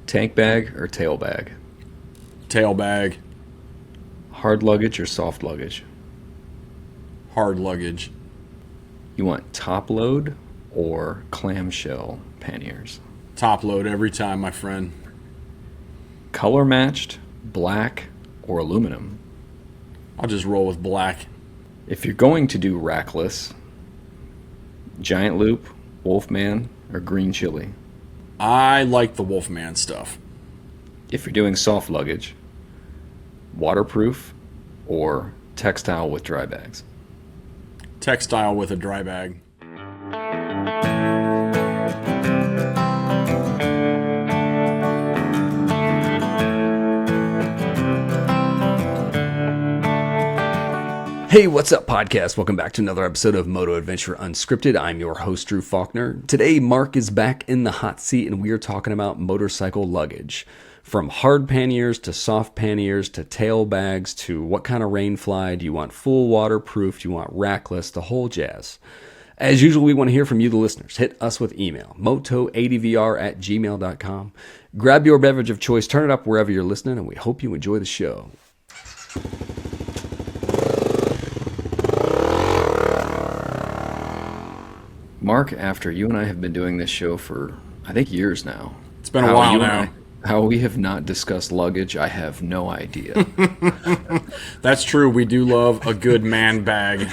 Tank bag or tail bag? Tail bag. Hard luggage or soft luggage? Hard luggage. You want top load or clamshell panniers? Top load every time, my friend. Color matched, black or aluminum? I'll just roll with black. If you're going to do rackless, giant loop, Wolfman, or green chili? I like the Wolfman stuff. If you're doing soft luggage, waterproof or textile with dry bags? Textile with a dry bag. Hey, what's up, podcast? Welcome back to another episode of Moto Adventure Unscripted. I'm your host, Drew Faulkner. Today, Mark is back in the hot seat, and we are talking about motorcycle luggage. From hard panniers to soft panniers to tail bags to what kind of rain fly. Do you want full waterproof? Do you want rackless? The whole jazz. As usual, we want to hear from you, the listeners. Hit us with email, motoadvr@gmail.com. Grab your beverage of choice, turn it up wherever you're listening, and we hope you enjoy the show. Mark, after you and I have been doing this show for, I think, years now. It's been a while now. How we have not discussed luggage, I have no idea. That's true. We do love a good man bag.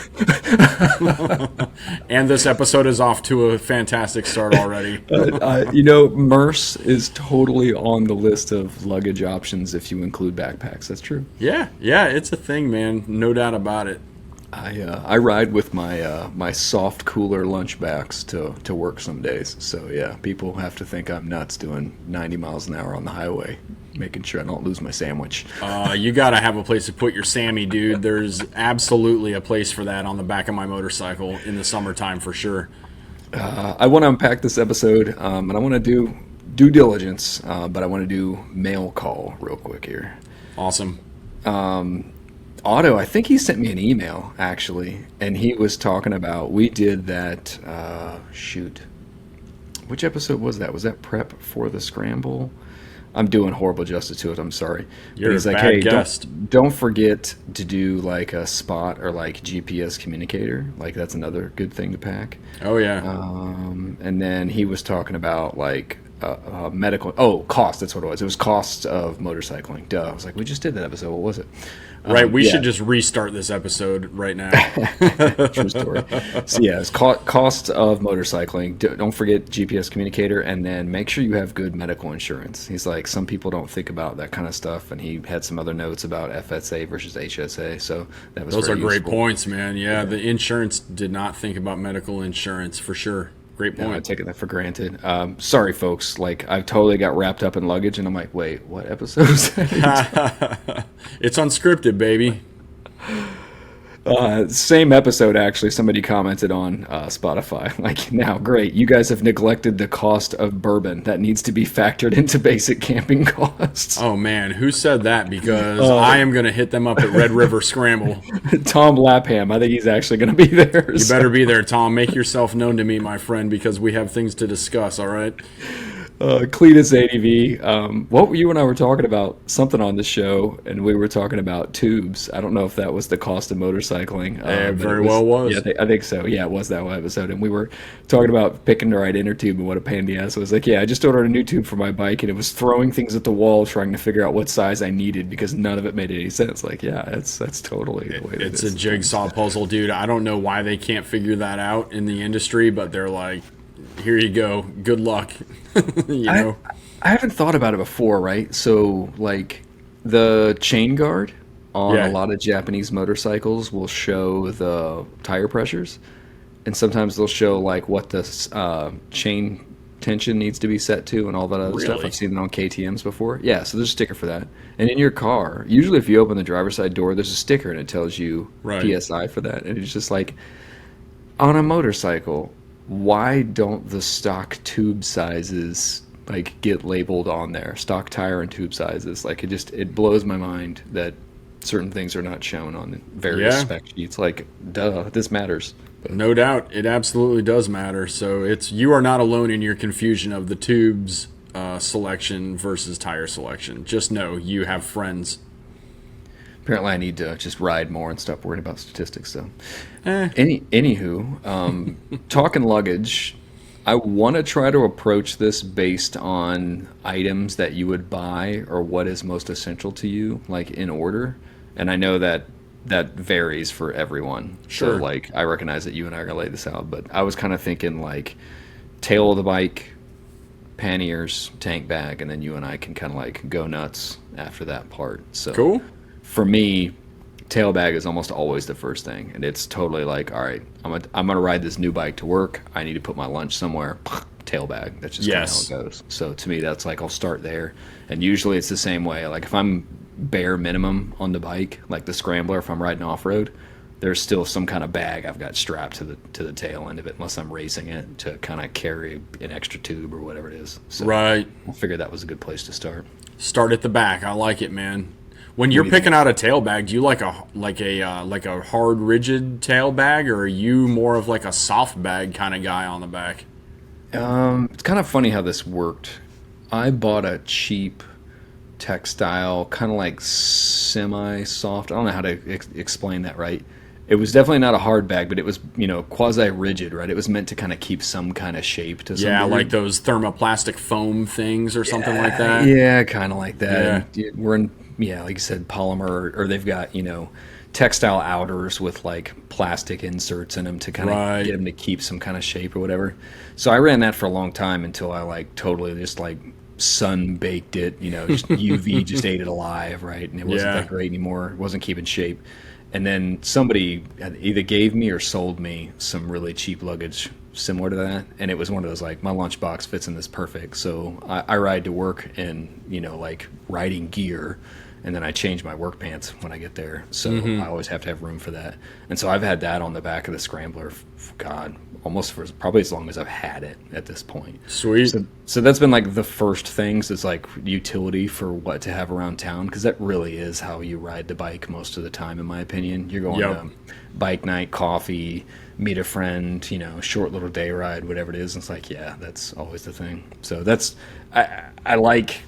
And this episode is off to a fantastic start already. Merce is totally on the list of luggage options if you include backpacks. That's true. Yeah, it's a thing, man. No doubt about it. I ride with my soft cooler lunchbacks to work some days. So yeah, people have to think I'm nuts doing 90 miles an hour on the highway, making sure I don't lose my sandwich. You gotta have a place to put your Sammy, dude. There's absolutely a place for that on the back of my motorcycle in the summertime for sure. I want to unpack this episode, and I want to do due diligence, but I want to do mail call real quick here. Awesome. Otto, I think he sent me an email, actually, and he was talking about, we did that, which episode was that? Was that prep for the scramble? I'm doing horrible justice to it, I'm sorry. You're he's a like, bad hey, guest. don't forget to do like a spot or like GPS communicator. Like that's another good thing to pack. Oh, yeah. And then he was talking about like medical, cost, that's what it was. It was cost of motorcycling. Duh. I was like, we just did that episode. What was it? Right, we should just restart this episode right now. True story. So yeah, it's cost of motorcycling. Don't forget GPS communicator, and then make sure you have good medical insurance. He's like, some people don't think about that kind of stuff, and he had some other notes about FSA versus HSA. So that was those are great useful. points, man. Yeah, the insurance did not think about medical insurance for sure. Great point. No, I've taken that for granted. Sorry, folks. Like, I totally got wrapped up in luggage, and I'm like, wait, what episode is that? It's unscripted, baby. Same episode, actually, somebody commented on Spotify. Like, now, great, you guys have neglected the cost of bourbon. That needs to be factored into basic camping costs. Oh, man, who said that? Because I am going to hit them up at Red River Scramble. Tom Lapham, I think he's actually going to be there. You better be there, Tom. Make yourself known to me, my friend, because we have things to discuss, all right? Cletus ADV, you and I were talking about something on the show, and we were talking about tubes. I don't know if that was the cost of motorcycling. Very well was. Yeah, I think so. Yeah, it was that one episode. And we were talking about picking the right inner tube and what a pain in the ass. I was like, yeah, I just ordered a new tube for my bike, and it was throwing things at the wall trying to figure out what size I needed because none of it made any sense. Like, yeah, that's totally the way it is. It's a jigsaw puzzle, dude. I don't know why they can't figure that out in the industry, but they're like, here you go. Good luck. I haven't thought about it before, right? So, like, the chain guard on a lot of Japanese motorcycles will show the tire pressures, and sometimes they'll show, like, what the chain tension needs to be set to and all that other stuff. I've seen it on KTMs before. Yeah, so there's a sticker for that. And in your car, usually if you open the driver's side door, there's a sticker, and it tells you PSI for that. And it's just like, on a motorcycle, why don't the stock tube sizes like get labeled on there? Stock tire and tube sizes. Like it blows my mind that certain things are not shown on various spec sheets. Like, duh, this matters. But no doubt, it absolutely does matter. So you are not alone in your confusion of the tubes selection versus tire selection. Just know you have friends. Apparently, I need to just ride more and stop worrying about statistics. So, anywho, talking luggage, I want to try to approach this based on items that you would buy or what is most essential to you, like in order. And I know that varies for everyone. Sure. So, like, I recognize that you and I are gonna lay this out, but I was kind of thinking like tail of the bike, panniers, tank bag, and then you and I can kind of like go nuts after that part. So Cool. for me, tail bag is almost always the first thing, and it's totally like, all right, I'm gonna ride this new bike to work. I need to put my lunch somewhere. Tail bag. That's just kind of how it goes. So to me, that's like I'll start there, and usually it's the same way. Like if I'm bare minimum on the bike, like the scrambler, if I'm riding off road, there's still some kind of bag I've got strapped to the tail end of it, unless I'm racing it to kind of carry an extra tube or whatever it is. So Right. I figured that was a good place to start. Start at the back. I like it, man. When you're picking out a tail bag, do you like a hard, rigid tail bag, or are you more of like a soft bag kind of guy on the back? It's kind of funny how this worked. I bought a cheap textile, kind of like semi-soft. I don't know how to explain that right. It was definitely not a hard bag, but it was, quasi-rigid, right? It was meant to kind of keep some kind of shape to some degree. Like those thermoplastic foam things or something like that. Yeah, kind of like that. Yeah. We're in, like you said, polymer, or they've got, textile outers with like plastic inserts in them to kind of get them to keep some kind of shape or whatever. So I ran that for a long time until I like totally just like sun baked it, just UV just ate it alive, right? And it wasn't that great anymore. It wasn't keeping shape. And then somebody either gave me or sold me some really cheap luggage similar to that. And it was one of those like, my lunchbox fits in this perfect. So I ride to work in, like riding gear. And then I change my work pants when I get there. So I always have to have room for that. And so I've had that on the back of the scrambler, almost for probably as long as I've had it at this point. Sweet. So that's been like the first things is like utility for what to have around town, because that really is how you ride the bike most of the time, in my opinion. You're going to bike night, coffee, meet a friend, short little day ride, whatever it is. And it's like, that's always the thing. So that's I like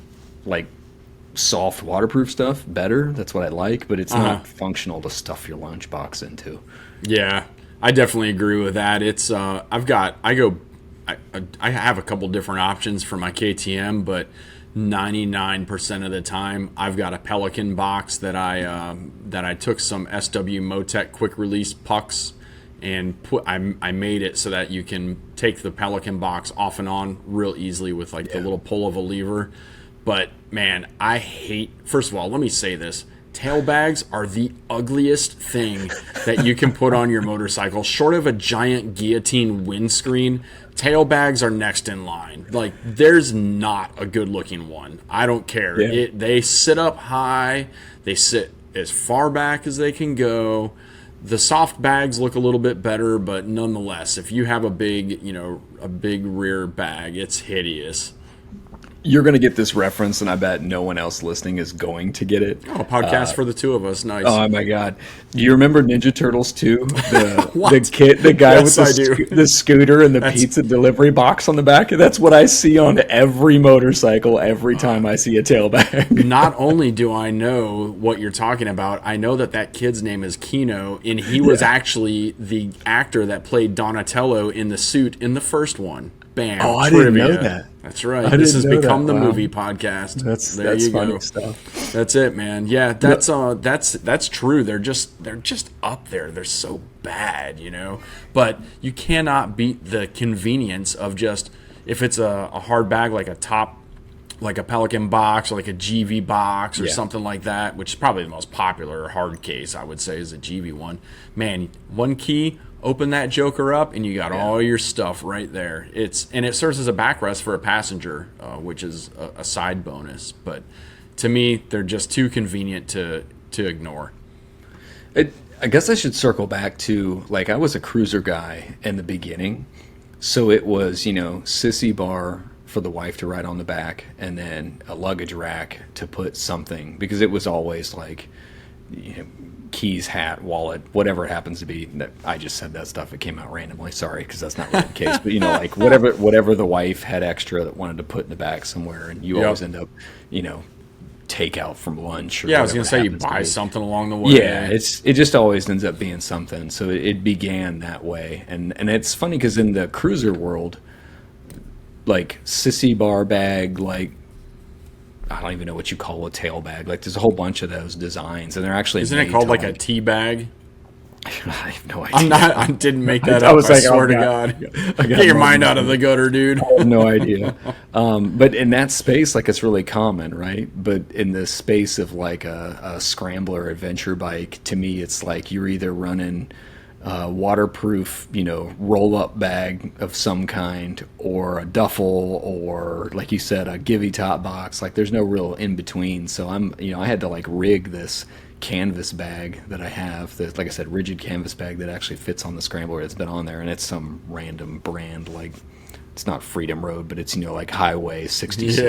soft waterproof stuff better. That's what I like, but it's not functional to stuff your lunchbox into. Yeah, I definitely agree with that. It's I have a couple different options for my KTM, but 99% of the time I've got a Pelican box that I took some SW Motec quick release pucks and I made it so that you can take the Pelican box off and on real easily with like the little pull of a lever. But man, first of all, let me say this. Tail bags are the ugliest thing that you can put on your motorcycle. Short of a giant guillotine windscreen, tail bags are next in line. Like, there's not a good looking one. I don't care. Yeah. They sit up high. They sit as far back as they can go. The soft bags look a little bit better, but nonetheless, if you have a big rear bag, it's hideous. You're going to get this reference, and I bet no one else listening is going to get it. Oh, a podcast for the two of us. Nice. Oh, my God. Do you remember Ninja Turtles 2? The guy Yes, with the scooter and the pizza delivery box on the back? That's what I see on every motorcycle every time I see a tail bag. Not only do I know what you're talking about, I know that kid's name is Kino, and he was actually the actor that played Donatello in the suit in the first one. Bam. Oh, I trivia. didn't know that. That's right. This has become the movie podcast. That's you funny go. stuff. That's it, man. Yeah, that's true. They're just up there. They're so bad, But you cannot beat the convenience of just, if it's a hard bag like a Pelican box or like a GV box or something like that, which is probably the most popular hard case, I would say, is a GV one. Man, one key, open that joker up, and you got all your stuff right there. It serves as a backrest for a passenger, which is a side bonus. But to me, they're just too convenient to ignore. I guess I should circle back to, like, I was a cruiser guy in the beginning, so it was, sissy bar for the wife to ride on the back, and then a luggage rack to put something, because it was always like keys, hat, wallet, whatever it happens to be. I just said that stuff. It came out randomly. Sorry, because that's not really the case. But like whatever the wife had extra that wanted to put in the back somewhere, and you always end up, take out from lunch. Or I was gonna say you buy something along the way. Yeah, it just always ends up being something. So it began that way, and it's funny because in the cruiser world, like sissy bar bag, like I don't even know what you call a tail bag. Like there's a whole bunch of those designs, and they're actually isn't it called like a tea bag? I have no idea. I didn't make that up. I swear to God. Get your mind out of the gutter, dude. I have no idea. But in that space, like it's really common, right? But in the space of like a scrambler adventure bike, to me, it's like you're either running waterproof, roll-up bag of some kind, or a duffel, or like you said, a Givey top box. Like there's no real in between. So I had to like rig this canvas bag that I have, that, like I said, rigid canvas bag that actually fits on the scrambler. It's been on there, and it's some random brand, like it's not Freedom Road, but it's like Highway 66.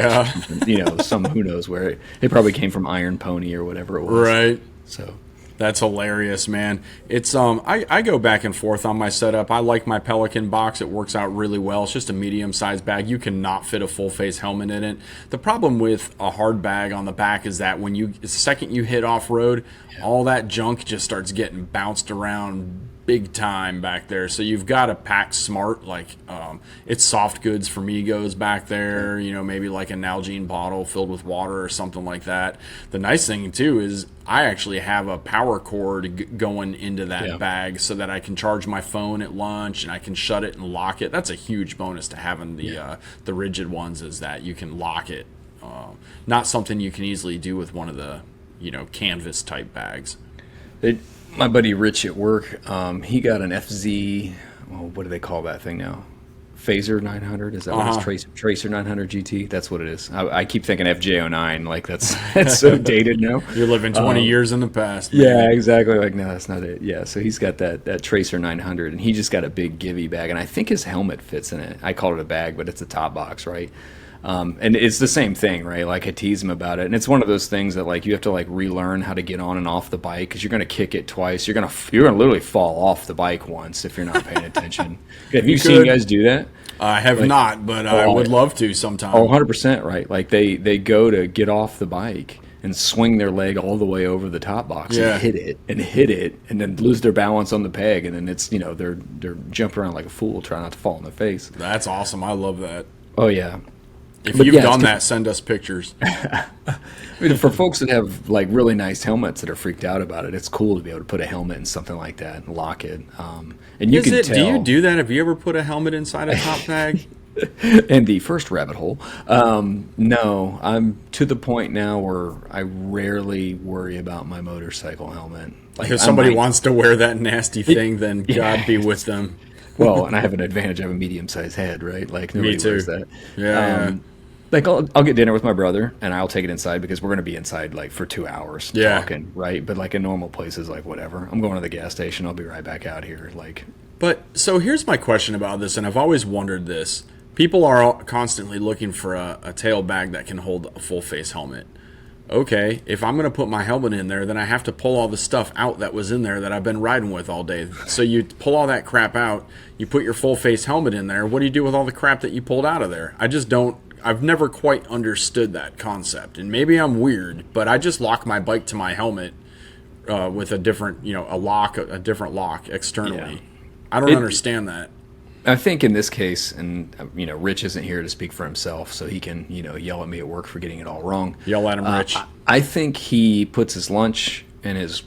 Yeah. Some who knows where it probably came from Iron Pony or whatever it was. Right. So. That's hilarious, man. It's I go back and forth on my setup. I like my Pelican box. It works out really well. It's just a medium-sized bag. You cannot fit a full-face helmet in it. The problem with a hard bag on the back is that the second you hit off-road, all that junk just starts getting bounced around big time back there. So you've got to pack smart. Like it's soft goods for me goes back there, maybe like a Nalgene bottle filled with water or something like that. The nice thing too is I actually have a power cord going into that bag so that I can charge my phone at lunch, and I can shut it and lock it. That's a huge bonus to having the rigid ones, is that you can lock it. Not something you can easily do with one of the canvas type bags. My buddy Rich at work, he got an FZ. Well, what do they call that thing now? Phaser 900? Is that what it's? Tracer 900 GT? That's what it is. I keep thinking FJ09. Like that's so dated now. You're living 20 years in the past. Man. Yeah, exactly. Like, no, that's not it. Yeah, so he's got that Tracer 900, and he just got a big Givey bag, and I think his helmet fits in it. I call it a bag, but it's a top box, right? And it's the same thing, right? Like I tease him about it, and it's one of those things that like you have to like relearn how to get on and off the bike, because you're going to kick it twice. You're going to literally fall off the bike once if you're not paying attention. Have you seen guys do that? I have not, but I would love to sometime. 100%, right? Like they go to get off the bike and swing their leg all the way over the top box and hit it and then lose their balance on the peg, and then it's they're jumping around like a fool trying not to fall in the face. That's awesome. I love that. Oh yeah. If you've done that, send us pictures. I mean, for folks that have like really nice helmets that are freaked out about it, it's cool to be able to put a helmet in something like that and lock it. And you can tell. Do you do that? Have you ever put a helmet inside a top bag? In the first rabbit hole, no. I'm to the point now where I rarely worry about my motorcycle helmet. Like, if somebody wants to wear that nasty thing, then God be with them. Well, and I have an advantage. I have a medium-sized head, right? Like nobody wears that. Yeah. Like I'll get dinner with my brother, and I'll take it inside because we're going to be inside like for 2 hours talking, right? But like in normal places, like whatever. I'm going to the gas station. I'll be right back out here. Like. But so here's my question about this, and I've always wondered this. People are constantly looking for a tail bag that can hold a full face helmet. Okay, if I'm going to put my helmet in there, then I have to pull all the stuff out that was in there that I've been riding with all day. So you pull all that crap out, you put your full face helmet in there. What do you do with all the crap that you pulled out of there? I've never quite understood that concept. And maybe I'm weird, but I just lock my bike to my helmet with a different, a different lock externally. Yeah. I don't understand that. I think in this case, and Rich isn't here to speak for himself, so he can yell at me at work for getting it all wrong. Yell at him, Rich. I think he puts his lunch and his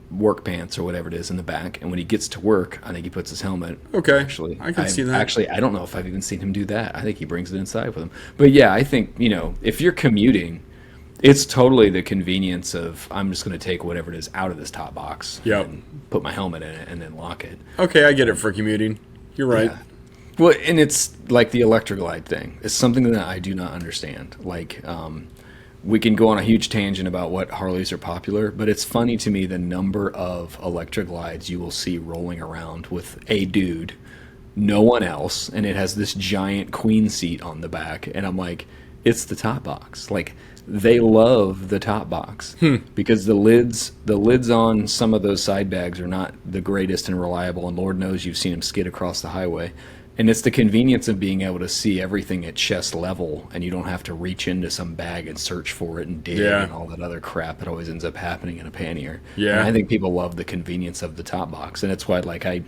work pants or whatever it is in the back, and when he gets to work, I think he puts his helmet. Okay, actually, I can see that. Actually, I don't know if I've even seen him do that. I think he brings it inside with him. But yeah, I think if you're commuting, it's totally the convenience of I'm just going to take whatever it is out of this top box, and put my helmet in it, and then lock it. Okay, I get it for commuting. You're right. Yeah. Well, and it's like the Electroglide thing. It's something that I do not understand. Like, we can go on a huge tangent about what Harleys are popular, but it's funny to me the number of Electroglides you will see rolling around with a dude, no one else, and it has this giant queen seat on the back. And I'm like, It's the top box. Like they love the top box because the lids on some of those side bags are not the greatest and reliable, and Lord knows you've seen them skid across the highway. And it's the convenience of being able to see everything at chest level, and you don't have to reach into some bag and search for it and dig and all that other crap that always ends up happening in a pannier. Yeah. And I think people love the convenience of the top box, and it's why like I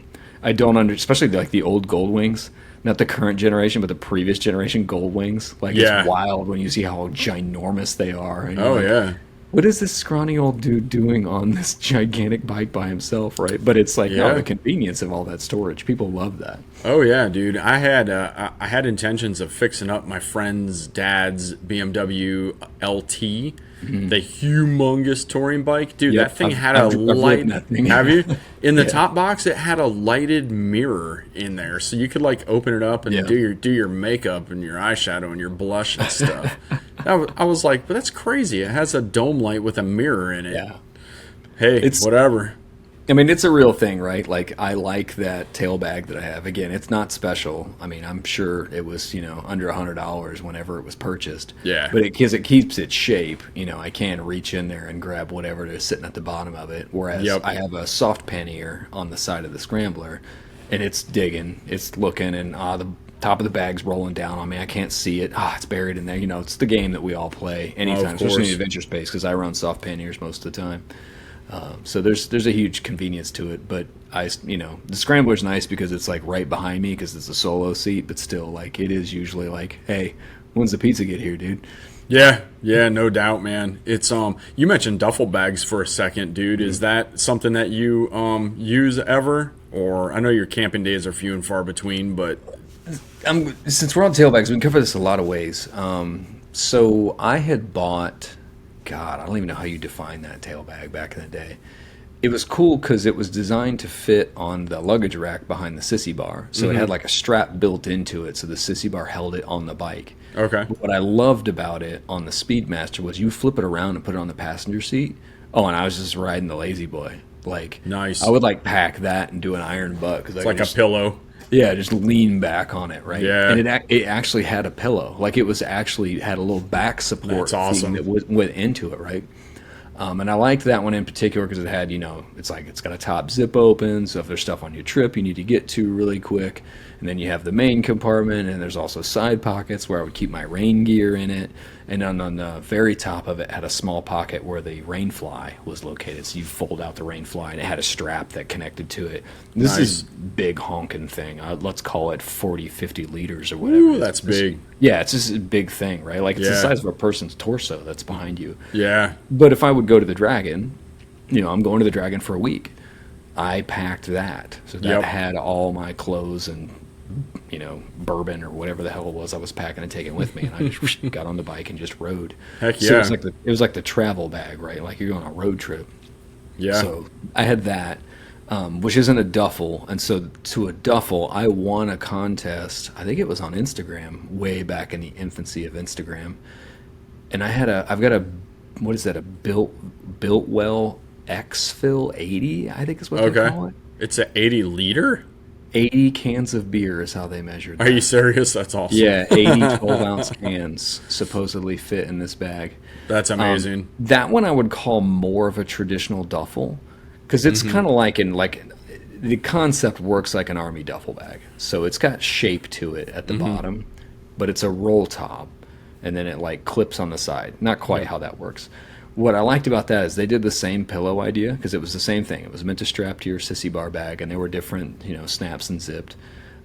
don't especially like the old Gold Wings. Not the current generation, but the previous generation Gold Wings. Like, it's wild when you see how ginormous they are. And what is this scrawny old dude doing on this gigantic bike by himself, right? But it's like, no, the convenience of all that storage. People love that. Oh yeah, dude. I had intentions of fixing up my friend's dad's BMW LT, the humongous touring bike. Dude, that thing had a light. Have you? In the top box, it had a lighted mirror in there, so you could like open it up and do your makeup and your eyeshadow and your blush and stuff. I was like, but that's crazy. It has a dome light with a mirror in it. Yeah. Hey, it's whatever. I mean, it's a real thing, right? Like, I like that tail bag that I have. Again, it's not special. I mean, I'm sure it was, under $100 whenever it was purchased. Yeah. But because it keeps its shape, I can reach in there and grab whatever is sitting at the bottom of it. Whereas I have a soft pannier on the side of the scrambler, and it's digging, it's looking, and the top of the bag's rolling down on me. I can't see it. It's buried in there. It's the game that we all play anytime, especially in the adventure space, because I run soft panniers most of the time. So there's a huge convenience to it, but the Scrambler's nice because it's like right behind me because it's a solo seat, but still, like, it is usually like, hey, when's the pizza get here, dude? Yeah, no doubt, man. It's you mentioned duffel bags for a second, dude. Is that something that you use ever? Or I know your camping days are few and far between, but since we're on tailbags, we can cover this a lot of ways. So I had bought, God, I don't even know how you define that tail bag back in the day. It was cool because it was designed to fit on the luggage rack behind the sissy bar. So it had like a strap built into it, so the sissy bar held it on the bike. Okay. But what I loved about it on the Speedmaster was you flip it around and put it on the passenger seat. Oh, and I was just riding the lazy boy. Like, nice. I would like pack that and do an iron butt. It's like a pillow. Yeah, just lean back on it, right? Yeah. And it actually had a pillow. Like, it was actually had a little back support thing that went into it, right? And I liked that one in particular because it had, it's got a top zip open, so if there's stuff on your trip you need to get to really quick. And then you have the main compartment, and there's also side pockets where I would keep my rain gear in it. And on the very top of it had a small pocket where the rain fly was located. So you fold out the rain fly, and it had a strap that connected to it. This is big honking thing. Let's call it 40, 50 liters or whatever. Ooh, that's big. Yeah, it's just a big thing, right? Like, it's the size of a person's torso that's behind you. Yeah. But if I would go to the Dragon, I'm going to the Dragon for a week. I packed that. So that had all my clothes and bourbon or whatever the hell it was I was packing and taking with me, and I just got on the bike and just rode. Heck yeah! So it was like the travel bag, right? Like you're going on a road trip. Yeah. So I had that, which isn't a duffel, and so to a duffel, I won a contest. I think it was on Instagram, way back in the infancy of Instagram, and I've got a what is that? A Builtwell X-Fill 80, I think is what they call it. It's an 80 liter. 80 cans of beer is how they measured that. Are you serious? That's awesome. Yeah, 80 12-ounce cans supposedly fit in this bag. That's amazing. That one I would call more of a traditional duffel because it's kind of like the concept works like an army duffel bag. So it's got shape to it at the bottom, but it's a roll top, and then it like clips on the side. Not quite how that works. What I liked about that is they did the same pillow idea because it was the same thing. It was meant to strap to your sissy bar bag, and they were different, snaps and zipped.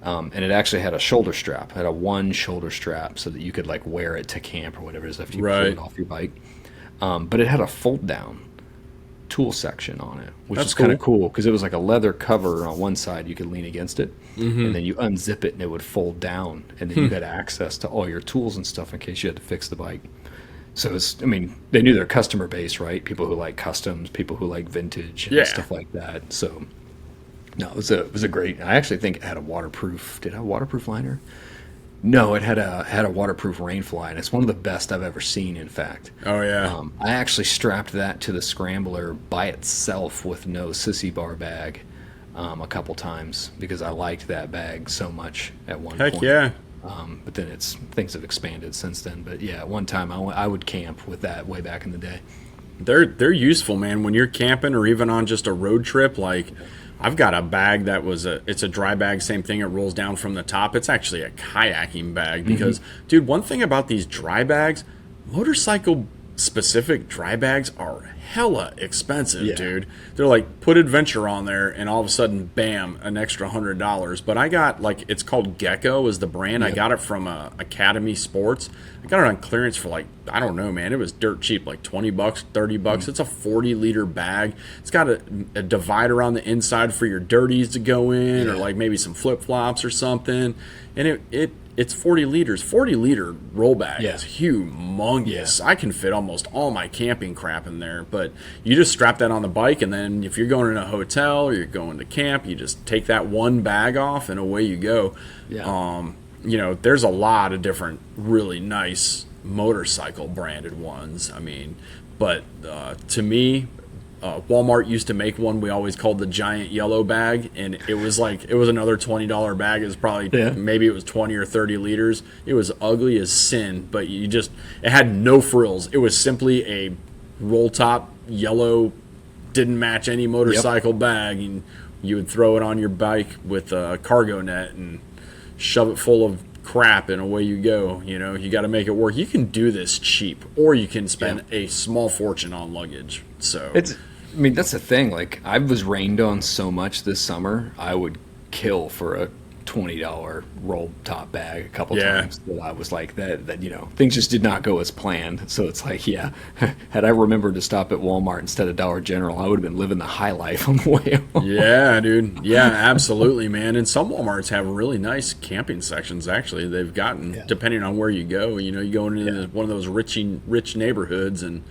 And it actually had a shoulder strap, had a one shoulder strap so that you could like wear it to camp or whatever it is after you pull it off your bike. But it had a fold down tool section on it, which is kind of cool because it was like a leather cover on one side. You could lean against it, and then you unzip it and it would fold down, and then you had access to all your tools and stuff in case you had to fix the bike. So they knew their customer base, right? People who like customs, people who like vintage and stuff like that. So no, it was a great. I actually think it had a waterproof. Did it have a waterproof liner? No, it had a waterproof rain fly, and it's one of the best I've ever seen. In fact. Oh yeah. I actually strapped that to the Scrambler by itself with no sissy bar bag a couple times because I liked that bag so much at one point. Heck yeah. But then things have expanded since then. But yeah, at one time I would camp with that way back in the day. They're useful, man. When you're camping or even on just a road trip, like I've got a bag that it's a dry bag, same thing. It rolls down from the top. It's actually a kayaking bag because, dude, one thing about these dry bags, motorcycle specific dry bags are hella expensive, dude. They're like, put adventure on there and all of a sudden, bam, an extra $100. But I got, like, it's called Gecko is the brand. I got it from Academy Sports. I got it on clearance for like, I don't know, man. It was dirt cheap, like $20, $30. It's a 40-liter bag. It's got a divider on the inside for your dirties to go in, or like maybe some flip-flops or something. And it's 40 liters. 40-liter roll bag is humongous. I can fit almost all my camping crap in there. But you just strap that on the bike, and then if you're going in a hotel or you're going to camp, you just take that one bag off, and away you go. You know, there's a lot of different really nice motorcycle branded ones. I mean, but to me, Walmart used to make one we always called the giant yellow bag, and it was another $20 bag. It was probably maybe it was 20 or 30 liters. It was ugly as sin, but it had no frills. It was simply a roll top yellow, didn't match any motorcycle bag, and you would throw it on your bike with a cargo net and shove it full of crap, and away you go. You know, you got to make it work. You can do this cheap, or you can spend a small fortune on luggage. So I mean, that's the thing. Like, I was rained on so much this summer, I would kill for a $20 roll top bag a couple times. That I was like that, you know, things just did not go as planned. So it's like, had I remembered to stop at Walmart instead of Dollar General, I would have been living the high life on the way home. Yeah, dude. Yeah, absolutely, man. And some Walmarts have really nice camping sections, actually. They've gotten, depending on where you go, you know, you go into one of those rich neighborhoods, and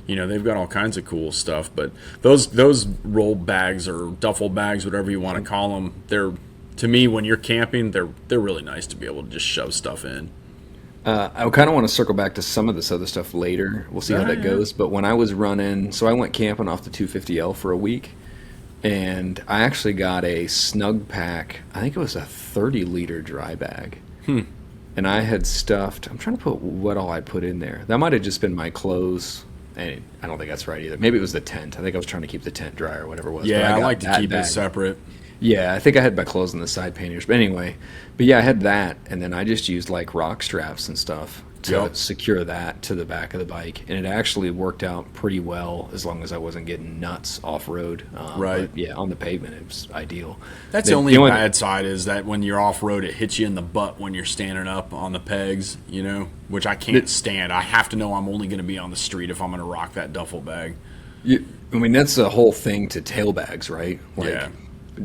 you know, they've got all kinds of cool stuff. But those roll bags or duffel bags, whatever you want to call them, to me, when you're camping, they're really nice to be able to just shove stuff in. I kind of want to circle back to some of this other stuff later. We'll see how that goes. But when I was running, so I went camping off the 250L for a week, and I actually got a snug pack. I think it was a 30-liter dry bag. And I had stuffed, I'm trying to put what all I put in there. That might have just been my clothes. And I don't think that's right either. Maybe it was the tent. I think I was trying to keep the tent dry or whatever it was. Yeah, I like to keep it separate. Yeah, I think I had my clothes on the side panniers. But anyway, I had that, and then I just used like rock straps and stuff to secure that to the back of the bike. And it actually worked out pretty well as long as I wasn't getting nuts off-road. Right. But yeah, on the pavement, it was ideal. That's the only bad side is that when you're off-road, it hits you in the butt when you're standing up on the pegs, you know, which I can't stand. I have to know I'm only going to be on the street if I'm going to rock that duffel bag. I mean, that's the whole thing to tail bags, right? Like,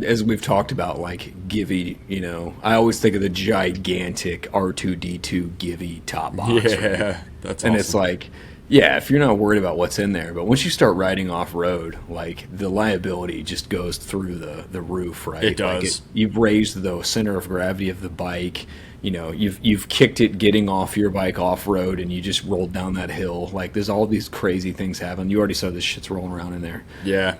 as we've talked about, like Givey, you know, I always think of the gigantic R2D2 Givey top box. Yeah, right? that's and awesome. it's like, if you're not worried about what's in there, but once you start riding off road, like the liability just goes through the roof, right? It does. You've raised the center of gravity of the bike. You know, you've kicked it getting off your bike off road, and you just rolled down that hill. Like, there's all these crazy things happen. You already saw this shit's rolling around in there. Yeah.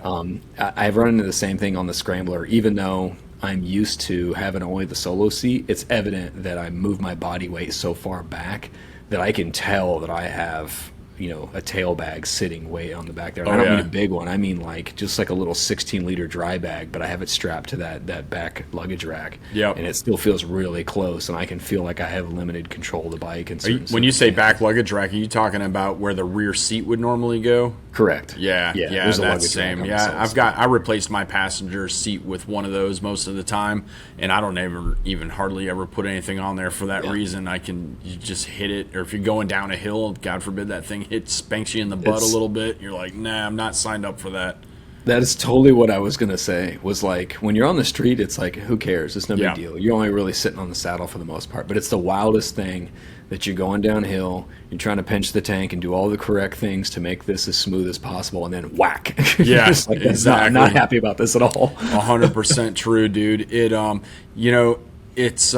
I've run into the same thing on the Scrambler. Even though I'm used to having only the solo seat, it's evident that I move my body weight so far back that I can tell that I have, you know, a tail bag sitting way on the back there. And I don't mean a big one. I mean like just like a little 16-liter dry bag, but I have it strapped to that back luggage rack. Yep. And it still feels really close, and I can feel like I have limited control of the bike. And when you say back luggage rack, are you talking about where the rear seat would normally go? Correct. Yeah, that's the same. Yeah, I replaced my passenger seat with one of those most of the time, and I don't even hardly ever put anything on there for that reason. You just hit it, or if you're going down a hill, God forbid that thing spanks you in the butt a little bit. You're like, nah, I'm not signed up for that. That is totally what I was going to say, was like, when you're on the street, it's like, who cares? It's no big deal. You're only really sitting on the saddle for the most part. But it's the wildest thing that you're going downhill, you're trying to pinch the tank and do all the correct things to make this as smooth as possible, and then whack. Yeah, like, exactly. Not happy about this at all. 100% true, dude. It, you know, it's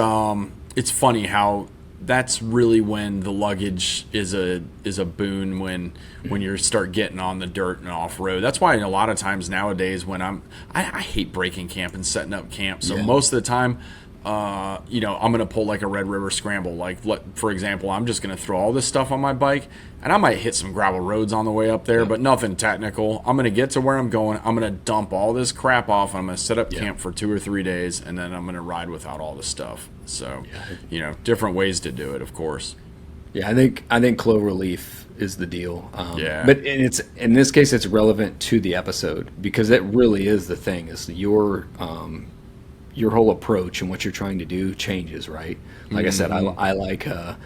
funny how that's really when the luggage is a boon when you start getting on the dirt and off road. That's why a lot of times nowadays when I hate breaking camp and setting up camp. So most of the time I'm going to pull like a Red River Scramble. Like, for example, I'm just going to throw all this stuff on my bike, and I might hit some gravel roads on the way up there, but nothing technical. I'm going to get to where I'm going. I'm going to dump all this crap off, and I'm going to set up camp for 2 or 3 days, and then I'm going to ride without all the stuff. So, different ways to do it, of course. Yeah, I think Clover Leaf is the deal. But it's in this case it's relevant to the episode because it really is the thing. Is your whole approach and what you're trying to do changes, right? Like I said, I like a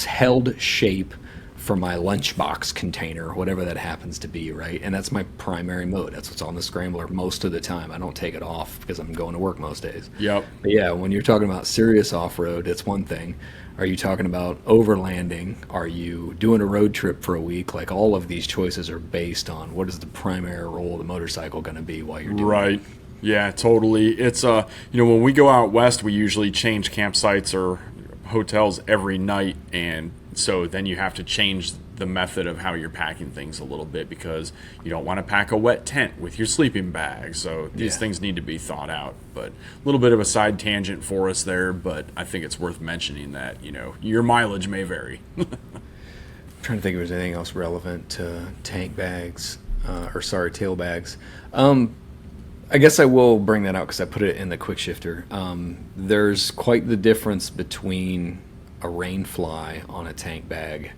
held shape for my lunchbox container, whatever that happens to be, right? And that's my primary mode. That's what's on the Scrambler most of the time. I don't take it off because I'm going to work most days. Yep. But yeah, when you're talking about serious off-road, it's one thing. Are you talking about overlanding? Are you doing a road trip for a week? Like all of these choices are based on what is the primary role of the motorcycle going to be while you're doing it. Yeah, totally. It's when we go out west, we usually change campsites or hotels every night, and so then you have to change the method of how you're packing things a little bit because you don't want to pack a wet tent with your sleeping bag. So these things need to be thought out. But a little bit of a side tangent for us there, but I think it's worth mentioning that, your mileage may vary. I'm trying to think if there's anything else relevant to tank bags, tail bags. I guess I will bring that out because I put it in the quick shifter. There's quite the difference between a rain fly on a tank bag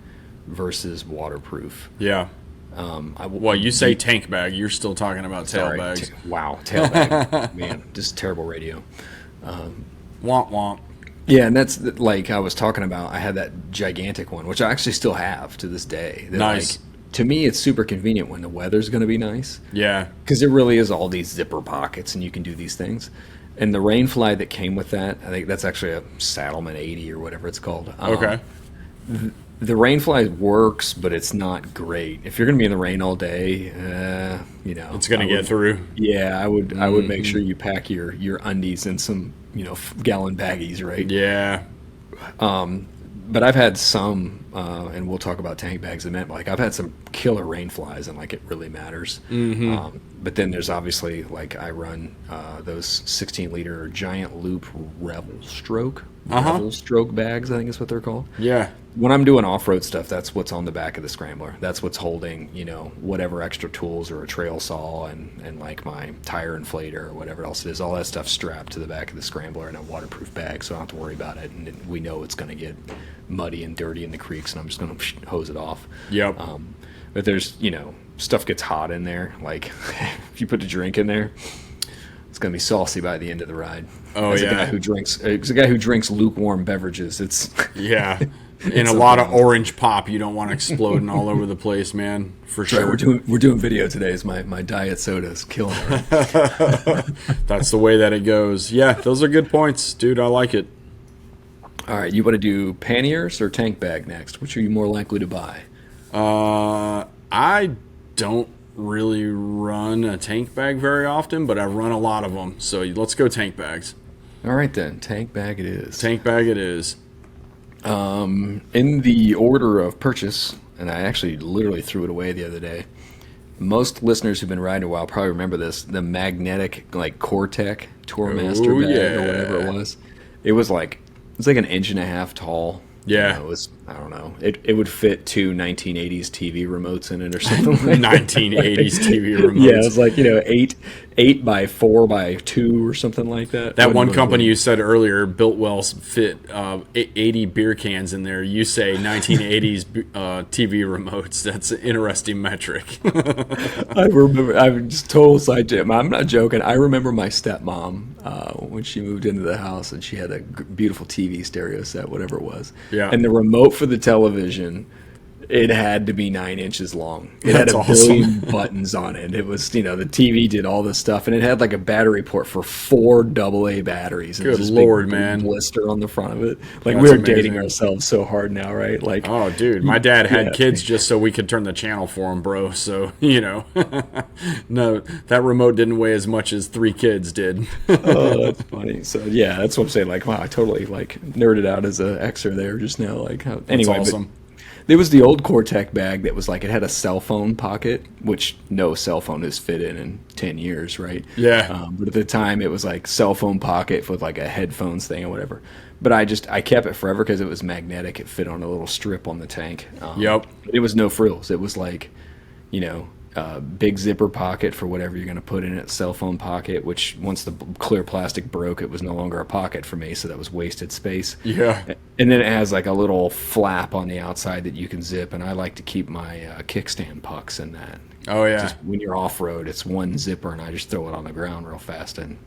versus waterproof. Yeah. You say tank bag, you're still talking about tail bags. Tail bag. Man, just terrible radio. Womp womp. Yeah, and that's like I was talking about. I had that gigantic one, which I actually still have to this day. Nice. To me, it's super convenient when the weather's going to be nice. Yeah. Because it really is all these zipper pockets, and you can do these things. And the rain fly that came with that, I think that's actually a Saddleman 80 or whatever it's called. Okay. The rain fly works, but it's not great. If you're going to be in the rain all day, it's going to get through. Yeah, I would make sure you pack your undies in some gallon baggies, right? Yeah. But I've had some, and we'll talk about tank bags in a minute. But I've had some killer rain flies, and it really matters. But then there's obviously I run those 16-liter giant loop Revel Stroke bags. I think is what they're called. Yeah. When I'm doing off-road stuff, that's what's on the back of the Scrambler. That's what's holding, whatever extra tools or a trail saw and my tire inflator or whatever else it is. All that stuff strapped to the back of the Scrambler in a waterproof bag, so I don't have to worry about it. And we know it's going to get muddy and dirty in the creeks, and I'm just going to hose it off. Yep. But there's, stuff gets hot in there. If you put a drink in there, it's going to be saucy by the end of the ride. Oh, as yeah. As a guy who drinks lukewarm beverages, it's... Yeah. And a lot of orange pop, you don't want exploding all over the place, man. For sure. Right, we're doing video today. Is my diet soda is killing it. That's the way that it goes. Yeah, those are good points, dude. I like it. All right, you want to do panniers or tank bag next? Which are you more likely to buy? I don't really run a tank bag very often, but I run a lot of them. So let's go tank bags. All right then, tank bag it is. Tank bag it is. In the order of purchase, and I actually literally threw it away the other day. Most listeners who've been riding a while probably remember this. The magnetic Core-Tech Tourmaster bag or whatever it was. It was like an inch and a half tall. Yeah. It was, I don't know. It would fit 2 1980s TV remotes in it or something like 1980s TV remotes. Yeah, it was 8 by 4 by 2 or something like that. That one company you said earlier, Built-Wells, fit 80 beer cans in there. You say 1980s TV remotes. That's an interesting metric. I remember, I'm just total side tip. I'm not joking. I remember my stepmom when she moved into the house and she had a beautiful TV stereo set, whatever it was. Yeah. And the remote for the television, it had to be 9 inches long. It That's had a awesome. billion buttons on it. It was, the TV did all this stuff, and it had a battery port for 4 AA batteries. And Good this Lord, big man. Blister on the front of it. That's we're amazing. dating ourselves so hard now, right? Oh, dude, my dad had kids just so we could turn the channel for him, bro. So, no, that remote didn't weigh as much as 3 kids did. Oh, that's funny. So, yeah, that's what I'm saying. Wow, I totally, nerded out as an Xer there just now. Anyway, awesome. There was the old Cortec bag that was like, it had a cell phone pocket, which no cell phone has fit in 10 years, right? Yeah. But at the time, it was like cell phone pocket with like a headphones thing or whatever. But I kept it forever because it was magnetic. It fit on a little strip on the tank. Yep. It was no frills. It was like, big zipper pocket for whatever you're going to put in it, cell phone pocket, which once the clear plastic broke, it was no longer a pocket for me, so that was wasted space. Yeah. And then it has like a little flap on the outside that you can zip, and I like to keep my kickstand pucks in that. Oh, yeah. Just when you're off-road, it's one zipper, and I just throw it on the ground real fast, and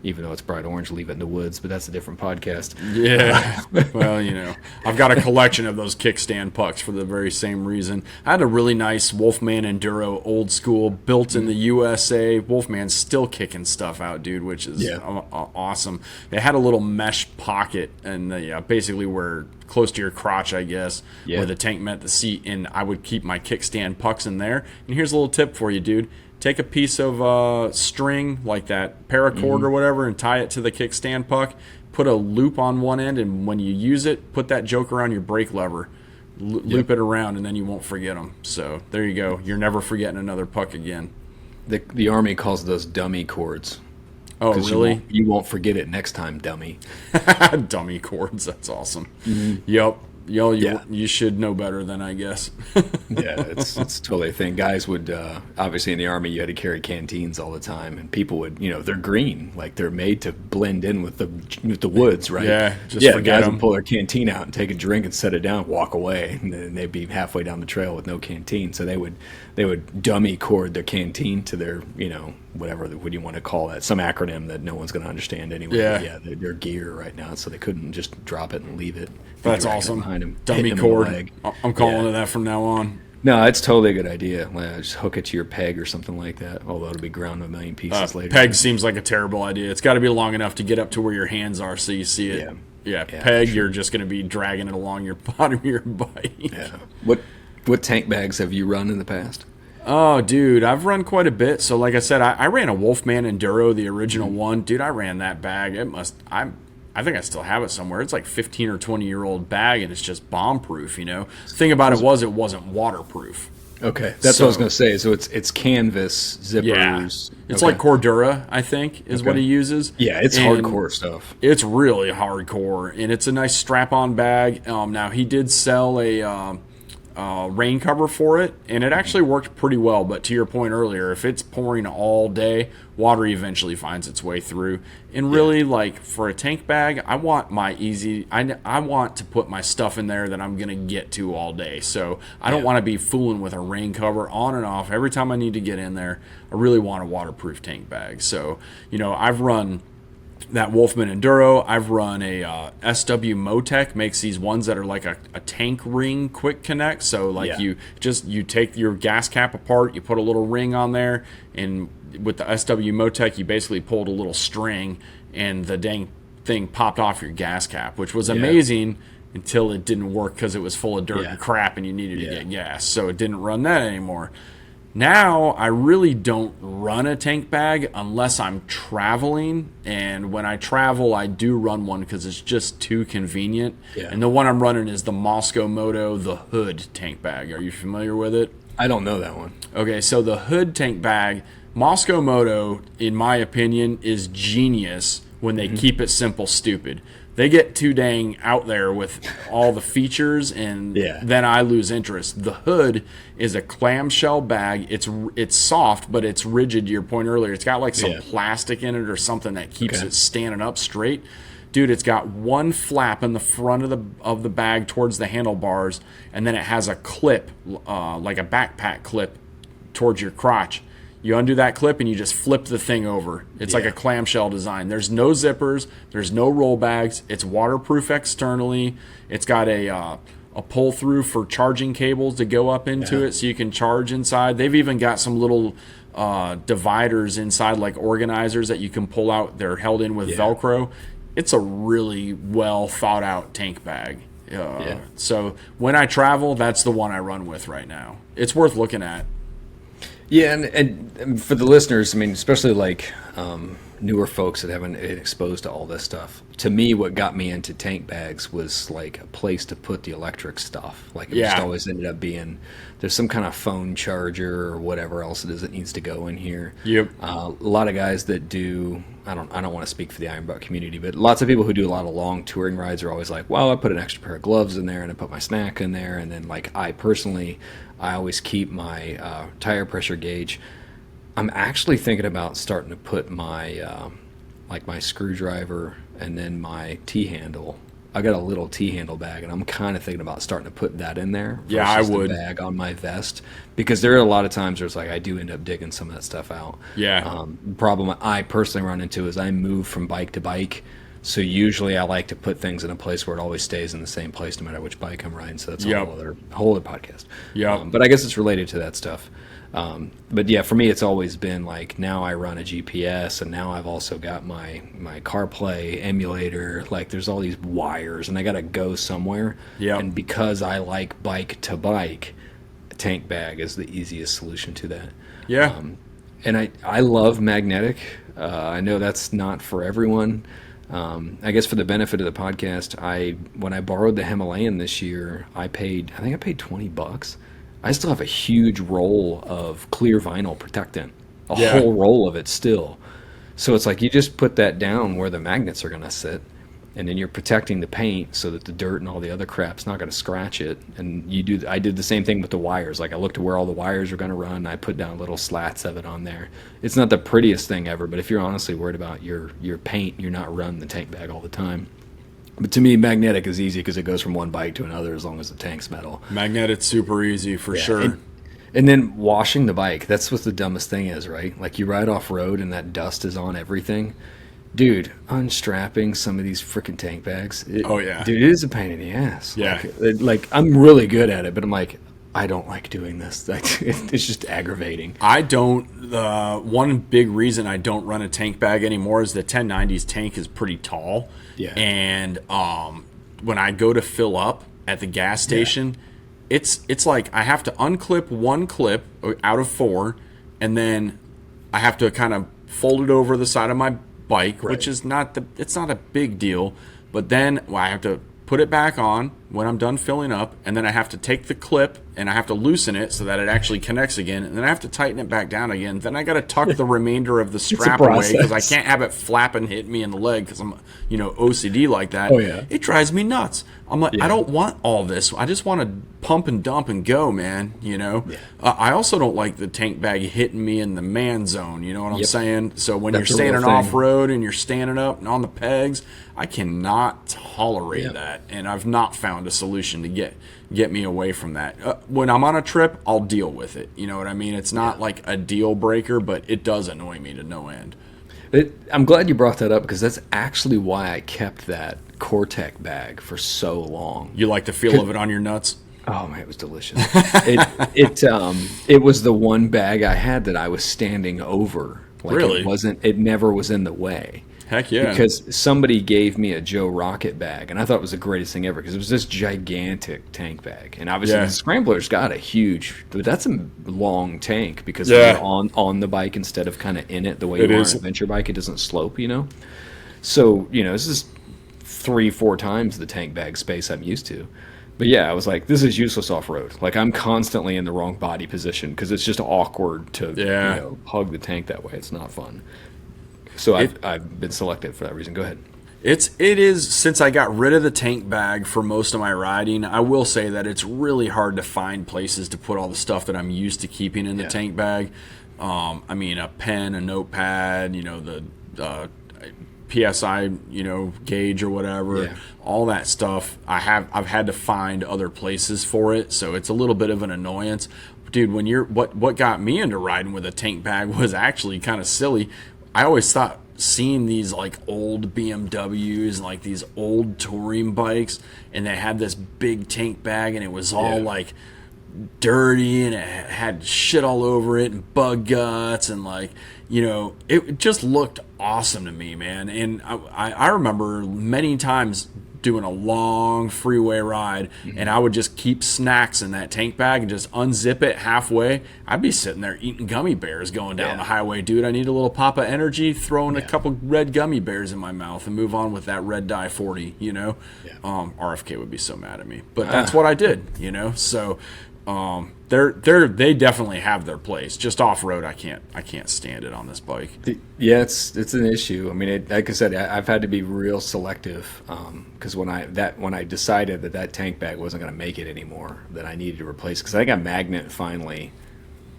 even though it's bright orange, leave it in the woods, but that's a different podcast. Yeah. Well, I've got a collection of those kickstand pucks for the very same reason. I had a really nice Wolfman Enduro old school built in the USA. Wolfman's still kicking stuff out, dude, which is awesome. It had a little mesh pocket and basically where close to your crotch, I guess, where the tank met the seat, and I would keep my kickstand pucks in there. And here's a little tip for you, dude. Take a piece of string, like that paracord or whatever, and tie it to the kickstand puck. Put a loop on one end, and when you use it, put that joker on your brake lever. Loop it around, and then you won't forget them. So there you go. You're never forgetting another puck again. The Army calls those dummy cords. Oh, really? You won't forget it next time, dummy. Dummy cords. That's awesome. Yep. You should know better than I guess. Yeah, it's totally a thing. Guys would obviously in the Army you had to carry canteens all the time, and people would they're green, like they're made to blend in with the woods, right? Yeah, forget guys them. would pull their canteen out and take a drink and set it down, walk away, and then they'd be halfway down the trail with no canteen. So they would dummy cord their canteen to their whatever what do you want to call that, some acronym that no one's going to understand anyway. Yeah, their gear right now, so they couldn't just drop it and leave it. That's awesome. Behind him, dummy cord. I'm calling it that from now on. No, it's totally a good idea. Just hook it to your peg or something like that. Although it'll be ground to a million pieces later. Peg seems like a terrible idea. It's got to be long enough to get up to where your hands are so you see it. Yeah, peg, sure. You're just going to be dragging it along your bottom of your bike. Yeah. What tank bags have you run in the past? Oh, dude, I've run quite a bit. So like I said, I ran a Wolfman Enduro, the original one. Dude, I ran that bag. I think I still have it somewhere. It's like 15 or 20-year-old bag, and it's just bomb-proof, The thing about it wasn't waterproof. Okay, that's what I was going to say. So it's canvas zippers. Yeah. It's like Cordura, I think, is what he uses. Yeah, it's hardcore stuff. It's really hardcore, and it's a nice strap-on bag. Now, he did sell a rain cover for it, and it actually worked pretty well. But to your point earlier, if it's pouring all day, water eventually finds its way through. And really, like for a tank bag, I want I want to put my stuff in there that I'm gonna get to all day. So I don't want to be fooling with a rain cover on and off every time I need to get in there. I really want a waterproof tank bag. So I've run that Wolfman Enduro. I've run a SW Motec, makes these ones that are like a tank ring quick connect. So like you take your gas cap apart, you put a little ring on there, and with the SW Motec you basically pulled a little string and the dang thing popped off your gas cap, which was amazing until it didn't work because it was full of dirt and crap and you needed to get gas. So it didn't run that anymore. Now, I really don't run a tank bag unless I'm traveling, and when I travel, I do run one because it's just too convenient. Yeah. And the one I'm running is the Moto, the Hood tank bag. Are you familiar with it? I don't know that one. Okay, so the Hood tank bag, Moto, in my opinion, is genius when they keep it simple, stupid. They get too dang out there with all the features, and then I lose interest. The Hood is a clamshell bag. It's soft, but it's rigid. To your point earlier, it's got like some plastic in it or something that keeps it standing up straight. Dude, it's got one flap in the front of the bag towards the handlebars, and then it has a clip, like a backpack clip, towards your crotch. You undo that clip and you just flip the thing over. It's like a clamshell design. There's no zippers. There's no roll bags. It's waterproof externally. It's got a pull through for charging cables to go up into it so you can charge inside. They've even got some little dividers inside, like organizers that you can pull out. They're held in with Velcro. It's a really well thought out tank bag. So when I travel, that's the one I run with right now. It's worth looking at. Yeah, and for the listeners, I mean, especially like newer folks that haven't been exposed to all this stuff. To me, what got me into tank bags was like a place to put the electric stuff. Like it just Yeah. always ended up being there's some kind of phone charger or whatever else it is that needs to go in here. Yep. A lot of guys that do I don't want to speak for the iron butt community, but lots of people who do a lot of long touring rides are always like, well, I put an extra pair of gloves in there and I put my snack in there, and then like I always keep my tire pressure gauge. I'm actually thinking about starting to put my like my screwdriver and then my T-handle. I got a little T-handle bag, and I'm kind of thinking about starting to put that in there Yeah, I versus the would. bag on my vest, because there are a lot of times there's like I do end up digging some of that stuff out. Yeah. Problem I personally run into is I move from bike to bike, so usually I like to put things in a place where it always stays in the same place no matter which bike I'm riding. So that's a Yep. whole other podcast. Yep. But I guess it's related to that stuff. But yeah, for me, it's always been like now I run a GPS, and now I've also got my CarPlay emulator. Like there's all these wires, and I got to go somewhere. Yep. And because I like bike to bike, a tank bag is the easiest solution to that. Yeah. And I love magnetic. I know that's not for everyone. I guess for the benefit of the podcast, when I borrowed the Himalayan this year, I think I paid $20. I still have a huge roll of clear vinyl protectant, a Yeah. whole roll of it still. So it's like you just put that down where the magnets are going to sit, and then you're protecting the paint so that the dirt and all the other crap's not going to scratch it. And I did the same thing with the wires. Like I looked at where all the wires are going to run, and I put down little slats of it on there. It's not the prettiest thing ever, but if you're honestly worried about your paint, you're not running the tank bag all the time. But to me, magnetic is easy because it goes from one bike to another as long as the tank's metal. Magnetic's super easy for sure. And then washing the bike, that's what the dumbest thing is, right? Like you ride off road and that dust is on everything. Dude, unstrapping some of these freaking tank bags. Oh, yeah. Dude, it is a pain in the ass. Yeah. Like I'm really good at it, but I'm like, I don't like doing this. Like, it's just aggravating. I don't. One big reason I don't run a tank bag anymore is the 1090's tank is pretty tall. Yeah. And when I go to fill up at the gas station, it's like I have to unclip one clip out of four, and then I have to kind of fold it over the side of my bike, which is it's not a big deal. But then I have to put it back on when I'm done filling up, and then I have to take the clip and I have to loosen it so that it actually connects again, and then I have to tighten it back down again. Then I got to tuck the remainder of the strap away because I can't have it flap and hit me in the leg because I'm, OCD like that. Oh, yeah. It drives me nuts. I'm like, I don't want all this. I just want to pump and dump and go, man. I also don't like the tank bag hitting me in the man zone. You know what I'm saying? So when That's you're a real standing thing. off road and you're standing up and on the pegs, I cannot tolerate that, and I've not found a solution to get me away from that. When I'm on a trip, I'll deal with it. You know what I mean? It's not like a deal breaker, but it does annoy me to no end. I'm glad you brought that up because that's actually why I kept that Cortec bag for so long. You like the feel of it on your nuts? Oh man, it was delicious. It was the one bag I had that I was standing over. Like Really? It never was in the way. Heck yeah. Because somebody gave me a Joe Rocket bag, and I thought it was the greatest thing ever because it was this gigantic tank bag. And obviously the Scrambler's got a huge, but that's a long tank because when you're on the bike instead of kind of in it the way you are on an adventure bike, it doesn't slope, So, this is 3-4 times the tank bag space I'm used to. But yeah, I was like, this is useless off-road. Like I'm constantly in the wrong body position because it's just awkward to hug the tank that way. It's not fun. So I've been selected for that reason. Go ahead. It is, since I got rid of the tank bag for most of my riding, I will say that it's really hard to find places to put all the stuff that I'm used to keeping in the tank bag. I mean, a pen, a notepad, the PSI, gauge or whatever, all that stuff. I've had to find other places for it, so it's a little bit of an annoyance. Dude, when what got me into riding with a tank bag was actually kind of silly. I always thought seeing these like old BMWs and like these old touring bikes, and they had this big tank bag, and it was all like dirty, and it had shit all over it and bug guts, and like it just looked awesome to me, man. And I remember many times doing a long freeway ride, and I would just keep snacks in that tank bag and just unzip it halfway. I'd be sitting there eating gummy bears going down the highway. Dude, I need a little pop of energy, throwing a couple red gummy bears in my mouth and move on with that red dye 40, you know? RFK would be so mad at me. But that's what I did, you know? So they definitely have their place. Just off-road, I can't stand it on this bike. Yeah, it's an issue. I mean, like I said, I've had to be real selective because when I decided that tank bag wasn't going to make it anymore, that I needed to replace. Because I think a magnet finally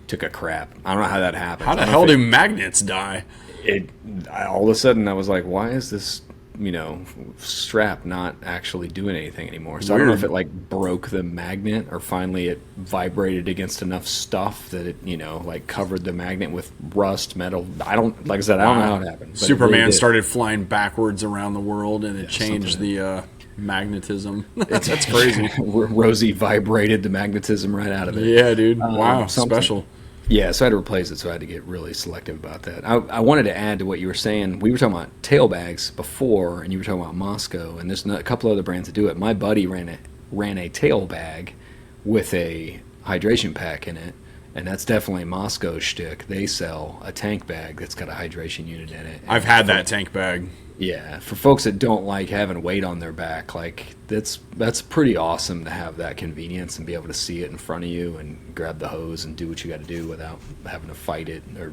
took a crap. I don't know how that happened. How the hell do magnets die? All of a sudden, I was like, why is this strap not actually doing anything anymore? So I don't know if it like broke the magnet or finally it vibrated against enough stuff that it like covered the magnet with rust metal. I don't know how it happened. Superman really started flying backwards around the world and it changed the magnetism. That's crazy. Rosie vibrated the magnetism right out of it. Yeah, dude. Wow, special. Yeah, so I had to replace it, so I had to get really selective about that. I wanted to add to what you were saying. We were talking about tail bags before, and you were talking about Moscow, and there's a couple other brands that do it. My buddy ran a tail bag with a hydration pack in it, and that's definitely Moscow shtick. They sell a tank bag that's got a hydration unit in it. I've had that tank bag. Yeah, for folks that don't like having weight on their back, like that's pretty awesome to have that convenience and be able to see it in front of you and grab the hose and do what you got to do without having to fight it. Or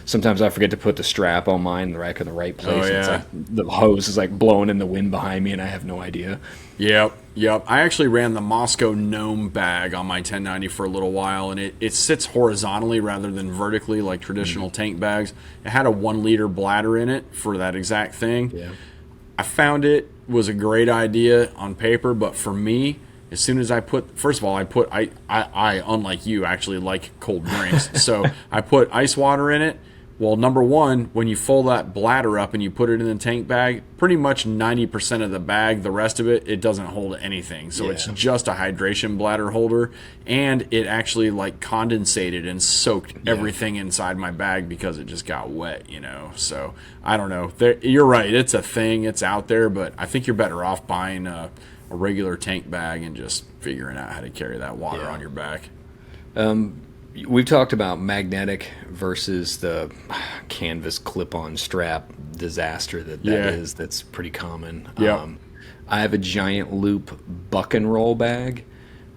sometimes I forget to put the strap on mine in the right place. Oh, yeah. It's like the hose is like blowing in the wind behind me and I have no idea. Yep. I actually ran the Moscow Gnome bag on my 1090 for a little while, and it sits horizontally rather than vertically like traditional tank bags. It had a 1 liter bladder in it for that exact thing. Yeah. I found it was a great idea on paper, but for me, as soon as I unlike you, actually like cold drinks. So I put ice water in it. Well, number one, when you fold that bladder up and you put it in the tank bag, pretty much 90% of the bag, the rest of it doesn't hold anything. So it's just a hydration bladder holder, and it actually like condensated and soaked everything inside my bag because it just got wet, So I don't know. You're right. It's a thing. It's out there, but I think you're better off buying a regular tank bag and just figuring out how to carry that water on your back. We've talked about magnetic versus the canvas clip-on strap disaster that is. That's pretty common. I have a giant loop buck and roll bag,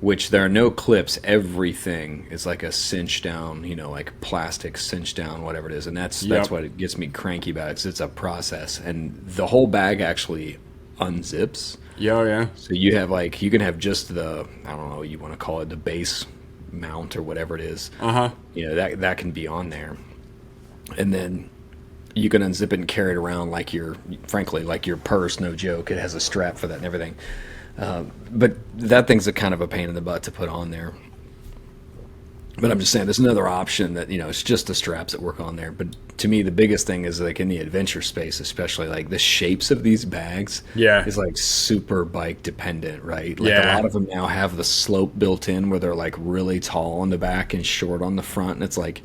which there are no clips. Everything is like a cinch down, like plastic cinch down, whatever it is. And that's what it gets me cranky about it. It's a process. And the whole bag actually unzips. Yeah. So you can have just the, I don't know what you want to call it, the base mount or whatever it is. That can be on there, and then you can unzip it and carry it around like your purse. No joke, it has a strap for that and everything. But that thing's a kind of a pain in the butt to put on there. But I'm just saying, there's another option that, it's just the straps that work on there. But to me, the biggest thing is like in the adventure space, especially like the shapes of these bags is like super bike dependent, right? Like a lot of them now have the slope built in where they're like really tall on the back and short on the front. And it's like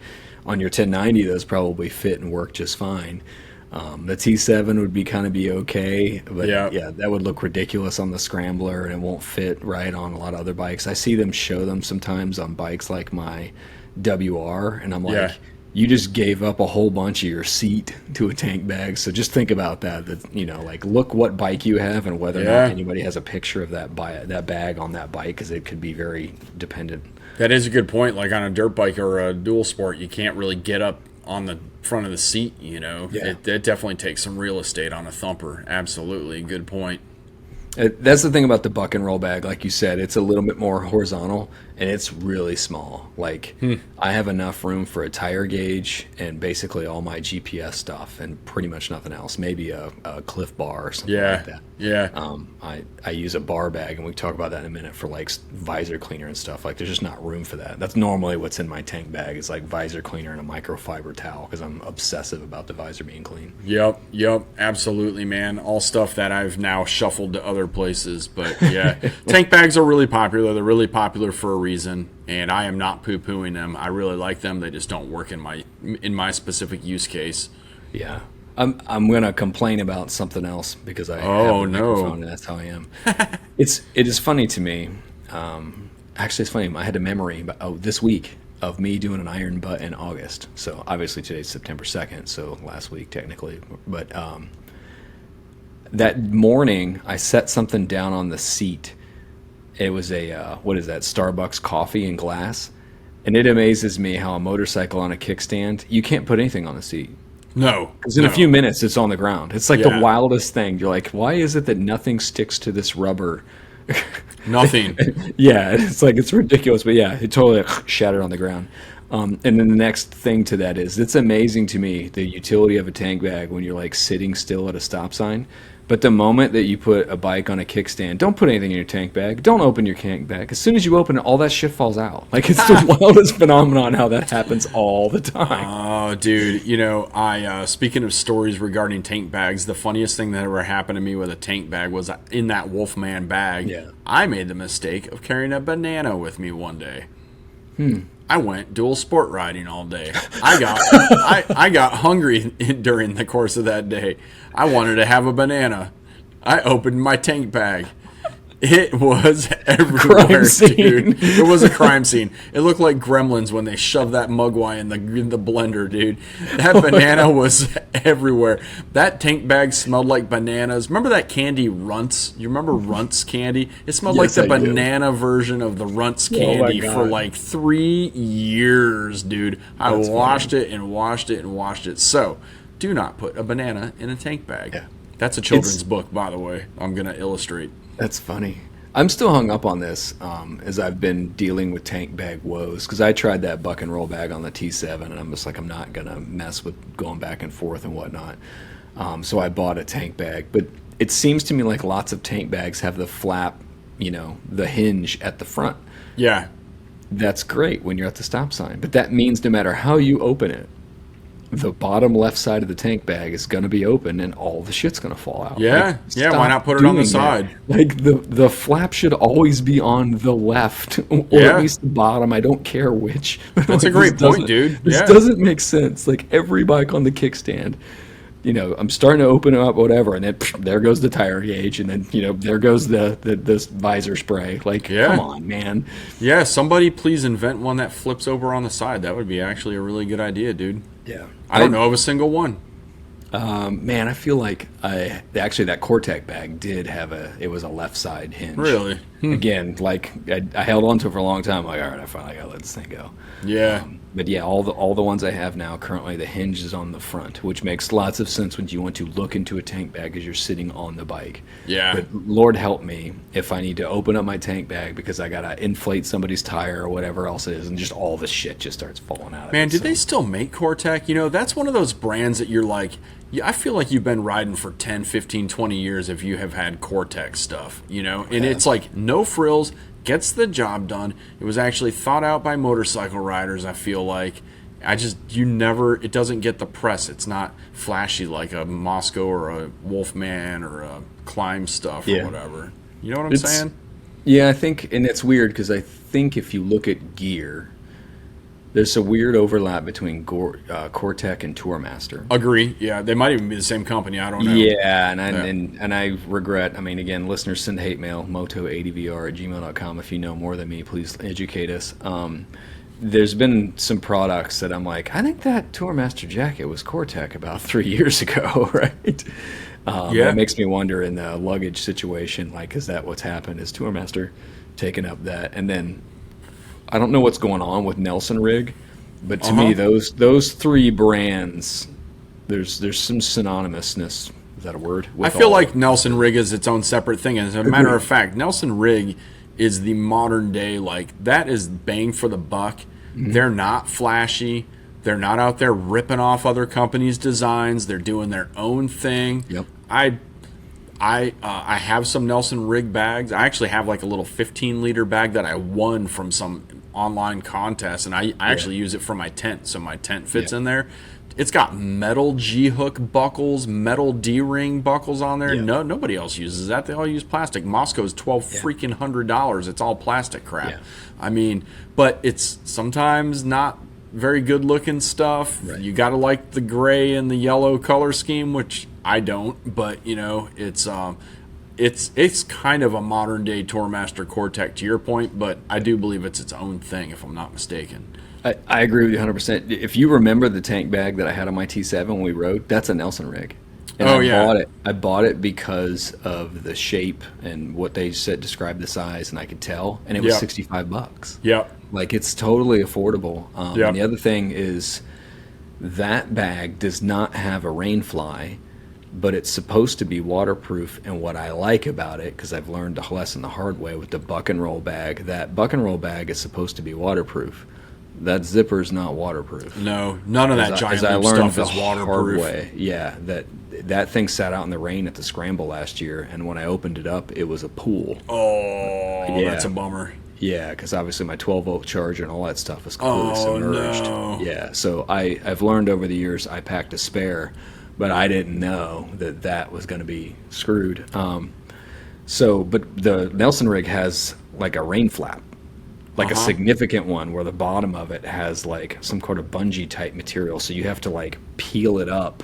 on your 1090, those probably fit and work just fine. The T7 would be okay, but that would look ridiculous on the Scrambler, and it won't fit right on a lot of other bikes. I see them show them sometimes on bikes like my WR, and I'm like, you just gave up a whole bunch of your seat to a tank bag. So just think about that. Like look what bike you have and whether or not anybody has a picture of that bag on that bike, because it could be very dependent. That is a good point. Like on a dirt bike or a dual sport, you can't really get up on the front of the seat, It definitely takes some real estate on a thumper. Absolutely. Good point. That's the thing about the buck and roll bag. Like you said, it's a little bit more horizontal and it's really small. Like I have enough room for a tire gauge and basically all my GPS stuff and pretty much nothing else. Maybe a Cliff Bar or something like that. I use a bar bag, and we can talk about that in a minute, for like visor cleaner and stuff. Like there's just not room for that. That's normally what's in my tank bag, is like visor cleaner and a microfiber towel, because I'm obsessive about the visor being clean. Yep, absolutely, man. All stuff that I've now shuffled to other places. But tank bags are really popular. They're really popular for a reason, and I am not poo-pooing them. I really like them. They just don't work in my specific use case. Yeah. I'm gonna complain about something else because I have Oh the no. microphone, and that's how I am. It is funny to me. Actually, it's funny. I had a memory this week of me doing an iron butt in August. So obviously today's September 2nd, so last week technically. But that morning I set something down on the seat. It was a what is that? Starbucks coffee in glass, and it amazes me how a motorcycle on a kickstand, you can't put anything on the seat. No. Because in a few minutes, it's on the ground. It's like the Yeah. wildest thing. You're like, why is it that nothing sticks to this rubber? Nothing. Yeah, it's like, it's ridiculous. But yeah, it totally shattered on the ground. And then the next thing to that is, it's amazing to me, the utility of a tank bag when you're like sitting still at a stop sign. But the moment that you put a bike on a kickstand, don't put anything in your tank bag. Don't open your tank bag. As soon as you open it, all that shit falls out. Like, it's the wildest phenomenon how that happens all the time. Oh, dude, I speaking of stories regarding tank bags, the funniest thing that ever happened to me with a tank bag was in that Wolfman bag. Yeah. I made the mistake of carrying a banana with me one day. I went dual sport riding all day. I got hungry during the course of that day. I wanted to have a banana. I opened my tank bag. It was everywhere, Crime scene. dude. It was a crime scene. It looked like Gremlins when they shoved that Mugwai in the blender, dude. That banana was everywhere. That tank bag smelled like bananas. Remember that candy Runts? You remember Runts candy? It smelled Yes, like the I do. banana version of the Runts my candy God. for like 3 years, dude. I That's washed it and washed it and washed it. So, do not put a banana in a tank bag. Yeah. That's a children's book, by the way. I'm going to illustrate. That's funny. I'm still hung up on this as I've been dealing with tank bag woes, because I tried that buck and roll bag on the T7, and I'm just like, I'm not going to mess with going back and forth and whatnot. So I bought a tank bag. But it seems to me like lots of tank bags have the flap, the hinge at the front. Yeah. That's great when you're at the stop sign. But that means no matter how you open it, the bottom left side of the tank bag is going to be open and all the shit's going to fall out. Yeah, yeah, why stop not put it on the doing side? that. Like, the flap should always be on the left, or Yeah. at least the bottom. I don't care which. That's a great point, dude. This Yeah. doesn't make sense. Like, every bike on the kickstand, I'm starting to open it up, whatever, and then there goes the tire gauge, and then, there goes the visor spray. Like, Yeah. come on, man. Yeah, somebody please invent one that flips over on the side. That would be actually a really good idea, dude. Yeah. I don't know of a single one. Man, I feel like actually that Cortec bag did have it was a left side hinge. Really? Again, like I held on to it for a long time. Like, all right, I finally gotta let this thing go. Yeah. But yeah, all the ones I have now currently, the hinge is on the front, which makes lots of sense when you want to look into a tank bag as you're sitting on the bike. Yeah. But Lord help me if I need to open up my tank bag because I gotta inflate somebody's tire or whatever else it is, and just all the shit just starts falling out of Man, it. did they still make Cortec? That's one of those brands that you're like, yeah, I feel like you've been riding for 10, 15, 20 years if you have had Cortec stuff, And it's like no frills, gets the job done. It was actually thought out by motorcycle riders, I feel like. It doesn't get the press. It's not flashy like a Moscow or a Wolfman or a Climb stuff or whatever. You know what I'm saying? Yeah, I think, and it's weird because I think if you look at gear, there's a weird overlap between Cortec and Tourmaster. Agree. Yeah, they might even be the same company. I don't know. Yeah, and I regret. I mean, again, listeners, send hate mail, moto80vr@gmail.com. If you know more than me, please educate us. There's been some products that I'm like, I think that Tourmaster jacket was Cortec about 3 years ago, right? It makes me wonder in the luggage situation, like, is that what's happened? Is Tourmaster taking up that? And then I don't know what's going on with Nelson Rig, but to me, those three brands, there's some synonymousness. Is that a word? I feel like Nelson Rig is its own separate thing. As a matter of fact, Nelson Rig is the modern day, like, that is bang for the buck. Mm-hmm. They're not flashy. They're not out there ripping off other companies' designs. They're doing their own thing. Yep. I have some Nelson Rig bags. I actually have like a little 15-liter bag that I won from some online contest, and I actually use it for my tent, so my tent fits in there. It's got metal G-hook buckles, metal D-ring buckles on there. Yeah. Nobody else uses that. They all use plastic. Moscow's $1,200. It's all plastic crap. Yeah. I mean, but it's sometimes not very good looking stuff. Right. You got to like the gray and the yellow color scheme, which I don't, but you know, it's kind of a modern day Tourmaster Core-Tech to your point, but I do believe it's its own thing if I'm not mistaken. I agree with you 100%. If you remember the tank bag that I had on my T7 when we rode, that's a Nelson rig. And I bought it because of the shape and what they said described the size, and I could tell, and it was $65. Yep. Like, it's totally affordable. Yep. And the other thing is that bag does not have a rain fly, but it's supposed to be waterproof. And what I like about it, because I've learned a lesson the hard way with the buck and roll bag, that buck and roll bag is supposed to be waterproof. That zipper is not waterproof. No, none of that giant loop stuff is waterproof. Hard way. Yeah, that thing sat out in the rain at the scramble last year, and when I opened it up, it was a pool. Oh, yeah. That's a bummer. Yeah, because obviously my 12-volt charger and all that stuff was completely submerged. No. Yeah, so I've learned over the years I packed a spare, but I didn't know that was going to be screwed. But the Nelson rig has like a rain flap. Like a significant one where the bottom of it has like some kind of bungee type material, so you have to like peel it up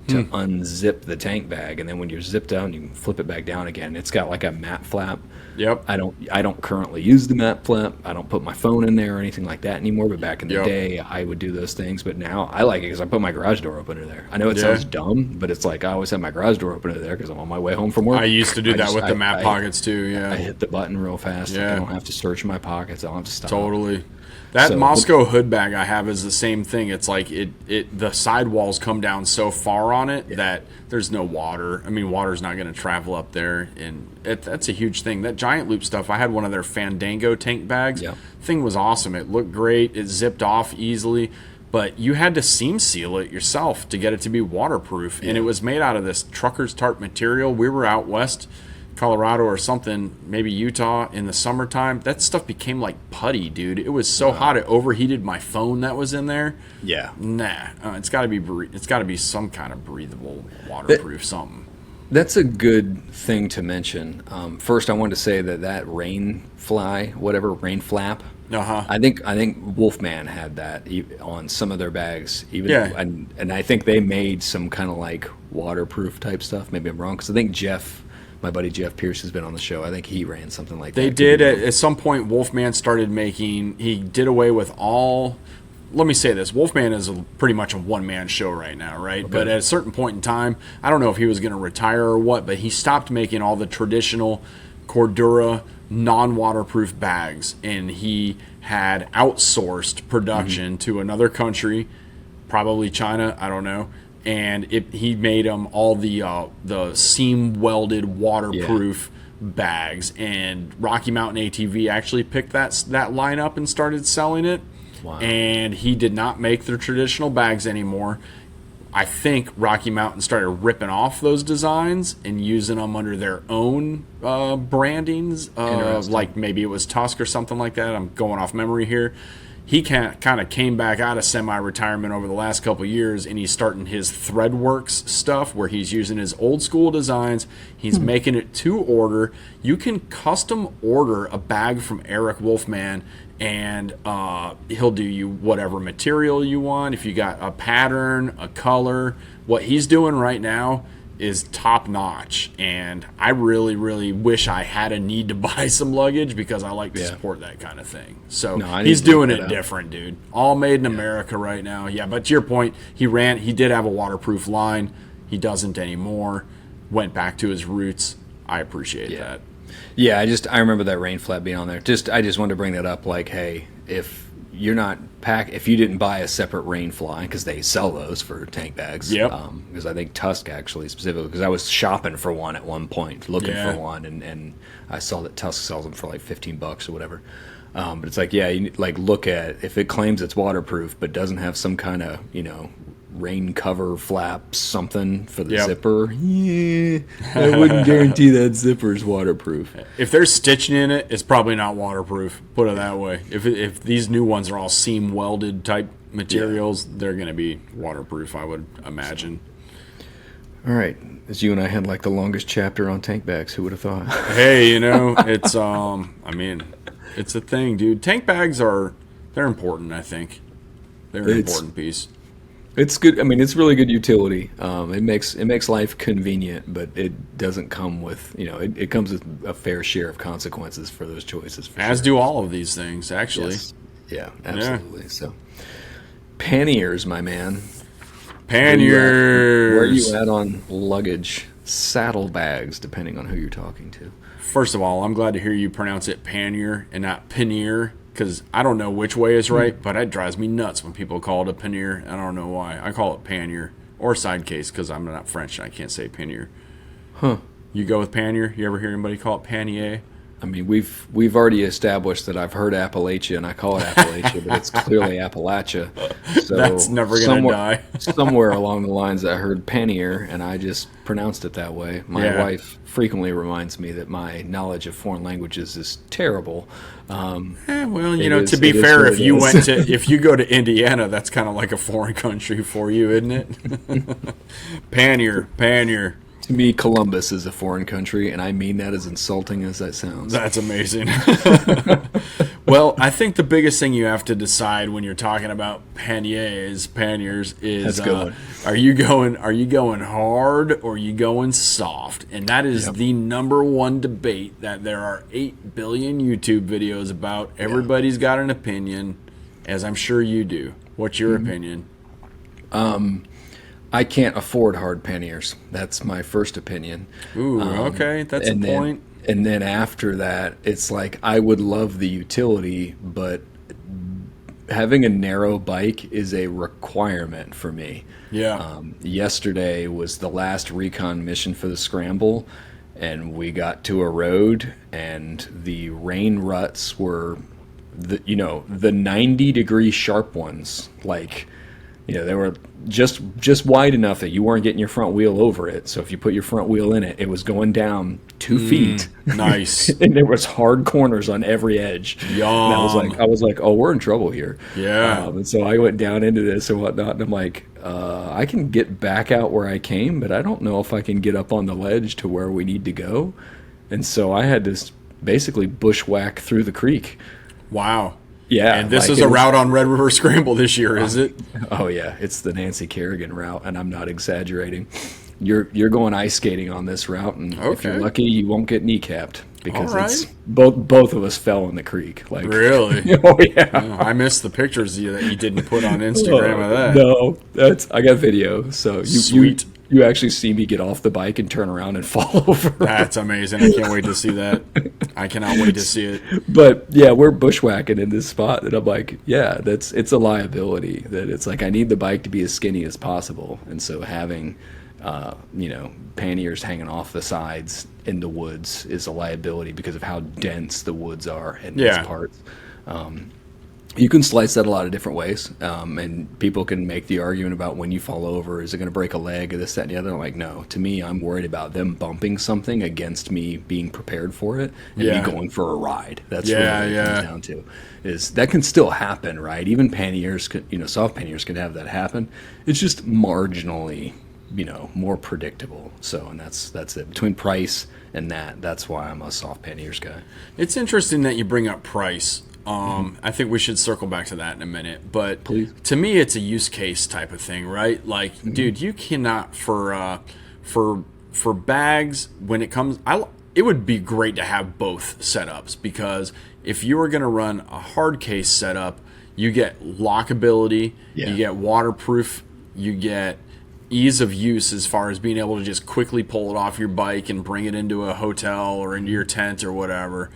to unzip the tank bag, and then when you're zipped down, you can flip it back down again. It's got like a mat flap. Yep. I don't currently use the mat flap. I don't put my phone in there or anything like that anymore. But back in the day, I would do those things. But now I like it because I put my garage door opener there. I know it sounds dumb, but it's like I always have my garage door opener there because I'm on my way home from work. I used to do that with the mat pockets too. Yeah. I hit the button real fast. Yeah. Like I don't have to search my pockets. I don't have to stop. Totally. That Moscow hood bag I have is the same thing. It's like the sidewalls come down so far on it that there's no water. I mean, water's not going to travel up there, and that's a huge thing. That giant loop stuff, I had one of their Fandango tank bags. Yeah. Thing was awesome. It looked great. It zipped off easily, but you had to seam seal it yourself to get it to be waterproof, and it was made out of this trucker's tarp material. We were out west Colorado or something, maybe Utah in the summertime. That stuff became like putty, dude. It was so hot it overheated my phone that was in there. Yeah. Nah, it's got to be some kind of breathable, waterproof something. That's a good thing to mention. First, I wanted to say that rain flap. I think Wolfman had that on some of their bags. And I think they made some kind of like waterproof type stuff. Maybe I'm wrong because I think my buddy Jeff Pierce has been on the show. I think he ran something like that. They did at some point. Wolfman started making. He did away with all. Let me say this: Wolfman is pretty much a one-man show right now, right? Okay. But at a certain point in time, I don't know if he was going to retire or what, but he stopped making all the traditional Cordura non-waterproof bags, and he had outsourced production to another country, probably China. I don't know. And he made them all the seam welded waterproof bags. And Rocky Mountain ATV actually picked that line up and started selling it. Wow. And he did not make the traditional bags anymore. I think Rocky Mountain started ripping off those designs and using them under their own brandings. Like maybe it was Tusk or something like that. I'm going off memory here. He kind of came back out of semi-retirement over the last couple of years, and he's starting his Threadworks stuff where he's using his old school designs. He's making it to order. You can custom order a bag from Eric Wolfman, and he'll do you whatever material you want. If you got a pattern, a color, what he's doing right now is top notch, and I really, really wish I had a need to buy some luggage because I like to support that kind of thing. So he's doing it different, dude. All made in America right now. Yeah, but to your point, he did have a waterproof line. He doesn't anymore. Went back to his roots. I appreciate that. Yeah, I remember that rain flap being on there. I just wanted to bring that up. Like, hey, if you didn't buy a separate rain fly, because they sell those for tank bags. Yep. Because I think Tusk actually specifically, because I was shopping for one at one point, looking for one, and I saw that Tusk sells them for like $15 or whatever. But it's like, you look at if it claims it's waterproof but doesn't have some kind of rain cover flap something for the zipper. Yeah, I wouldn't guarantee that zipper's waterproof. If there's stitching in it, it's probably not waterproof. Put it that way. If these new ones are all seam welded type materials, they're going to be waterproof, I would imagine. All right, as you and I had like the longest chapter on tank bags, who would have thought? Hey, it's it's a thing, dude. Tank bags they're important, I think. They're an important piece. It's good. I mean, it's really good utility. It makes life convenient, but it doesn't come with, it comes with a fair share of consequences for those choices. As do all of these things, actually. Yes. Yeah, absolutely. Yeah. So, panniers, my man. Panniers. Where are you at on luggage? Saddlebags, depending on who you're talking to. First of all, I'm glad to hear you pronounce it pannier and not pannier, because I don't know which way is right, but it drives me nuts when people call it a pannier. I don't know why. I call it pannier or side case because I'm not French and I can't say pannier. Huh. You go with pannier? You ever hear anybody call it pannier? I mean, we've already established that I've heard Appalachia, and I call it Appalachia, but it's clearly Appalachia. So that's never going to die. Somewhere along the lines, I heard pannier, and I just pronounced it that way. My wife frequently reminds me that my knowledge of foreign languages is terrible. Well, to be fair, if you go to Indiana, that's kind of like a foreign country for you, isn't it? Pannier. To me, Columbus is a foreign country, and I mean that as insulting as that sounds. That's amazing. Well, I think the biggest thing you have to decide when you're talking about panniers is are you going hard or are you going soft? And that is the number one debate that there are 8 billion YouTube videos about. Everybody's got an opinion, as I'm sure you do. What's your opinion? I can't afford hard panniers. That's my first opinion. Ooh, okay, that's a point. And then after that, it's like I would love the utility, but having a narrow bike is a requirement for me. Yeah. Yesterday was the last recon mission for the scramble, and we got to a road, and the rain ruts were the 90-degree sharp ones, like. They were just wide enough that you weren't getting your front wheel over it. So if you put your front wheel in it, it was going down 2 feet. Nice. And there was hard corners on every edge. Yum. And I was like, oh, we're in trouble here. Yeah. And so I went down into this and whatnot, and I'm like, I can get back out where I came, but I don't know if I can get up on the ledge to where we need to go. And so I had to basically bushwhack through the creek. Wow. Yeah, and this is a route on Red River Scramble this year, is it? Oh yeah, it's the Nancy Kerrigan route, and I'm not exaggerating. You're going ice skating on this route, and if you're lucky, you won't get kneecapped because it's both of us fell in the creek. Like really? Oh yeah. I missed the pictures that you didn't put on Instagram of that. No, I got video, so Sweet. You actually see me get off the bike and turn around and fall over. That's amazing. I can't wait to see that. I cannot wait to see it. But yeah, we're bushwhacking in this spot, and I'm like, yeah, it's a liability. That it's like I need the bike to be as skinny as possible, and so having panniers hanging off the sides in the woods is a liability because of how dense the woods are in these parts. You can slice that a lot of different ways, and people can make the argument about when you fall over, is it going to break a leg or this, that, and the other? I'm like, no. To me, I'm worried about them bumping something against me being prepared for it and me going for a ride. That's really what it comes down to. Is that can still happen, right? Even panniers, soft panniers can have that happen. It's just marginally, more predictable. So, and that's it. Between price and that's why I'm a soft panniers guy. It's interesting that you bring up price. I think we should circle back to that in a minute, but to me, it's a use case type of thing, right? Like, dude, you cannot for bags when it comes. It would be great to have both setups because if you were going to run a hard case setup, you get lockability, you get waterproof, you get ease of use as far as being able to just quickly pull it off your bike and bring it into a hotel or into your tent or whatever.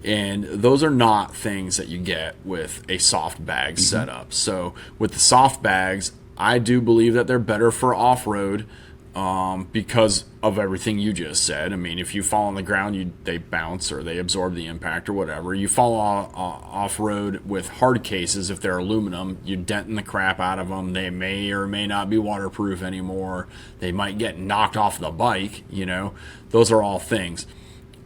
And those are not things that you get with a soft bag setup. So with the soft bags, I do believe that they're better for off-road because of everything you just said. I mean, if you fall on the ground, they bounce or they absorb the impact or whatever. You fall off-road with hard cases, if they're aluminum, you denting the crap out of them. They may or may not be waterproof anymore. They might get knocked off the bike, Those are all things.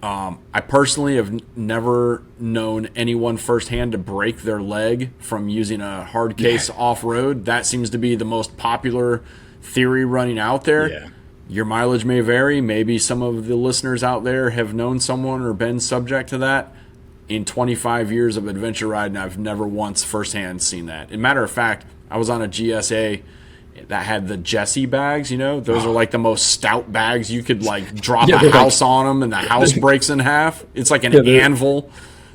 I personally have never known anyone firsthand to break their leg from using a hard case off-road. That seems to be the most popular theory running out there. Yeah. Your mileage may vary. Maybe some of the listeners out there have known someone or been subject to that. In 25 years of adventure riding, I've never once firsthand seen that. As a matter of fact, I was on a GSA that had the Jesse bags, you know? Those are like the most stout bags. You could like drop a house on them and the house breaks in half. It's like an anvil.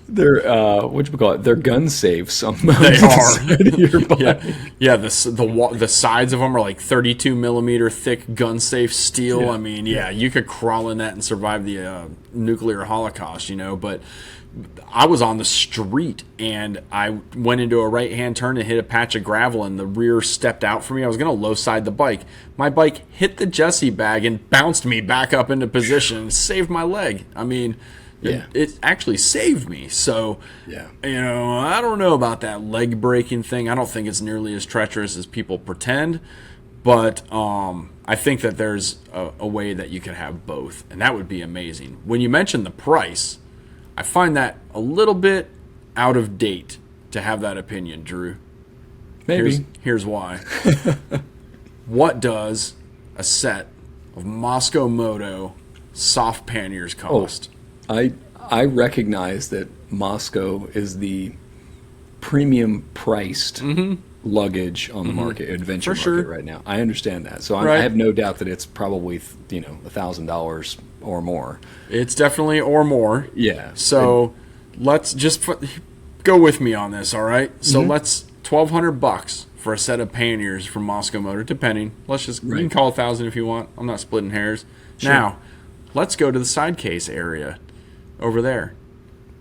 They're what you call it? They're gun safes on most They are. of your bike. Yeah. The sides of them are like 32 millimeter thick gun safe steel. Yeah. I mean, you could crawl in that and survive the nuclear holocaust, you know. But I was on the street and I went into a right hand turn and hit a patch of gravel and the rear stepped out for me. I was going to low side the bike. My bike hit the Jesse bag and bounced me back up into position and saved my leg. I mean, it actually saved me. So, you know, I don't know about that leg breaking thing. I don't think it's nearly as treacherous as people pretend. But I think that there's a way that you could have both. And that would be amazing. When you mentioned the price, I find that a little bit out of date to have that opinion, Drew. Maybe. Here's why. What does a set of Moto soft panniers cost? I recognize that Moscow is the premium priced luggage on the market, adventure market right now. I understand that. So I have no doubt that it's probably, you know, $1,000 or more. It's definitely or more. Yeah. So let's just go with me on this, all right? So let's $1,200 for a set of panniers from Moscow Motor, depending. Let's just you can call 1,000 if you want. I'm not splitting hairs. Sure. Now, let's go to the side case area over there.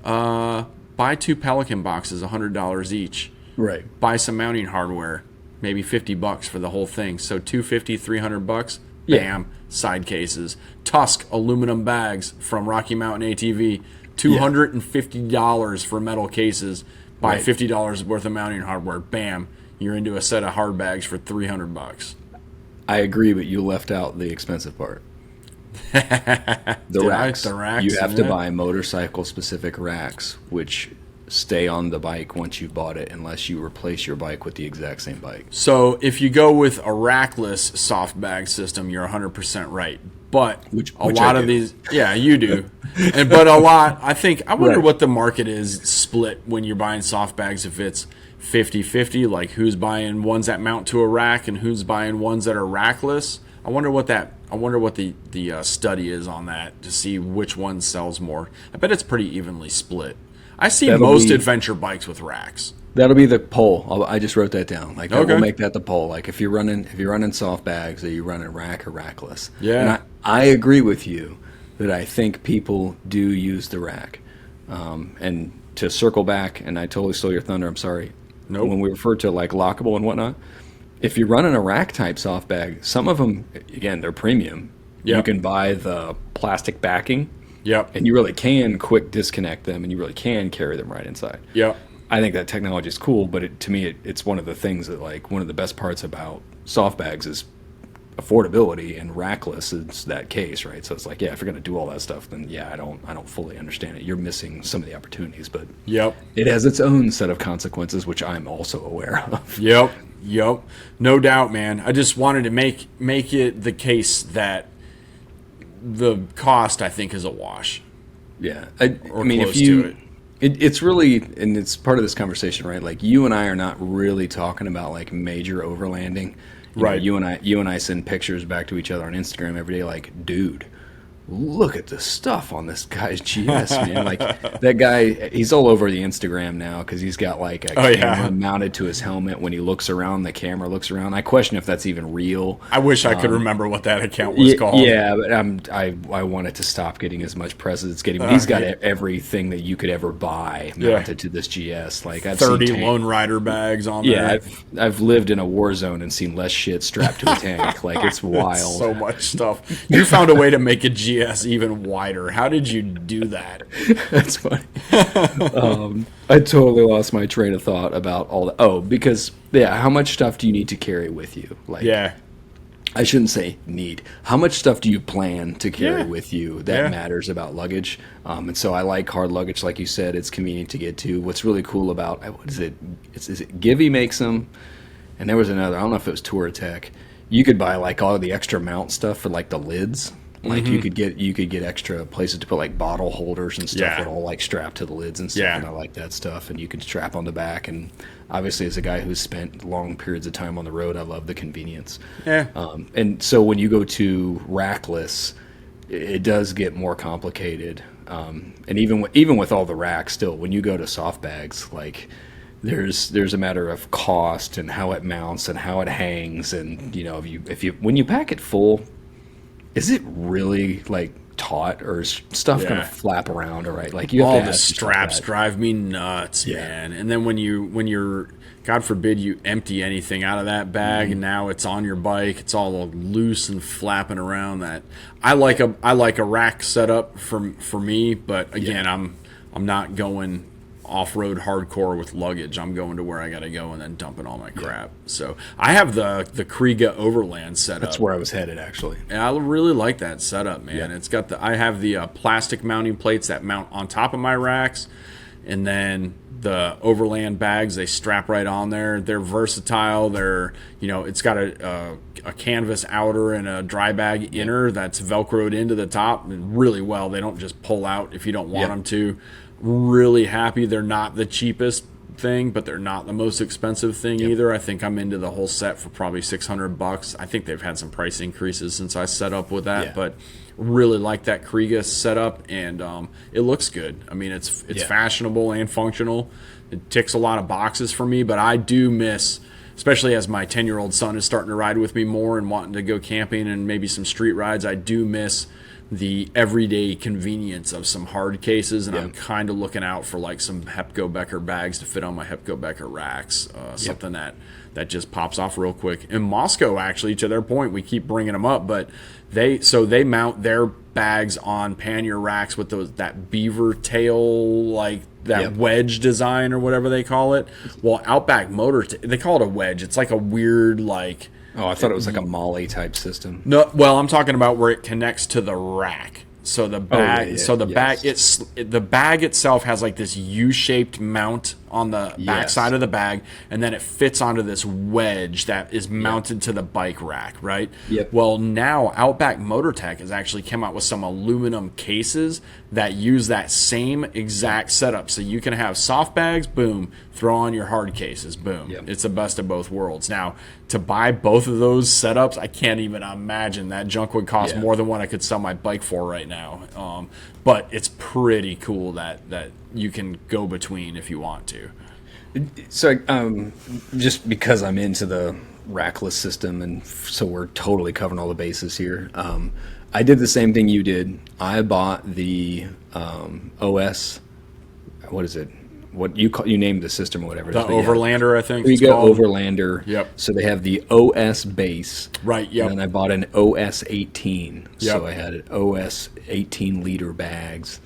Buy 2 Pelican boxes, $100 each. Right. Buy some mounting hardware, maybe $50 for the whole thing. So $250, $300. Bam, side cases. Tusk aluminum bags from Rocky Mountain ATV, $250 for metal cases. Buy $50 worth of mounting hardware. Bam, you're into a set of hard bags for $300. I agree, but you left out the expensive part. The racks. The racks. You have to buy motorcycle-specific racks, which stay on the bike once you've bought it, unless you replace your bike with the exact same bike. So if you go with a rackless soft bag system, you're 100% right. But which a lot of these, you do. But a lot, I wonder what the market is split when you're buying soft bags, if it's 50-50, like who's buying ones that mount to a rack and who's buying ones that are rackless. I wonder what the study is on that to see which one sells more. I bet it's pretty evenly split. I see most adventure bikes with racks. That'll be the poll. I just wrote that down. Like, we'll make that the poll. Like, if you're running soft bags, are you running rack or rackless? Yeah. And I agree with you that I think people do use the rack. And to circle back, and I totally stole your thunder. I'm sorry. Nope. When we refer to like lockable and whatnot, if you're running a rack type soft bag, some of them, again, they're premium. Yep. You can buy the plastic backing. Yep. And you really can quick disconnect them, and you really can carry them right inside. Yep. I think that technology is cool, but to me, it's one of the things that, like, one of the best parts about soft bags is affordability, and rackless is that case, right? So it's like, if you're going to do all that stuff, then I don't fully understand it. You're missing some of the opportunities, but it has its own set of consequences, which I'm also aware of. Yep. No doubt, man. I just wanted to make it the case that the cost, I think, is a wash. Yeah. I mean, close to it. It's really, and it's part of this conversation, right? Like, you and I are not really talking about like major overlanding. You know, you and I send pictures back to each other on Instagram every day. Like, dude, look at the stuff on this guy's GS, man. Like, that guy, he's all over the Instagram now because he's got like a camera mounted to his helmet. When he looks around, the camera looks around. I question if that's even real. I wish I could remember what that account was called. Yeah, but I want it to stop getting as much press as it's getting. But he's got everything that you could ever buy mounted to this GS. Like, I've 30 seen Lone Rider bags on there. Yeah, I've lived in a war zone and seen less shit strapped to a tank. Like, it's wild. So much stuff. You found a way to make a GS even wider. How did you do that? That's funny. I totally lost my train of thought about all that. Oh, because how much stuff do you need to carry with you? Like, I shouldn't say need. How much stuff do you plan to carry with you that matters about luggage? And so I like hard luggage, like you said. It's convenient to get to. What's really cool about what is it? Is it Givey makes them? And there was another. I don't know if it was Touratech. You could buy like all the extra mount stuff for like the lids Like you could get extra places to put like bottle holders and stuff that all like strap to the lids and stuff. And I like that stuff. And you can strap on the back. And obviously, as a guy who's spent long periods of time on the road, I love the convenience. Yeah. And so when you go to rackless, it does get more complicated. And even with all the racks, still, when you go to soft bags, like there's a matter of cost and how it mounts and how it hangs. And if you when you pack it full, is it really like taut, or is stuff gonna flap around? All right, like you have all to the ask straps drive me nuts, man. And then when you're God forbid you empty anything out of that bag, and now it's on your bike, it's all loose and flapping around. That I like a rack setup for me, but again, I'm not going off-road hardcore with luggage. I'm going to where I gotta go and then dumping all my crap. So I have the Kriega Overland setup. That's where I was headed, actually. And I really like that setup, man. It's got I have the plastic mounting plates that mount on top of my racks, and then the Overland bags, they strap right on there. They're versatile. They're, it's got a canvas outer and a dry bag inner that's Velcroed into the top really well. They don't just pull out if you don't want them to. Really happy. They're not the cheapest thing, but they're not the most expensive thing either. I think I'm into the whole set for probably $600. I think they've had some price increases since I set up with that, but really like that Kriega setup, and it looks good. I mean, it's fashionable and functional. It ticks a lot of boxes for me, but I do miss, especially as my 10-year-old son is starting to ride with me more and wanting to go camping and maybe some street rides, I do miss the everyday convenience of some hard cases, and I'm kind of looking out for like some Hepco Becker bags to fit on my Hepco Becker racks, something that just pops off real quick. In Moscow, actually, to their point, we keep bringing them up, but they mount their bags on pannier racks with that beaver tail, like that wedge design or whatever they call it. Well, Outback Motor, they call it a wedge. It's like a weird like. Oh, I thought it was like a Molly type system. No, well, I'm talking about where it connects to the rack. So the bag, the bag itself has like this U-shaped mount on the back side of the bag, and then it fits onto this wedge that is mounted to the bike rack, right? Yep. Well, now Outback Motortech has actually come out with some aluminum cases that use that same exact setup. So you can have soft bags, boom, throw on your hard cases, boom. Yep. It's the best of both worlds. Now, to buy both of those setups, I can't even imagine that junk would cost more than what I could sell my bike for right now. But it's pretty cool that you can go between if you want to. So just because I'm into the rackless system, and so we're totally covering all the bases here, I did the same thing you did. I bought the OS, what is it? What you named the system or whatever. The Overlander, I think. Kriega Overlander. Yep. So they have the OS base. Right, yep. And then I bought an OS 18. Yep. So I had an OS 18 liter bags,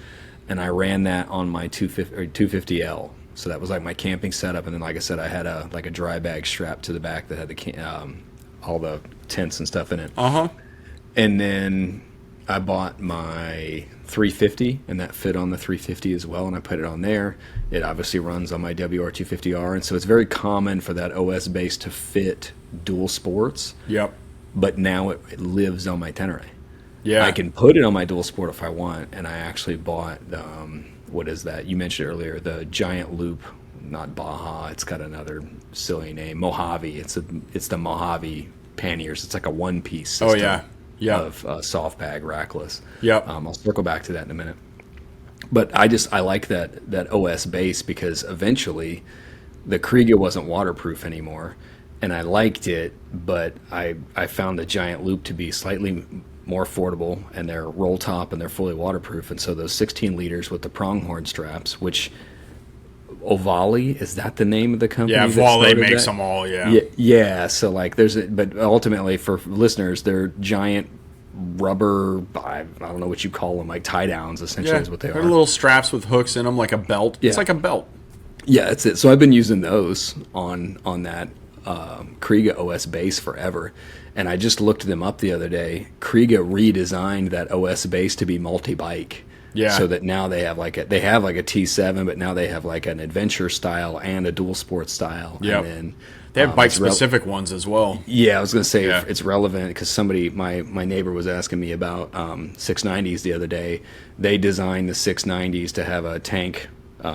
and I ran that on my 250L. So that was like my camping setup, and then like I said, I had a dry bag strapped to the back that had all the tents and stuff in it. And then I bought my 350, and that fit on the 350 as well, and I put it on there. It obviously runs on my WR250R, and so it's very common for that OS base to fit dual sports. Yep. But now it lives on my Tenere. Yeah. I can put it on my dual sport if I want, and I actually bought what is that? You mentioned earlier, the Giant Loop, not Baja. It's got another silly name, Mojave. It's the Mojave panniers. It's like a one-piece system. Of soft bag rackless. Yep. I'll circle back to that in a minute. But I like that OS base, because eventually the Kriega wasn't waterproof anymore, and I liked it, but I found the Giant Loop to be slightly more affordable, and they're roll top and they're fully waterproof. And so those 16 liters with the pronghorn straps, which Ovali, is that the name of the company? Yeah, Ovali makes them all. Yeah. So like but ultimately for listeners, they're giant rubber, I don't know what you call them, like tie downs essentially is what they are. They're little straps with hooks in them, like a belt. It's like a belt. Yeah, that's it. So I've been using those on that Kriega OS base forever. And I just looked them up the other day. Kriega redesigned that OS base to be multi-bike. Yeah. So that now they have like a T7, but now they have like an adventure style and a dual sport style. Yep. And then They have bike specific ones as well. Yeah, I was going to say if it's relevant because somebody, my neighbor was asking me about 690s the other day. They designed the 690s to have a tank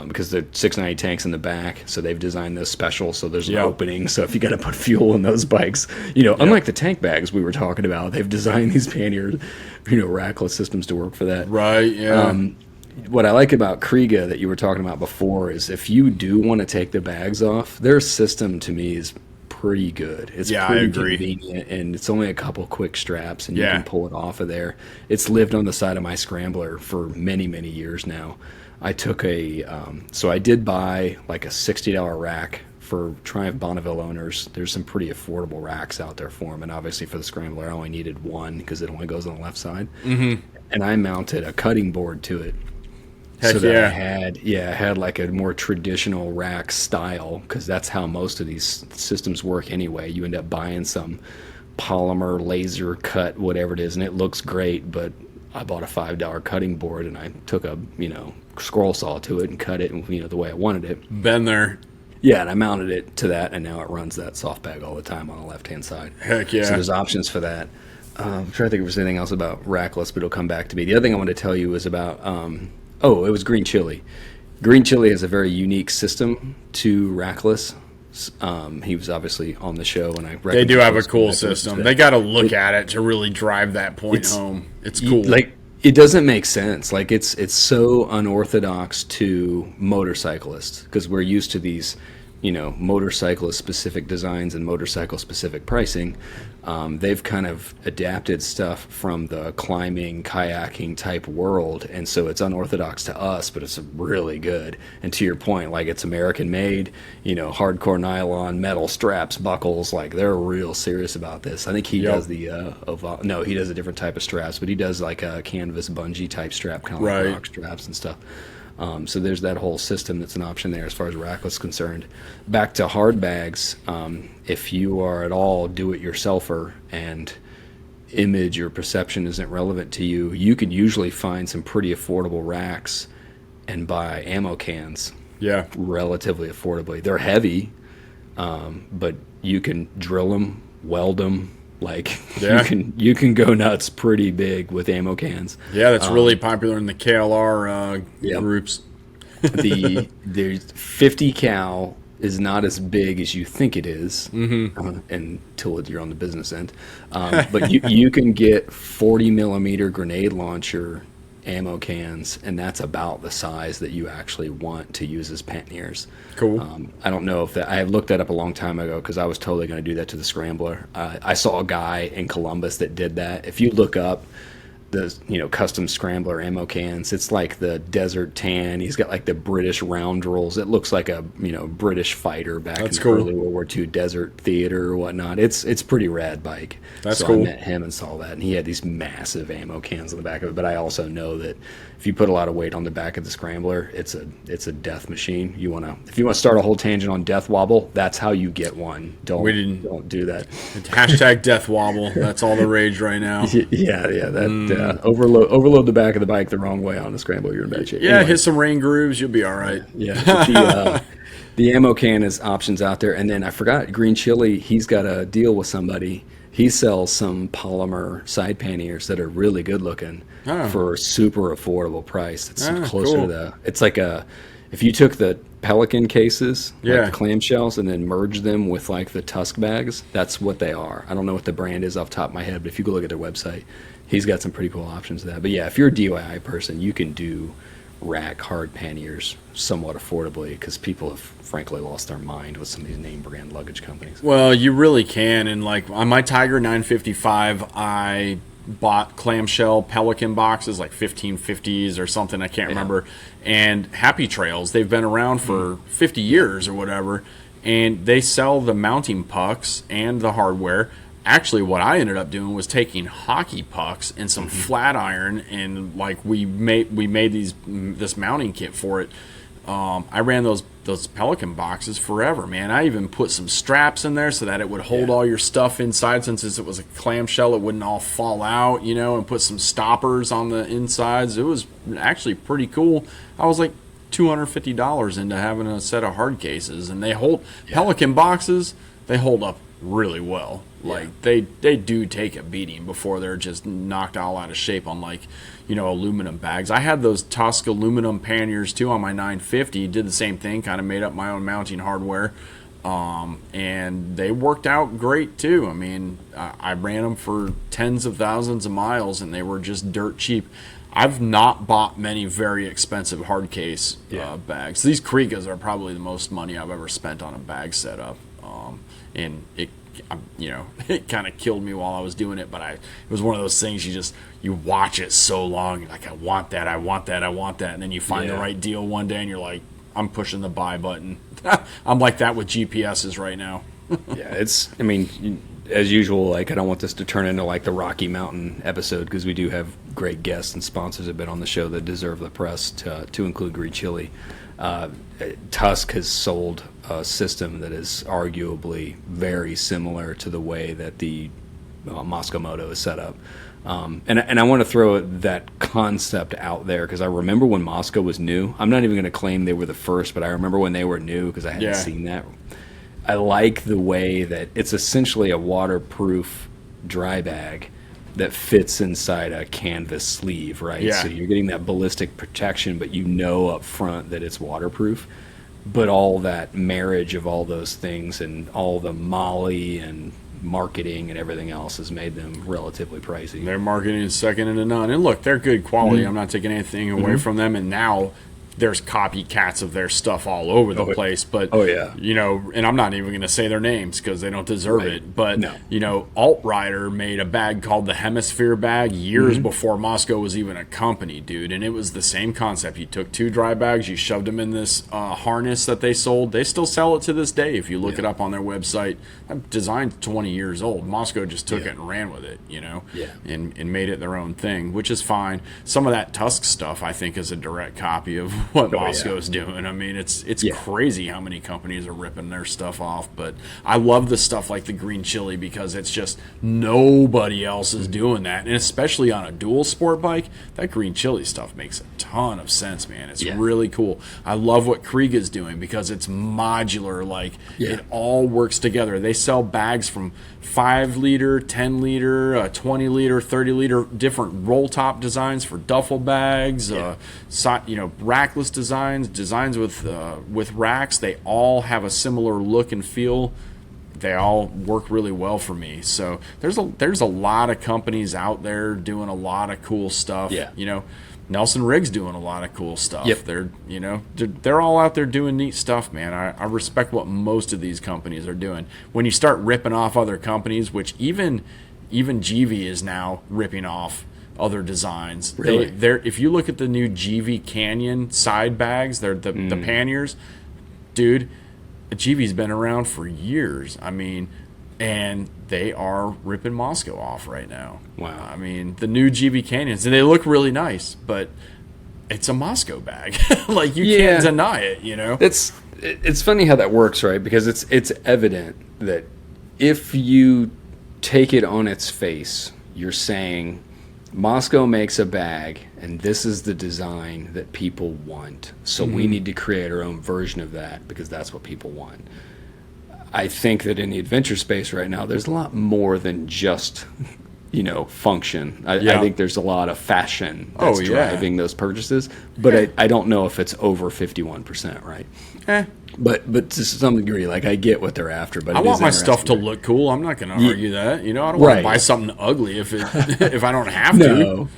because the 690 tank's in the back, so they've designed this special so there's an opening. So if you got to put fuel in those bikes, unlike the tank bags we were talking about, they've designed these pannier, rackless systems to work for that. Right. Yeah. What I like about Kriega that you were talking about before is if you do want to take the bags off, their system to me is pretty good. It's pretty convenient, and it's only a couple quick straps, and you can pull it off of there. It's lived on the side of my Scrambler for many, many years now. I took so I did buy like a $60 rack for Triumph Bonneville owners. There's some pretty affordable racks out there for them, and obviously for the Scrambler, I only needed one because it only goes on the left side. Mm-hmm. And I mounted a cutting board to it. Heck so that I had like a more traditional rack style because that's how most of these systems work anyway. You end up buying some polymer laser cut, whatever it is, and it looks great, but I bought a $5 cutting board and I took a scroll saw to it and cut it the way I wanted it. Been there. Yeah, and I mounted it to that, and now it runs that soft bag all the time on the left-hand side. Heck yeah. So there's options for that. I'm trying to think if there's anything else about rackless, but it'll come back to me. The other thing I wanted to tell you was about, it was Green Chili. Green Chili has a very unique system to rackless. He was obviously on the show, and they do have a cool system. They got to look at it to really drive that point home. It's cool. Like, it doesn't make sense. Like, it's so unorthodox to motorcyclists because we're used to these, motorcyclist specific designs and motorcycle specific pricing. They've kind of adapted stuff from the climbing, kayaking type world, and so it's unorthodox to us, but it's really good. And to your point, like, it's American made, hardcore nylon, metal straps, buckles, like they're real serious about this. I think he does he does a different type of straps, but he does like a canvas bungee type strap, kind of like rock straps and stuff. So there's that whole system that's an option there as far as rackless is concerned. Back to hard bags, if you are at all do-it-yourselfer and image or perception isn't relevant to you, you can usually find some pretty affordable racks and buy ammo cans relatively affordably. They're heavy, but you can drill them, weld them. Like, you can go nuts pretty big with ammo cans. Yeah, that's really popular in the KLR groups. The 50 cal is not as big as you think it is, until you're on the business end. But you can get 40 millimeter grenade launcher ammo cans, and that's about the size that you actually want to use as panniers. Cool. I don't know if I looked that up a long time ago because I was totally going to do that to the Scrambler. I saw a guy in Columbus that did that. If you look up the custom Scrambler ammo cans, it's like the desert tan. He's got like the British roundels. It looks like a British fighter back in the early World War II desert theater or whatnot. It's pretty rad bike. That's cool. I met him and saw that, and he had these massive ammo cans on the back of it. But I also know that if you put a lot of weight on the back of the Scrambler, it's a death machine. If you want to start a whole tangent on death wobble, that's how you get one. Don't do that. Hashtag death wobble. That's all the rage right now. Overload the back of the bike the wrong way on the Scrambler, you're in bad shape. Yeah, anyway. Hit some rain grooves, you'll be all right. Yeah. The ammo can is options out there. And then I forgot, Green Chili, he's got a deal with somebody. He sells some polymer side panniers that are really good looking for a super affordable price. It's closer to it's like if you took the Pelican cases, like the clamshells, and then merged them with like the tusk bags, that's what they are. I don't know what the brand is off the top of my head, but if you go look at their website, he's got some pretty cool options to that. But yeah, if you're a DIY person, you can do rack hard panniers somewhat affordably because people have frankly lost their mind with some of these name brand luggage companies. Well, you really can. And like on my Tiger 955, I bought clamshell Pelican boxes, like 1550s or something, I can't remember. And Happy Trails, they've been around for 50 years or whatever. And they sell the mounting pucks and the hardware. Actually, what I ended up doing was taking hockey pucks and some flat iron, and like we made this mounting kit for it. I ran those Pelican boxes forever, man. I even put some straps in there so that it would hold all your stuff inside, since it was a clamshell, it wouldn't all fall out, and put some stoppers on the insides. It was actually pretty cool. I was like $250 into having a set of hard cases, and they hold Pelican boxes. they hold up really well. Like they do take a beating before they're just knocked all out of shape on, like, you know, aluminum bags. I had those Tusk aluminum panniers too on my 950. Did the same thing, kind of made up my own mounting hardware, and they worked out great too. I mean, I ran them for tens of thousands of miles, and they were just dirt cheap. I've not bought many very expensive hard case bags. These Kriegas are probably the most money I've ever spent on a bag setup, and it kind of killed me while I was doing it. But it was one of those things you watch it so long, you're like, I want that, and then you find the right deal one day, and you're like, I'm pushing the buy button. I'm like that with GPSs right now. I mean, as usual, like, I don't want this to turn into like the Rocky Mountain episode, because we do have great guests and sponsors that have been on the show that deserve the press, to include Green Chili. Tusk has sold a system that is arguably very similar to the way that the Moscow Moto is set up. And I want to throw that concept out there, because I remember when Moscow was new. I'm not even going to claim they were the first, but I remember when they were new, because I hadn't seen that. I like the way that it's essentially a waterproof dry bag that fits inside a canvas sleeve, right? Yeah. So you're getting that ballistic protection, but you know up front that it's waterproof. But all that marriage of all those things and all the molly and marketing and everything else has made them relatively pricey. Their marketing is second to none. And look, they're good quality. I'm not taking anything away from them. And now there's copycats of their stuff all over the place. But, you know, and I'm not even going to say their names because they don't deserve it. But, you know, Altrider made a bag called the Hemisphere bag years before Moscow was even a company, dude. And it was the same concept. You took two dry bags, you shoved them in this harness that they sold. They still sell it to this day if you look it up on their website. That design's 20 years old. Moscow just took it and ran with it, you know, and made it their own thing, which is fine. Some of that Tusk stuff, I think, is a direct copy of what Moscow's doing. I mean, it's crazy how many companies are ripping their stuff off. But I love the stuff like the Green Chili, because it's just nobody else is doing that. And especially on a dual sport bike, that Green Chili stuff makes a ton of sense, man. It's really cool. I love what Krieg is doing, because it's modular. Like, it all works together. They sell bags from 5 liter, 10 liter, 20 liter, 30 liter, different roll top designs for duffel bags, rackless designs with racks. They all have a similar look and feel. They all work really well for me. So there's a lot of companies out there doing a lot of cool stuff. You know, Nelson Riggs doing a lot of cool stuff. They're all out there doing neat stuff, man. I respect what most of these companies are doing. When you start ripping off other companies, which even GV is now ripping off other designs. Really? If you look at the new GV Canyon side bags, they're the panniers, dude. GV's been around for years. I mean, and they are ripping Moscow off right now. Wow. I mean, the new GV Canyons, and they look really nice, but it's a Moscow bag. Like, you can't deny it, you know? It's funny how that works, right? Because it's evident that if you take it on its face, you're saying Moscow makes a bag, and this is the design that people want. So we need to create our own version of that, because that's what people want. I think that in the adventure space right now, there's a lot more than just, function. I think there's a lot of fashion that's driving those purchases, but I don't know if it's over 51%, right? But to some degree, like, I get what they're after. But I want my stuff to look cool. I'm not going to argue that. I don't want to buy something ugly if I don't have to.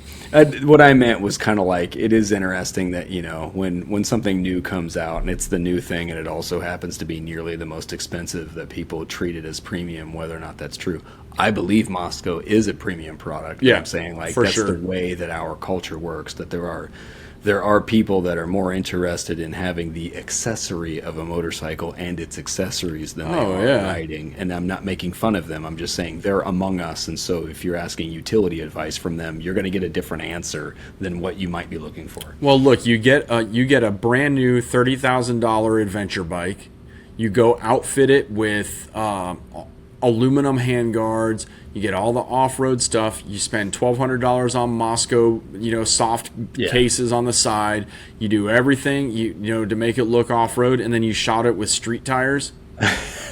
What I meant was kind of like, it is interesting that, when something new comes out and it's the new thing, and it also happens to be nearly the most expensive, that people treat it as premium, whether or not that's true. I believe Moscow is a premium product. I'm saying, like, that's the way that our culture works, that there are people that are more interested in having the accessory of a motorcycle and its accessories than they are riding. And I'm not making fun of them. I'm just saying they're among us. And so if you're asking utility advice from them, you're going to get a different answer than what you might be looking for. Well, look, you get a brand new $30,000 adventure bike. You go outfit it with aluminum handguards. You get all the off-road stuff. You spend $1,200 on Moscow, soft cases on the side. You do everything, to make it look off-road, and then you shot it with street tires.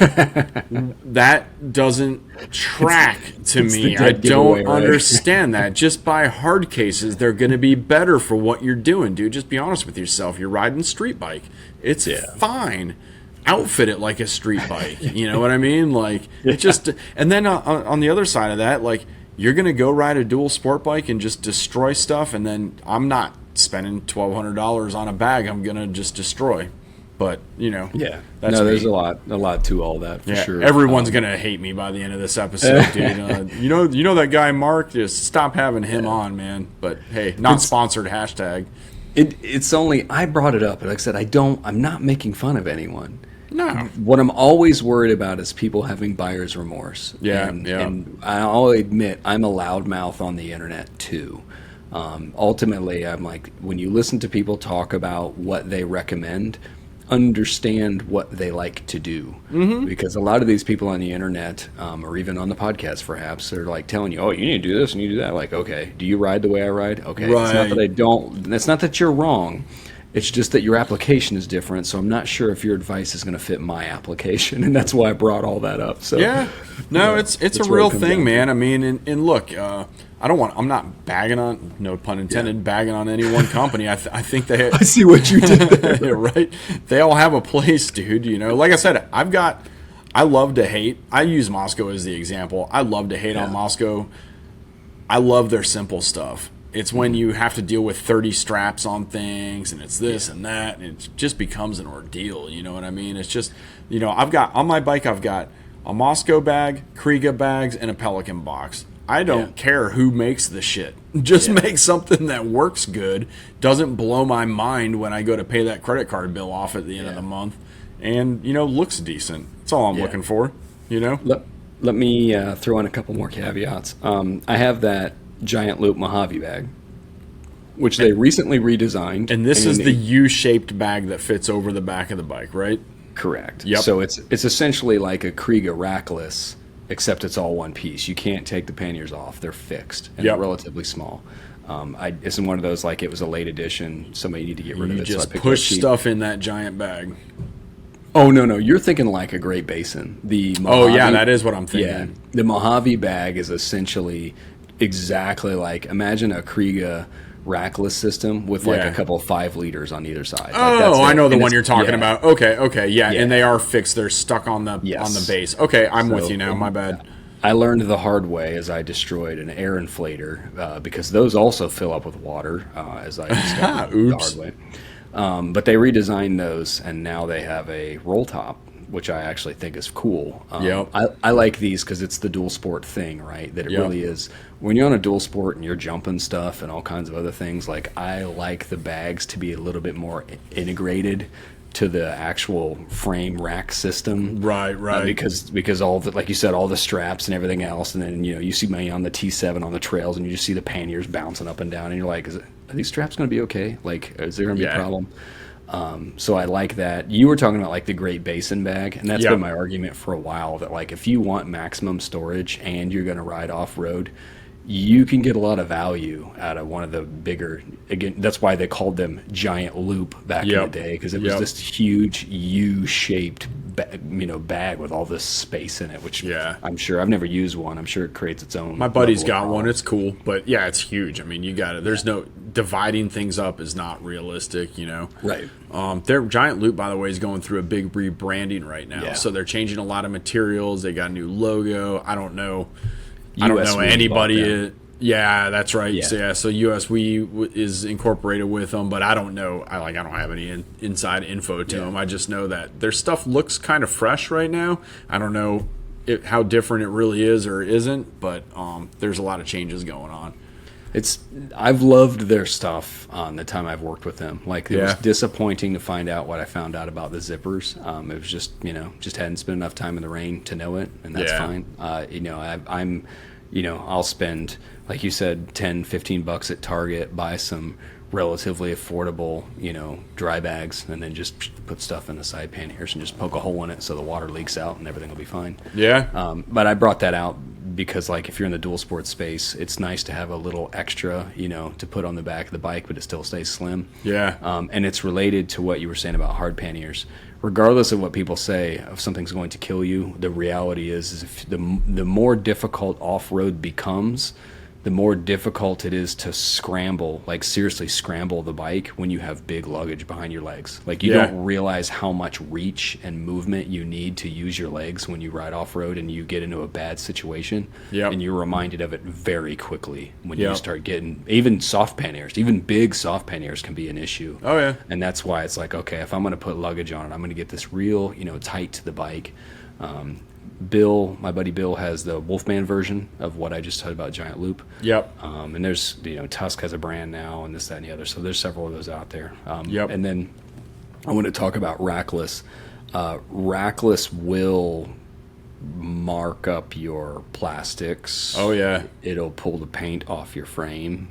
That doesn't track to me. I dead giveaway, don't right? understand that. Just buy hard cases. They're going to be better for what you're doing, dude. Just be honest with yourself. You're riding a street bike. It's fine. Outfit it like a street bike. You know what I mean? Like, it just, and then on the other side of that, like, you're going to go ride a dual sport bike and just destroy stuff. And then I'm not spending $1,200 on a bag I'm going to just destroy. But, you know, that's there's a lot to all that for sure. Everyone's gonna hate me by the end of this episode, dude. You know that guy Mark. Just stop having him on, man. But hey, not sponsored hashtag. It's only I brought it up, but like I said, I'm not making fun of anyone. No. What I'm always worried about is people having buyer's remorse. And I'll admit I'm a loudmouth on the internet too. Ultimately, I'm like, when you listen to people talk about what they recommend, understand what they like to do, because a lot of these people on the internet, or even on the podcast perhaps, they're like telling you, oh, you need to do this and you do that. Like, okay, do you ride the way I ride? Okay, right. It's not that I don't, it's not that you're wrong, it's just that your application is different, so I'm not sure if your advice is going to fit my application, and that's why I brought all that up. So it's a real thing, man. I mean, and look, I'm not bagging on, no pun intended, bagging on any one company. I think they. I see what you did there. Right? They all have a place, dude. You know, like I said, I love to hate. I use Moscow as the example. I love to hate on Moscow. I love their simple stuff. It's when you have to deal with 30 straps on things, and it's this and that, and it just becomes an ordeal. You know what I mean? It's just, you know, on my bike, I've got a Moscow bag, Kriega bags, and a Pelican box. I don't care who makes the shit. Just make something that works good, doesn't blow my mind when I go to pay that credit card bill off at the end of the month, and, you know, looks decent. That's all I'm looking for, you know? Let me throw in a couple more caveats. I have that Giant Loop Mojave bag, which they recently redesigned. And this is the U-shaped bag that fits over the back of the bike, right? Correct. Yep. So it's essentially like a Kriega rackless, except it's all one piece. You can't take the panniers off; they're fixed and they're relatively small. It's in one of those, like, it was a late edition. Somebody needed to get rid of it. You just so I picked push stuff in that giant bag. Oh no, you're thinking like a Great Basin. The Mojave, that is what I'm thinking. Yeah, the Mojave bag is essentially exactly like, imagine a Kriega rackless system with like a couple of 5 liters on either side. I know the one you're talking about. Okay, and they are fixed. They're stuck on the base. Okay, I'm with you now. My bad. I learned the hard way as I destroyed an air inflator because those also fill up with water, as I discovered the hard way. But they redesigned those, and now they have a roll top, which I actually think is cool. I like these because it's the dual sport thing, right? That it really is. When you're on a dual sport and you're jumping stuff and all kinds of other things, like, I like the bags to be a little bit more integrated to the actual frame rack system, right? Because all the, like you said, all the straps and everything else, and then, you know, you see me on the T7 on the trails, and you just see the panniers bouncing up and down, and you're like, are these straps going to be okay? Like, is there going to be a problem? So I like that. You were talking about like the Great Basin bag, and that's been my argument for a while, that like, if you want maximum storage and you're going to ride off road, you can get a lot of value out of one of the bigger, again, that's why they called them Giant Loop back in the day, because it was this huge U-shaped bag with all this space in it, which I'm sure, I've never used one, I'm sure it creates its own. My buddy's got one. It's cool, but it's huge. I mean, you got it. There's no dividing things up is not realistic, you know. Right. Their Giant Loop, by the way, is going through a big rebranding right now. So they're changing a lot of materials. They got a new logo. I don't know anybody. Yeah, that's right. So USW is incorporated with them, but I don't know. I don't have any inside info to them. I just know that their stuff looks kind of fresh right now. I don't know how different it really is or isn't, but there's a lot of changes going on. I've loved their stuff on the time I've worked with them. Like, it was disappointing to find out what I found out about the zippers. It was just, just hadn't spent enough time in the rain to know it, and that's fine. I'll spend, like you said, $10-15 at Target, buy some relatively affordable, dry bags, and then just put stuff in the side panniers and just poke a hole in it so the water leaks out and everything will be fine. Yeah. But I brought that out because like if you're in the dual sport space, it's nice to have a little extra, to put on the back of the bike, but it still stays slim. Yeah. And it's related to what you were saying about hard panniers. Regardless of what people say, if something's going to kill you, the reality is if the more difficult off-road becomes, the more difficult it is to scramble, like seriously scramble the bike when you have big luggage behind your legs. Like you don't realize how much reach and movement you need to use your legs when you ride off-road and you get into a bad situation. Yep. And you're reminded of it very quickly when you start getting, even soft panniers, even big soft panniers can be an issue. Oh, yeah. And that's why it's like, okay, if I'm going to put luggage on it, I'm going to get this real, tight to the bike. Bill, my buddy Bill, has the Wolfman version of what I just said about Giant Loop. Yep. And there's, Tusk has a brand now and this, that, and the other. So there's several of those out there. Yep. And then I want to talk about rackless. Rackless will mark up your plastics. Oh, yeah. It'll pull the paint off your frame.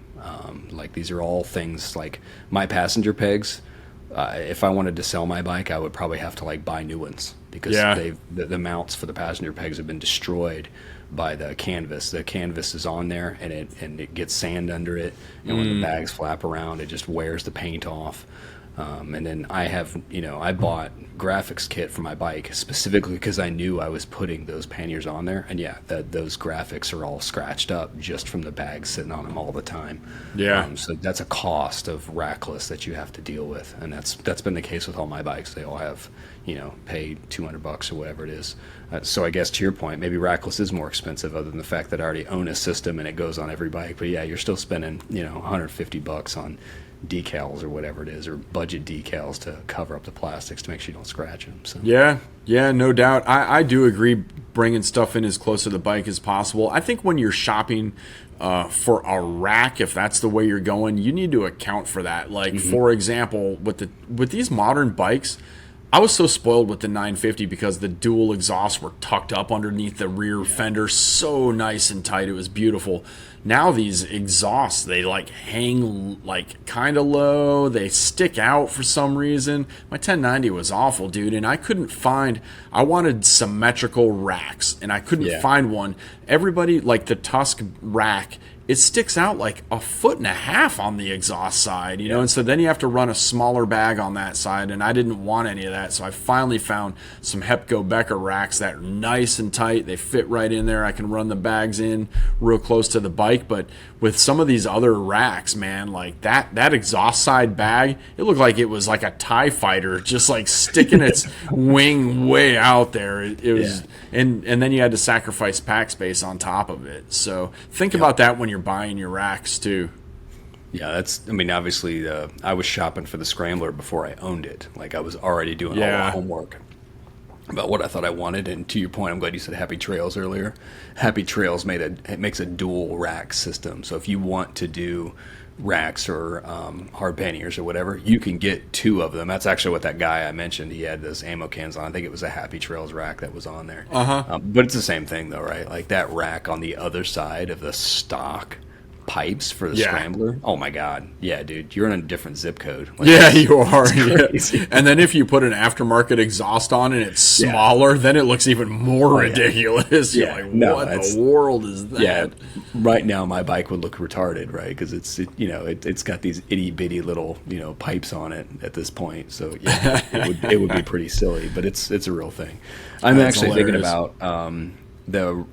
Like these are all things like my passenger pegs. If I wanted to sell my bike, I would probably have to like buy new ones because the mounts for the passenger pegs have been destroyed by the canvas. The canvas is on there and it gets sand under it, and when the bags flap around, it just wears the paint off. And then I have, I bought graphics kit for my bike specifically because I knew I was putting those panniers on there. And those graphics are all scratched up just from the bags sitting on them all the time. Yeah. So that's a cost of rackless that you have to deal with. And that's been the case with all my bikes. They all have, pay $200 or whatever it is. So I guess to your point, maybe rackless is more expensive other than the fact that I already own a system and it goes on every bike. But yeah, you're still spending, $150 on decals or whatever it is, or budget decals to cover up the plastics to make sure you don't scratch them. So yeah, no doubt. I do agree bringing stuff in as close to the bike as possible. I think when you're shopping for a rack, if that's the way you're going, you need to account for that. Like for example, with these modern bikes, I was so spoiled with the 950 because the dual exhausts were tucked up underneath the rear fender, so nice and tight. It was beautiful. Now these exhausts, they like hang like kind of low. They stick out for some reason. My 1090 was awful, dude, and I wanted symmetrical racks, and I couldn't find one. Everybody, like the Tusk rack, it sticks out like 1.5 feet on the exhaust side, and so then you have to run a smaller bag on that side, and I didn't want any of that, so I finally found some Hepco Becker racks that are nice and tight. They fit right in there. I can run the bags in real close to the bike, but with some of these other racks, man, like that exhaust side bag, it looked like it was like a TIE fighter just like sticking its wing way out there. It was, and then you had to sacrifice pack space on top of it. So think about that when you're buying your racks too. Yeah, obviously I was shopping for the Scrambler before I owned it. Like I was already doing all the homework about what I thought I wanted. And to your point, I'm glad you said Happy Trails earlier. Happy Trails makes a dual rack system. So if you want to do racks or hard panniers or whatever, you can get 2 of them. That's actually what that guy I mentioned, he had those ammo cans on. I think it was a Happy Trails rack that was on there. But it's the same thing though, right? Like that rack on the other side of the stock pipes for the Scrambler. Oh my god, yeah, dude, you're in a different zip code. Like, you are. Yeah. And then if you put an aftermarket exhaust on and it's smaller, then it looks even more ridiculous. You're like, what the world is that? Yeah, right now my bike would look retarded, right? Because it's got these itty bitty little pipes on it at this point. So yeah, it would be pretty silly, but it's a real thing. I'm actually thinking about.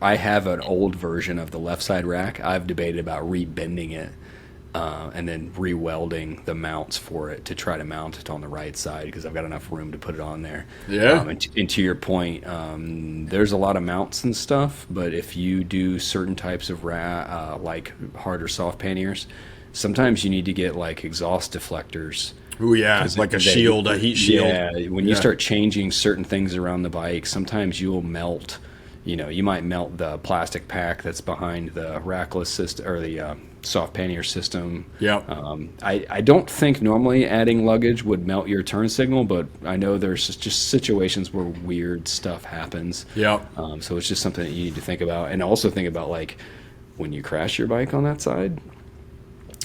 I have an old version of the left side rack. I've debated about rebending it and then re-welding the mounts for it to try to mount it on the right side because I've got enough room to put it on there. Yeah. And to your point, there's a lot of mounts and stuff, but if you do certain types of like hard or soft panniers, sometimes you need to get like exhaust deflectors. Oh yeah, it's like a shield, a heat shield. Yeah, when you start changing certain things around the bike, sometimes you'll melt. You might melt the plastic pack that's behind the rackless system or the soft pannier system. Yeah. I don't think normally adding luggage would melt your turn signal, but I know there's just situations where weird stuff happens. Yeah. So it's just something that you need to think about, and also think about like when you crash your bike on that side.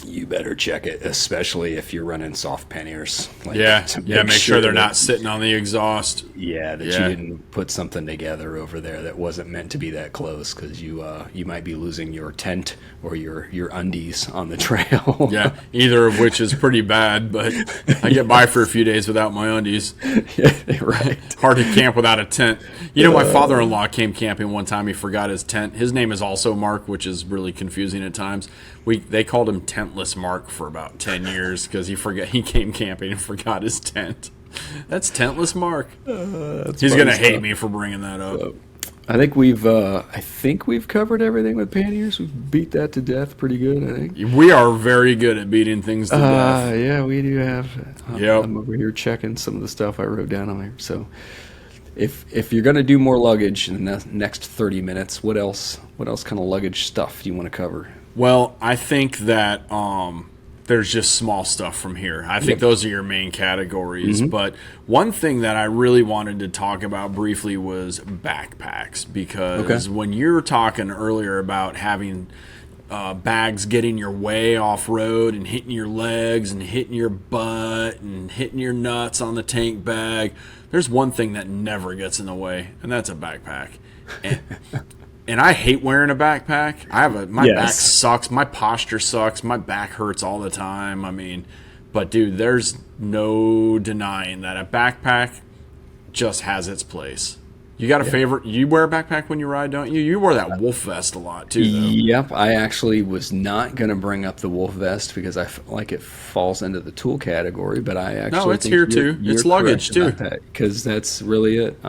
You better check it, especially if you're running soft panniers. Like, Yeah, to yeah. Make sure they're that, not sitting on the exhaust. yeah, that Yeah. you didn't put something together over there that wasn't meant to be that close, because you might be losing your tent or your undies on the trail. Yeah, either of which is pretty bad, but I get by for a few days without my undies. Yeah, right. Hard to camp without a tent. You know, my father-in-law came camping one time. He forgot his tent. His name is also Mark, which is really confusing at times. They called him Tentless Mark for about 10 years because he came camping and forgot his tent. That's Tentless Mark. He's gonna hate me for bringing that up. I think we've covered everything with panniers. We've beat that to death pretty good, I think. We are very good at beating things to death. Yeah, we do have. Yep. I'm over here checking some of the stuff I wrote down on there. So, if you're gonna do more luggage in the next 30 minutes, what else kind of luggage stuff do you want to cover? Well, I think that there's just small stuff from here. I think those are your main categories. But one thing that I really wanted to talk about briefly was backpacks, because when you were talking earlier about having bags getting your way off road and hitting your legs and hitting your butt and hitting your nuts on the tank bag, there's one thing that never gets in the way, and that's a backpack. And I hate wearing a backpack. My back sucks. My posture sucks. My back hurts all the time. I mean, but dude, there's no denying that a backpack just has its place. You got a favorite? You wear a backpack when you ride, don't you? You wear that wolf vest a lot too, though. Yep, I actually was not going to bring up the wolf vest because I feel like it falls into the tool category, but I actually it's here too. It's luggage too, because that's really it.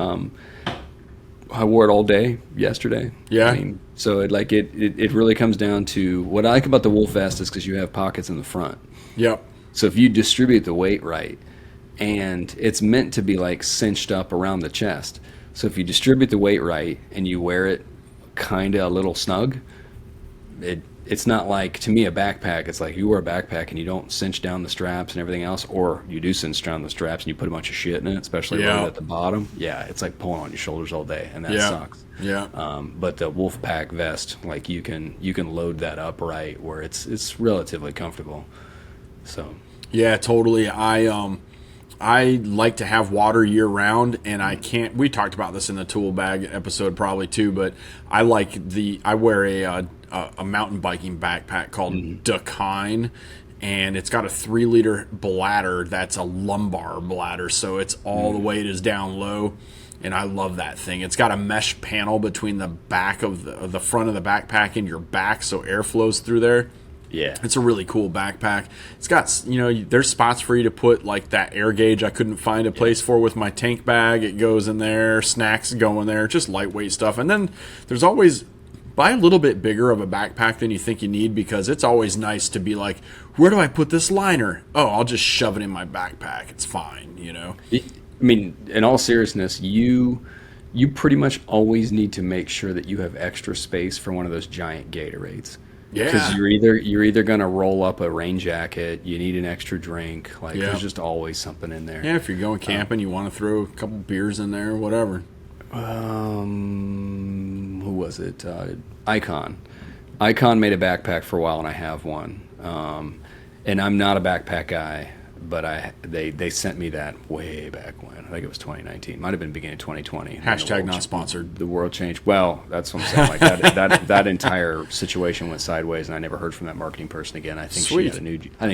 I wore it all day yesterday. Yeah. I mean, so it really comes down to what I like about the wolf vest is because you have pockets in the front. Yep. So if you distribute the weight right, and it's meant to be like cinched up around the chest. So if you distribute the weight right and you wear it kind of a little snug, it's not like, to me, a backpack. It's like you wear a backpack and you don't cinch down the straps and everything else, or you do cinch down the straps and you put a bunch of shit in it, especially right at the bottom. Yeah, it's like pulling on your shoulders all day, and that sucks. Yeah. But the Wolfpack vest, like you can load that up right where it's relatively comfortable. So. Yeah, totally. I like to have water year round, and I can't. We talked about this in the tool bag episode probably too, but I wear a mountain biking backpack called Dakine, and it's got a 3-liter bladder that's a lumbar bladder, so it's all the weight is down low, and I love that thing. It's got a mesh panel between the back of the front of the backpack and your back, so air flows through there. Yeah. It's a really cool backpack. It's got, there's spots for you to put like that air gauge I couldn't find a place for with my tank bag. It goes in there, snacks go in there, just lightweight stuff. And then there's always, buy a little bit bigger of a backpack than you think you need, because it's always nice to be like, where do I put this liner? Oh, I'll just shove it in my backpack. It's fine, I mean, in all seriousness, you pretty much always need to make sure that you have extra space for one of those giant Gatorades. Yeah. Because you're either going to roll up a rain jacket, you need an extra drink. There's just always something in there. Yeah, if you're going camping, you want to throw a couple beers in there, whatever. Who was it? Icon. Icon made a backpack for a while, and I have one. And I'm not a backpack guy, but they sent me that way back when. I think it was 2019. Might have been beginning of 2020. Hashtag not sponsored. The world changed. Well, that's what I'm saying. Like that entire situation went sideways, and I never heard from that marketing person again. I think Sweet.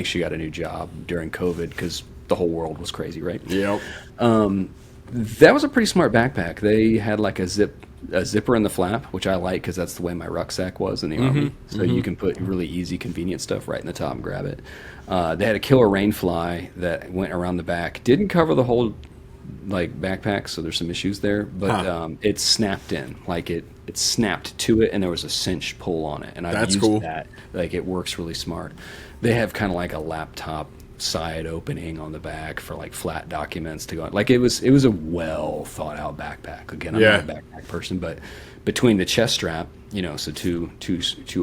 she got a new job during COVID because the whole world was crazy, right? Yep. That was a pretty smart backpack. They had like a zipper in the flap, which I like because that's the way my rucksack was in the Army. So you can put really easy, convenient stuff right in the top and grab it. They had a killer rainfly that went around the back. Didn't cover the whole backpack, so there's some issues there. But it snapped in, it snapped to it, and there was a cinch pull on it. And I've used that. It works really smart. They have kind of like a laptop side opening on the back for flat documents to go on. It was a well thought out backpack. Again, I'm not a backpack person, but between the chest strap, so two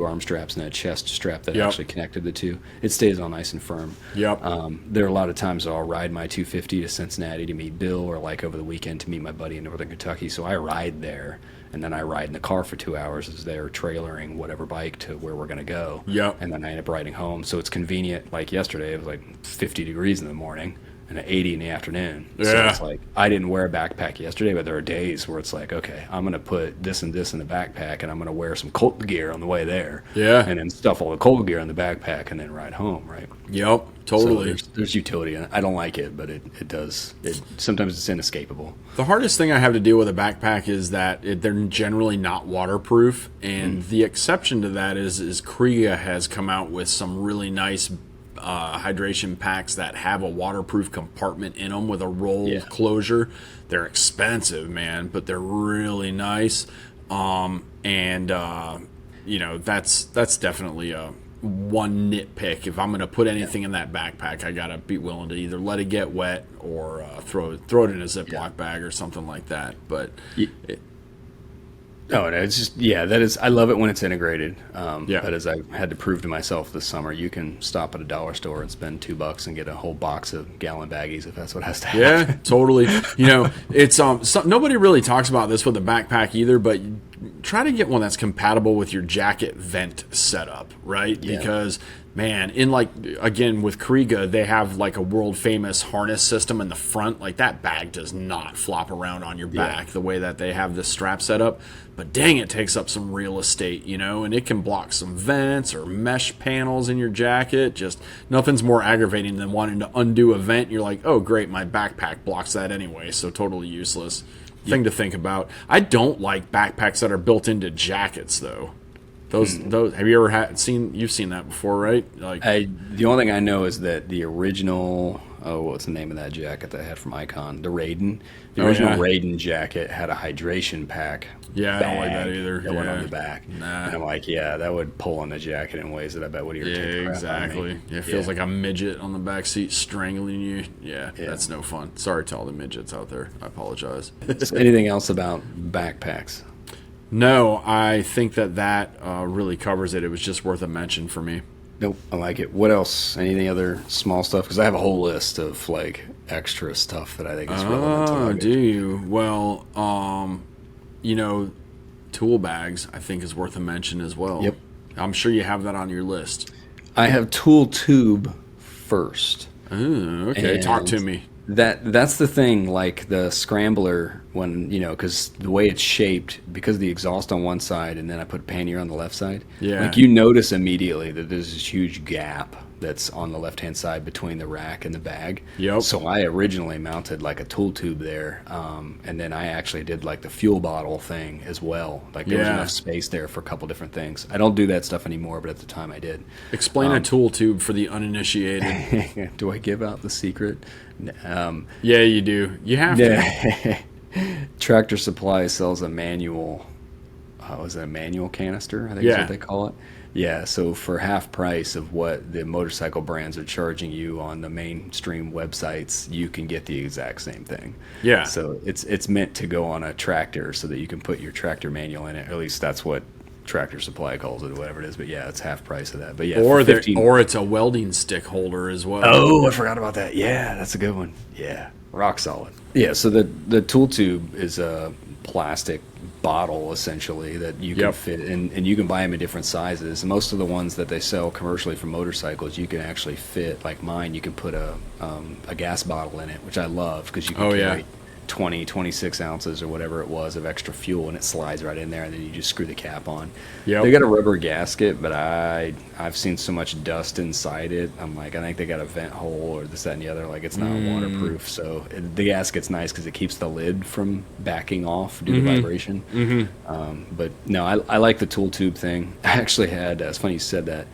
arm straps and a chest strap that actually connected the two, it stays all nice and firm. Yep. There are a lot of times I'll ride my 250 to Cincinnati to meet Bill, or over the weekend to meet my buddy in Northern Kentucky. So I ride there, and then I ride in the car for 2 hours as they're trailering whatever bike to where we're going to go. Yep. And then I end up riding home. So it's convenient. Like yesterday, it was like 50 degrees in the morning and 80 in the afternoon. Yeah. So it's like, I didn't wear a backpack yesterday, but there are days where it's like, okay, I'm going to put this and this in the backpack, and I'm going to wear some cold gear on the way there. Yeah. And then stuff all the cold gear in the backpack and then ride home, right? Yep, totally. So there's utility in it. I don't like it, but it does. Sometimes it's inescapable. The hardest thing I have to deal with a backpack is that they're generally not waterproof, and the exception to that is Kriega has come out with some really nice hydration packs that have a waterproof compartment in them with a roll closure. They're expensive, man, but they're really nice. That's definitely one nitpick. If I'm going to put anything in that backpack, I got to be willing to either let it get wet or throw it in a Ziploc bag or something like that. But no, it's just, that is, I love it when it's integrated. But as I had to prove to myself this summer, you can stop at a dollar store and spend $2 and get a whole box of gallon baggies if that's what has to happen. Yeah, totally. It's nobody really talks about this with a backpack either, but try to get one that's compatible with your jacket vent setup, right? Yeah. Because man, again with Kriega, they have like a world famous harness system in the front. Like that bag does not flop around on your back the way that they have this strap set up. But dang, it takes up some real estate, and it can block some vents or mesh panels in your jacket. Just nothing's more aggravating than wanting to undo a vent. You're like, oh great, my backpack blocks that anyway, so totally useless. Thing to think about. I don't like backpacks that are built into jackets though. Those have you ever you've seen that before, right? Like the only thing I know is that the original what's the name of that jacket that I had from Icon? The Raiden. The original Raiden jacket had a hydration pack. Yeah, I don't like that either. That went on the back. Nah. And I'm like, that would pull on the jacket in ways that I bet would irritate the crap exactly. out of me. It feels like a midget on the back seat strangling you. Yeah, that's no fun. Sorry to all the midgets out there. I apologize. So anything else about backpacks? No, I think that really covers it. It was just worth a mention for me. Nope, I like it. What else? Any other small stuff? Because I have a whole list of like extra stuff that I think is relevant to luggage. Do you? Well, tool bags I think is worth a mention as well. Yep. I'm sure you have that on your list. I have tool tube first. Ooh, okay. And talk to me. That's the thing, like the scrambler, when, because the way it's shaped, because of the exhaust on one side and then I put pannier on the left side, like you notice immediately that there's this huge gap that's on the left hand side between the rack and the bag. Yep. So I originally mounted like a tool tube there, and then I actually did like the fuel bottle thing as well. Like there was enough space there for a couple different things. I don't do that stuff anymore, but at the time I did. Explain a tool tube for the uninitiated. Do I give out the secret? Yeah, you do. You have to. Tractor Supply sells a manual. Was it a manual canister? I think is what they call it. Yeah, so for half price of what the motorcycle brands are charging you on the mainstream websites, you can get the exact same thing. Yeah. So it's meant to go on a tractor so that you can put your tractor manual in it. Or at least that's what Tractor Supply calls it, or whatever it is. But yeah, it's half price of that. But yeah, or it's a welding stick holder as well. Oh, I forgot about that. Yeah, that's a good one. Yeah, rock solid. Yeah, so the tool tube is a plastic bottle essentially that you can fit in, and you can buy them in different sizes. Most of the ones that they sell commercially for motorcycles, you can actually fit, like mine, you can put a gas bottle in it, which I love because you can carry 26 ounces or whatever it was of extra fuel, and it slides right in there, and then you just screw the cap on. They got a rubber gasket, but I've seen so much dust inside it. I'm like, I think they got a vent hole or this, that, and the other. Like, it's not waterproof. So the gasket's nice because it keeps the lid from backing off due to vibration. But no, I like the tool tube thing. I actually had, it's funny you said that,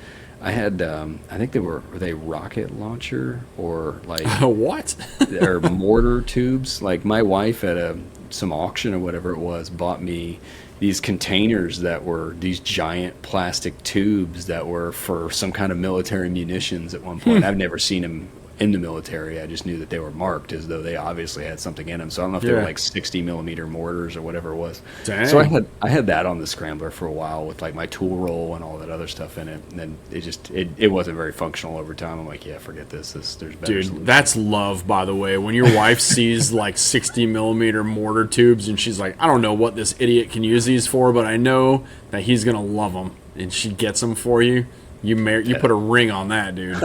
I had, I think were they rocket launcher or like what? or mortar tubes. Like my wife at some auction or whatever it was bought me these containers that were these giant plastic tubes that were for some kind of military munitions at one point. I've never seen them in the military. I just knew that they were marked as though they obviously had something in them. So I don't know if they were like 60 millimeter mortars or whatever it was. Dang. So I had that on the scrambler for a while with like my tool roll and all that other stuff in it. And then it wasn't very functional over time. I'm like, yeah, forget this. There's better Dude, solutions. that's love, by the way. When your wife sees like 60 millimeter mortar tubes and she's like, I don't know what this idiot can use these for, but I know that he's going to love them. And she gets them for you. You put a ring on that, dude.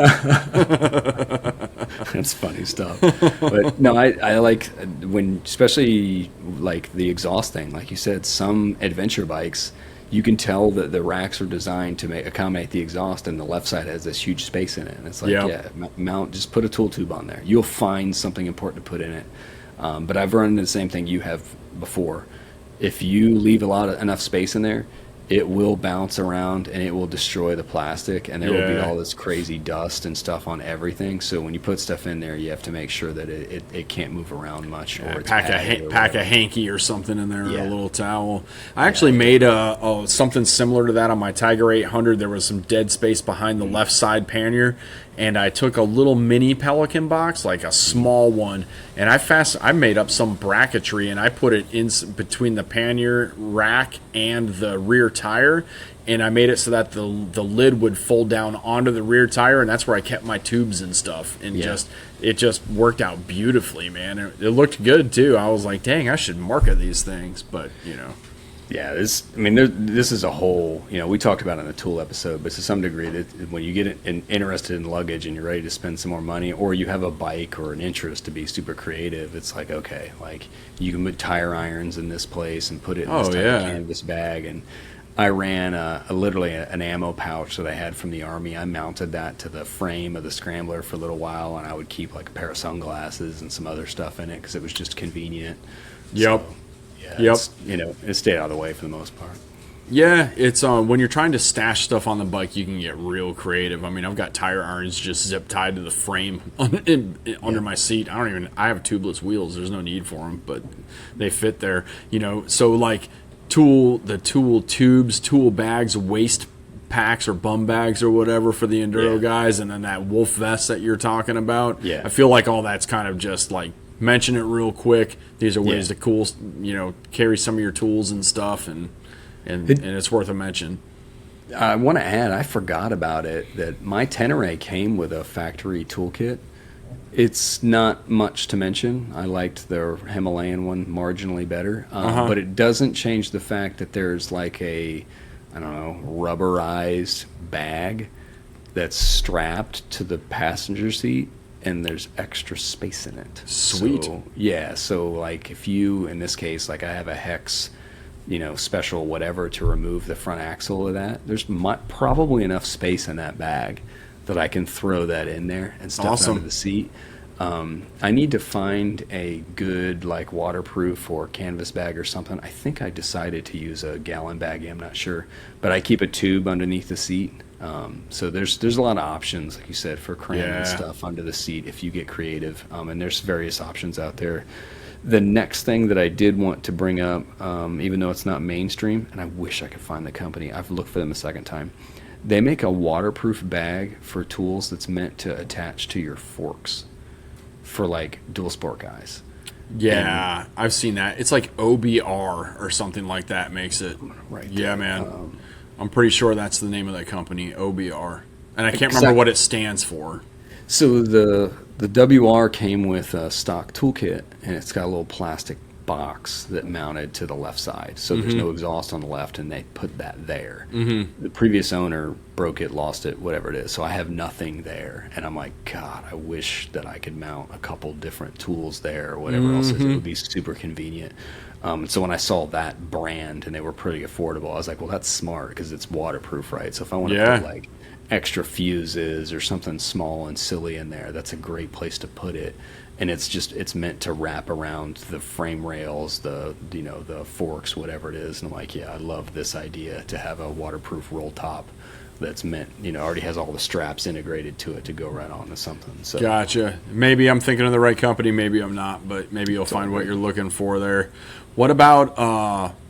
That's funny stuff. But no, I like when, especially like the exhaust thing, like you said, some adventure bikes, you can tell that the racks are designed to accommodate the exhaust, and the left side has this huge space in it. And it's like, mount, just put a tool tube on there. You'll find something important to put in it. But I've run into the same thing you have before. If you leave enough space in there, it will bounce around and it will destroy the plastic, and there will be all this crazy dust and stuff on everything. So when you put stuff in there, you have to make sure that it can't move around much. Or it's pack a hanky or something in there, or a little towel. I actually made something similar to that on my Tiger 800. There was some dead space behind the left side pannier, and I took a little mini Pelican box, like a small one, and I made up some bracketry, and I put it in between the pannier rack and the rear tire, and I made it so that the lid would fold down onto the rear tire, and that's where I kept my tubes and stuff, and it just worked out beautifully, man. It looked good too. I was like, dang, I should market these things, but Yeah, this is a whole, we talked about it in the tool episode, but to some degree, that when you get interested in luggage and you're ready to spend some more money, or you have a bike or an interest to be super creative, it's like, okay, like you can put tire irons in this place and put it in this type of canvas bag. And I ran literally an ammo pouch that I had from the Army. I mounted that to the frame of the scrambler for a little while, and I would keep like a pair of sunglasses and some other stuff in it because it was just convenient. Yep. So, it stayed out of the way for the most part. Yeah, it's when you're trying to stash stuff on the bike, you can get real creative. I mean, I've got tire irons just zip tied to the frame under my seat. I have tubeless wheels. There's no need for them, but they fit there. So like tool tubes, tool bags, waist packs or bum bags or whatever for the enduro guys, and then that wolf vest that you're talking about. Yeah, I feel like all that's kind of just like, mention it real quick. These are ways to carry some of your tools and stuff, and it's worth a mention. I want to add, I forgot about it, that my Tenere came with a factory toolkit. It's not much to mention. I liked their Himalayan one marginally better, but it doesn't change the fact that there's like a, rubberized bag that's strapped to the passenger seat, and there's extra space in it. Sweet. So like if you, in this case, like I have a Hex, special whatever to remove the front axle of that, there's probably enough space in that bag that I can throw that in there and stuff under the seat. I need to find a good like waterproof or canvas bag or something. I think I decided to use a gallon baggie, I'm not sure, but I keep a tube underneath the seat. So there's a lot of options, like you said, for cramming stuff under the seat if you get creative. And there's various options out there. The next thing that I did want to bring up, even though it's not mainstream, and I wish I could find the company, I've looked for them a second time. They make a waterproof bag for tools that's meant to attach to your forks for like dual sport guys. Yeah, I've seen that. It's like OBR or something like that makes it. Right. Yeah, man. I'm pretty sure that's the name of that company, OBR. And I can't remember what it stands for. So the WR came with a stock toolkit, and it's got a little plastic box that mounted to the left side. So there's no exhaust on the left, and they put that there. The previous owner broke it, lost it, whatever it is. So I have nothing there. And I'm like, God, I wish that I could mount a couple different tools there or whatever else. It would be super convenient. So when I saw that brand and they were pretty affordable, I was like, well, that's smart because it's waterproof, right? So if I want to put like extra fuses or something small and silly in there, that's a great place to put it. And it's meant to wrap around the frame rails, the forks, whatever it is. And I'm like, yeah, I love this idea to have a waterproof roll top that's meant, already has all the straps integrated to it to go right onto something. So gotcha. Maybe I'm thinking of the right company, maybe I'm not, but maybe you'll find what you're looking for there. What about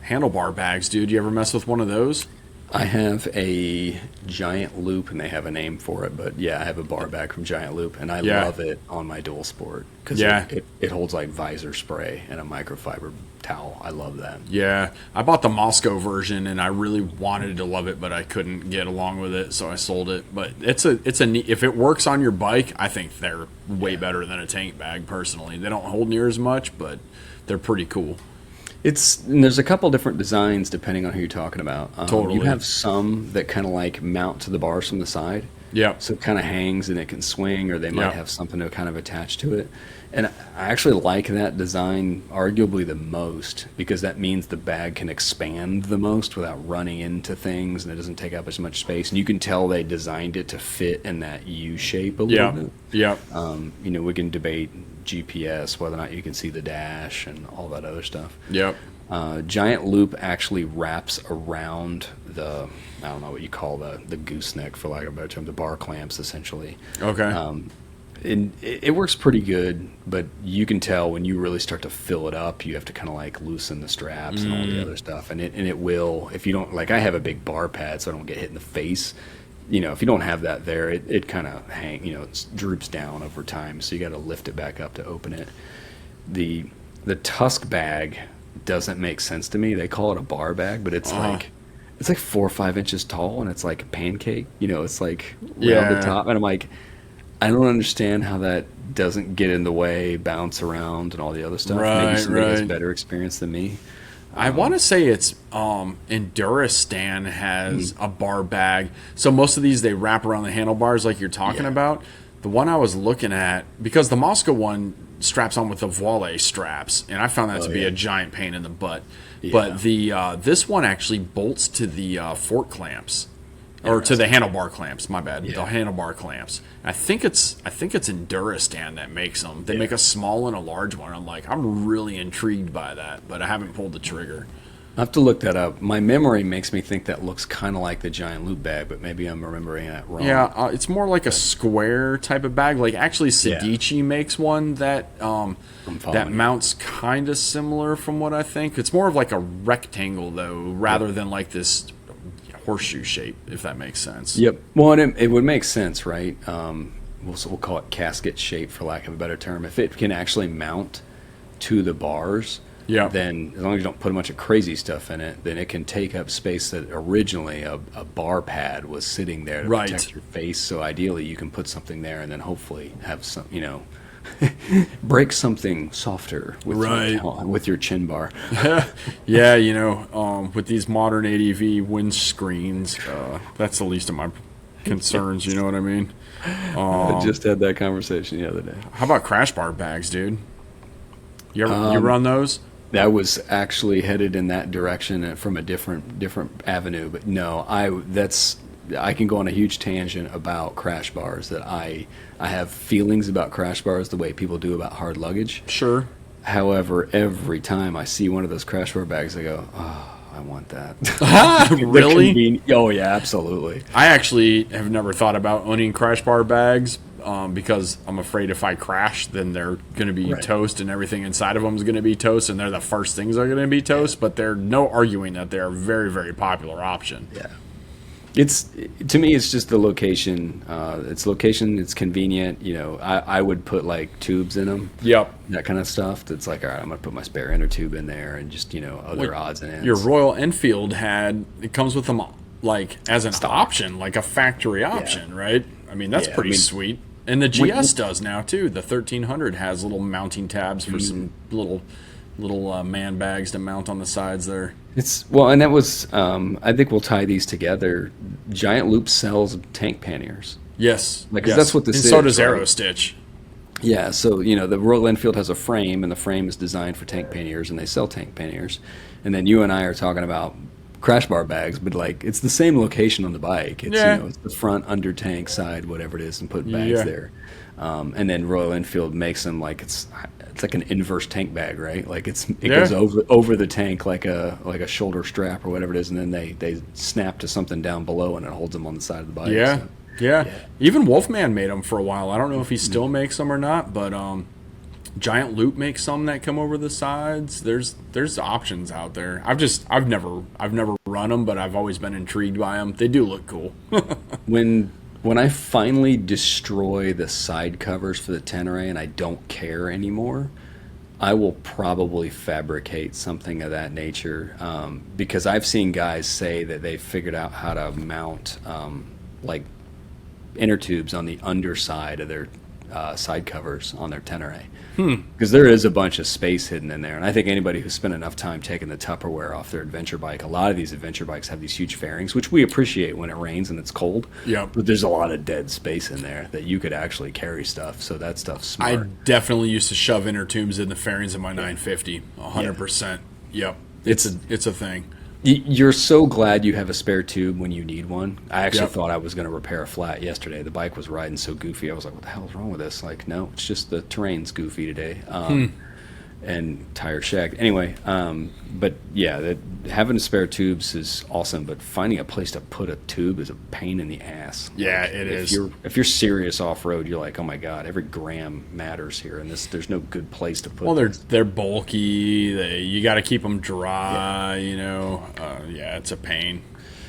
handlebar bags, dude? You ever mess with one of those? I have a Giant Loop, and they have a name for it, but yeah, I have a bar bag from Giant Loop, and I love it on my dual sport because it holds like visor spray and a microfiber towel. I love that. Yeah, I bought the Moscow version, and I really wanted to love it, but I couldn't get along with it, so I sold it. But it's a neat, if it works on your bike, I think they're way better than a tank bag. Personally, they don't hold near as much, but they're pretty cool. There's a couple different designs depending on who you're talking about. Totally. You have some that kind of like mount to the bars from the side. Yeah. So it kind of hangs and it can swing, or they might have something to kind of attach to it. And I actually like that design arguably the most because that means the bag can expand the most without running into things, and it doesn't take up as much space. And you can tell they designed it to fit in that U shape a little bit. Yeah. We can debate GPS, whether or not you can see the dash and all that other stuff. Yep. Giant Loop actually wraps around I don't know what you call the gooseneck, for lack of a better term, the bar clamps essentially. Okay. And it works pretty good, but you can tell when you really start to fill it up, you have to kind of like loosen the straps and all the other stuff. And it will, if you don't, like I have a big bar pad so I don't get hit in the face. If you don't have that there, it kind of it droops down over time. So you got to lift it back up to open it. The Tusk bag doesn't make sense to me. They call it a bar bag, but it's like 4 or 5 inches tall, and it's like a pancake. It's like rounded top, and I'm like, I don't understand how that doesn't get in the way, bounce around, and all the other stuff. Maybe somebody has better experience than me. I want to say it's Enduristan has a bar bag. So most of these, they wrap around the handlebars like you're talking about. The one I was looking at, because the Moscow one straps on with the voile straps, and I found that to be a giant pain in the butt. Yeah. But this one actually bolts to the fork clamps. Or to the handlebar clamps, my bad. The handlebar clamps. I think it's Enduristan that makes them. They make a small and a large one. I'm really intrigued by that, but I haven't pulled the trigger. I have to look that up. My memory makes me think that looks kind of like the Giant Loop bag, but maybe I'm remembering that wrong. Yeah, it's more like a square type of bag. Like actually, Sedici makes one that mounts kind of similar from what I think. It's more of like a rectangle though, rather than like this horseshoe shape, if that makes sense. Yep. Well, and it would make sense, right? We'll call it casket shape, for lack of a better term. If it can actually mount to the bars, then as long as you don't put a bunch of crazy stuff in it, then it can take up space that originally a bar pad was sitting there to protect your face. So ideally, you can put something there and then hopefully have some, break something softer with your chin bar. With these modern ADV windscreens, that's the least of my concerns. You know what I mean? I just had that conversation the other day. How about crash bar bags, dude? You run those? That was actually headed in that direction from a different avenue, but no, I can go on a huge tangent about crash bars. That I have feelings about crash bars the way people do about hard luggage. Sure. However, every time I see one of those crash bar bags, I go, oh, I want that. Really? Oh, yeah, absolutely. I actually have never thought about owning crash bar bags because I'm afraid if I crash, then they're going to be toast and everything inside of them is going to be toast, and they're the first things that are going to be toast, but there's no arguing that they're a very, very popular option. Yeah. To me, it's just the location. It's convenient. I would put like tubes in them. Yep. That kind of stuff. That's like, all right, I'm going to put my spare inner tube in there and just, other odds and ends. Your Royal Enfield it comes with them like as an option, like a factory option, right? I mean, that's pretty sweet. And the GS does now too. The 1300 has little mounting tabs for some little man bags to mount on the sides there. And that was I think we'll tie these together. Giant Loop sells tank panniers. Yes, that's what this is. And so does Aero Stitch. Yeah, so the Royal Enfield has a frame, and the frame is designed for tank panniers, and they sell tank panniers. And then you and I are talking about crash bar bags, but like it's the same location on the bike. It's it's the front, under tank, side, whatever it is, and put bags there. And then Royal Enfield makes them like it's like an inverse tank bag, right? Like it goes over the tank like a shoulder strap or whatever it is, and then they snap to something down below, and it holds them on the side of the bike. Yeah. So, even Wolfman made them for a while. I don't know if he still makes them or not, but Giant Loop makes some that come over the sides. There's options out there. I've never run them, but I've always been intrigued by them. They do look cool. When I finally destroy the side covers for the Tenere and I don't care anymore, I will probably fabricate something of that nature, because I've seen guys say that they figured out how to mount like inner tubes on the underside of their side covers on their Tenere. Because there is a bunch of space hidden in there. And I think anybody who's spent enough time taking the Tupperware off their adventure bike, a lot of these adventure bikes have these huge fairings, which we appreciate when it rains and it's cold. Yep. But there's a lot of dead space in there that you could actually carry stuff. So that stuff's smart. I definitely used to shove inner tubes in the fairings of my 950. 100%. Yep. It's a thing. You're so glad you have a spare tube when you need one. I actually Yep. thought I was going to repair a flat yesterday. The bike was riding so goofy. I was like, what the hell is wrong with this? Like, no, it's just the terrain's goofy today. And tire shagged. Anyway, but yeah, having spare tubes is awesome, but finding a place to put a tube is a pain in the ass. Yeah, Like, it is. If you're serious off-road, you're like, oh my God, every gram matters here, and there's no good place to put Well, this. they're bulky. You got to keep them dry. You know. Yeah, it's a pain.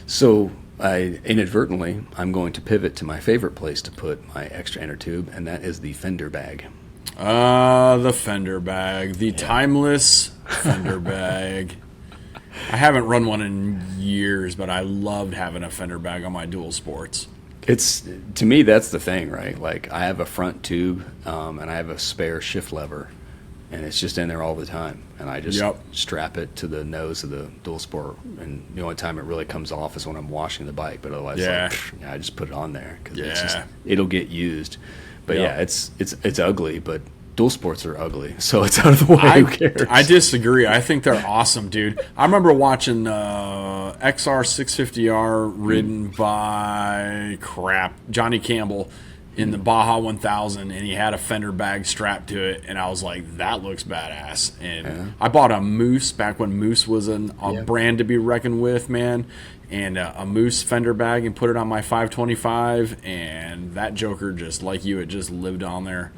So I'm going to pivot to my favorite place to put my extra inner tube, and that is the fender bag. The fender bag, the timeless fender bag. I haven't run one in years, but I loved having a fender bag on my dual sports. It's, to me, that's the thing, right? Like, I have a front tube, and I have a spare shift lever, and it's just in there all the time. And I just strap it to the nose of the dual sport, and the only time it really comes off is when I'm washing the bike. But otherwise, I just put it on there because it'll get used. But yeah, it's ugly, but dual sports are ugly, so it's out of the way. Who cares? I disagree. I think they're awesome, dude. I remember watching XR 650R ridden by Johnny Campbell in the Baja 1000, and he had a fender bag strapped to it, and I was like, that looks badass. And I bought a Moose back when Moose was a brand to be reckoned with, man. And a Moose fender bag, and put it on my 525, and that joker, just like you, it just lived on there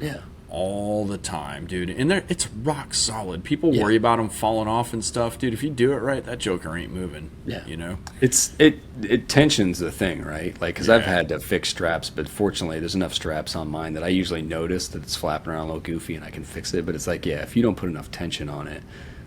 all the time, dude. And it's rock solid. People worry about them falling off and stuff, dude. If you do it right, that joker ain't moving. You know, it tension's the thing, right? Like, because I've had to fix straps, but fortunately there's enough straps on mine that I usually notice that it's flapping around a little goofy and I can fix it. But it's like, if you don't put enough tension on it,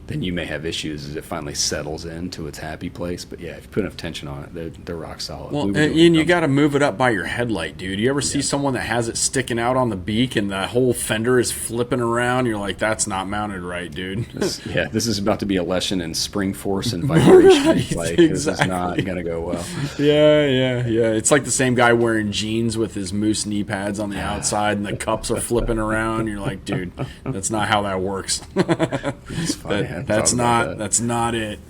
then you may have issues as it finally settles into its happy place. But if you put enough tension on it, they're rock solid. Well, and you got to move it up by your headlight, dude. You ever see someone that has it sticking out on the beak and the whole fender is flipping around? You're like, that's not mounted right, dude. This is about to be a lesson in spring force and vibration. Right, This is not going to go well. Yeah. It's like the same guy wearing jeans with his Moose knee pads on the outside and the cups are flipping around. You're like, dude, that's not how that works. It's funny. That's not it.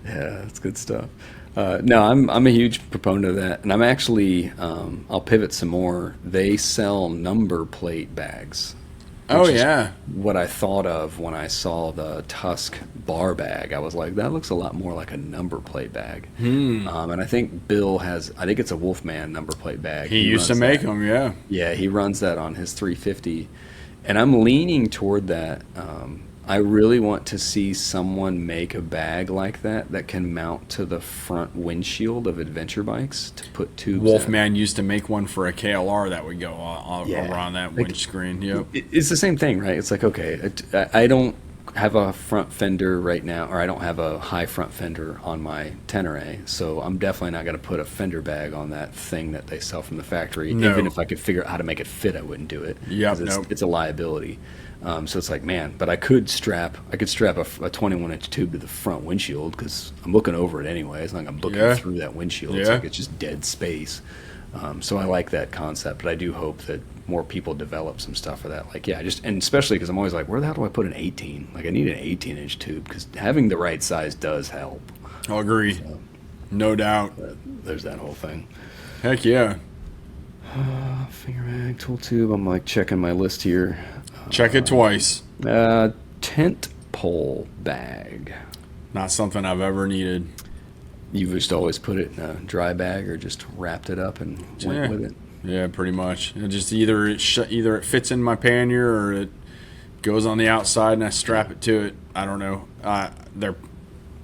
Yeah, that's good stuff. No, I'm a huge proponent of that, and I'm actually I'll pivot some more. They sell number plate bags. What I thought of when I saw the Tusk bar bag. I was like, that looks a lot more like a number plate bag. And I think Bill I think it's a Wolfman number plate bag. He used to make them, Yeah, he runs that on his 350, and I'm leaning toward that. I really want to see someone make a bag like that can mount to the front windshield of adventure bikes to put tubes Wolfman used to make one for a KLR that would go over on that windscreen. Yep. It's the same thing, right? It's like, okay, I don't have a front fender right now, or I don't have a high front fender on my Tenere, so I'm definitely not going to put a fender bag on that thing that they sell from the factory. No. Even if I could figure out how to make it fit, I wouldn't do it. It's a liability. So it's like, man, but I could strap a 21-inch tube to the front windshield because I'm looking over it anyway. It's not like I'm looking through that windshield. It's like it's just dead space. So I like that concept, but I do hope that more people develop some stuff for that. Like, and especially because I'm always like, where the hell do I put an 18? Like, I need an 18-inch tube because having the right size does help. I'll agree. So, no doubt. There's that whole thing. Heck yeah. Finger mag, tool tube. I'm like checking my list here. Check it twice. Tent pole bag. Not something I've ever needed. You've just always put it in a dry bag or just wrapped it up and went with it? Yeah, pretty much. It just either it fits in my pannier or goes on the outside, and I strap it to it. I don't know. They're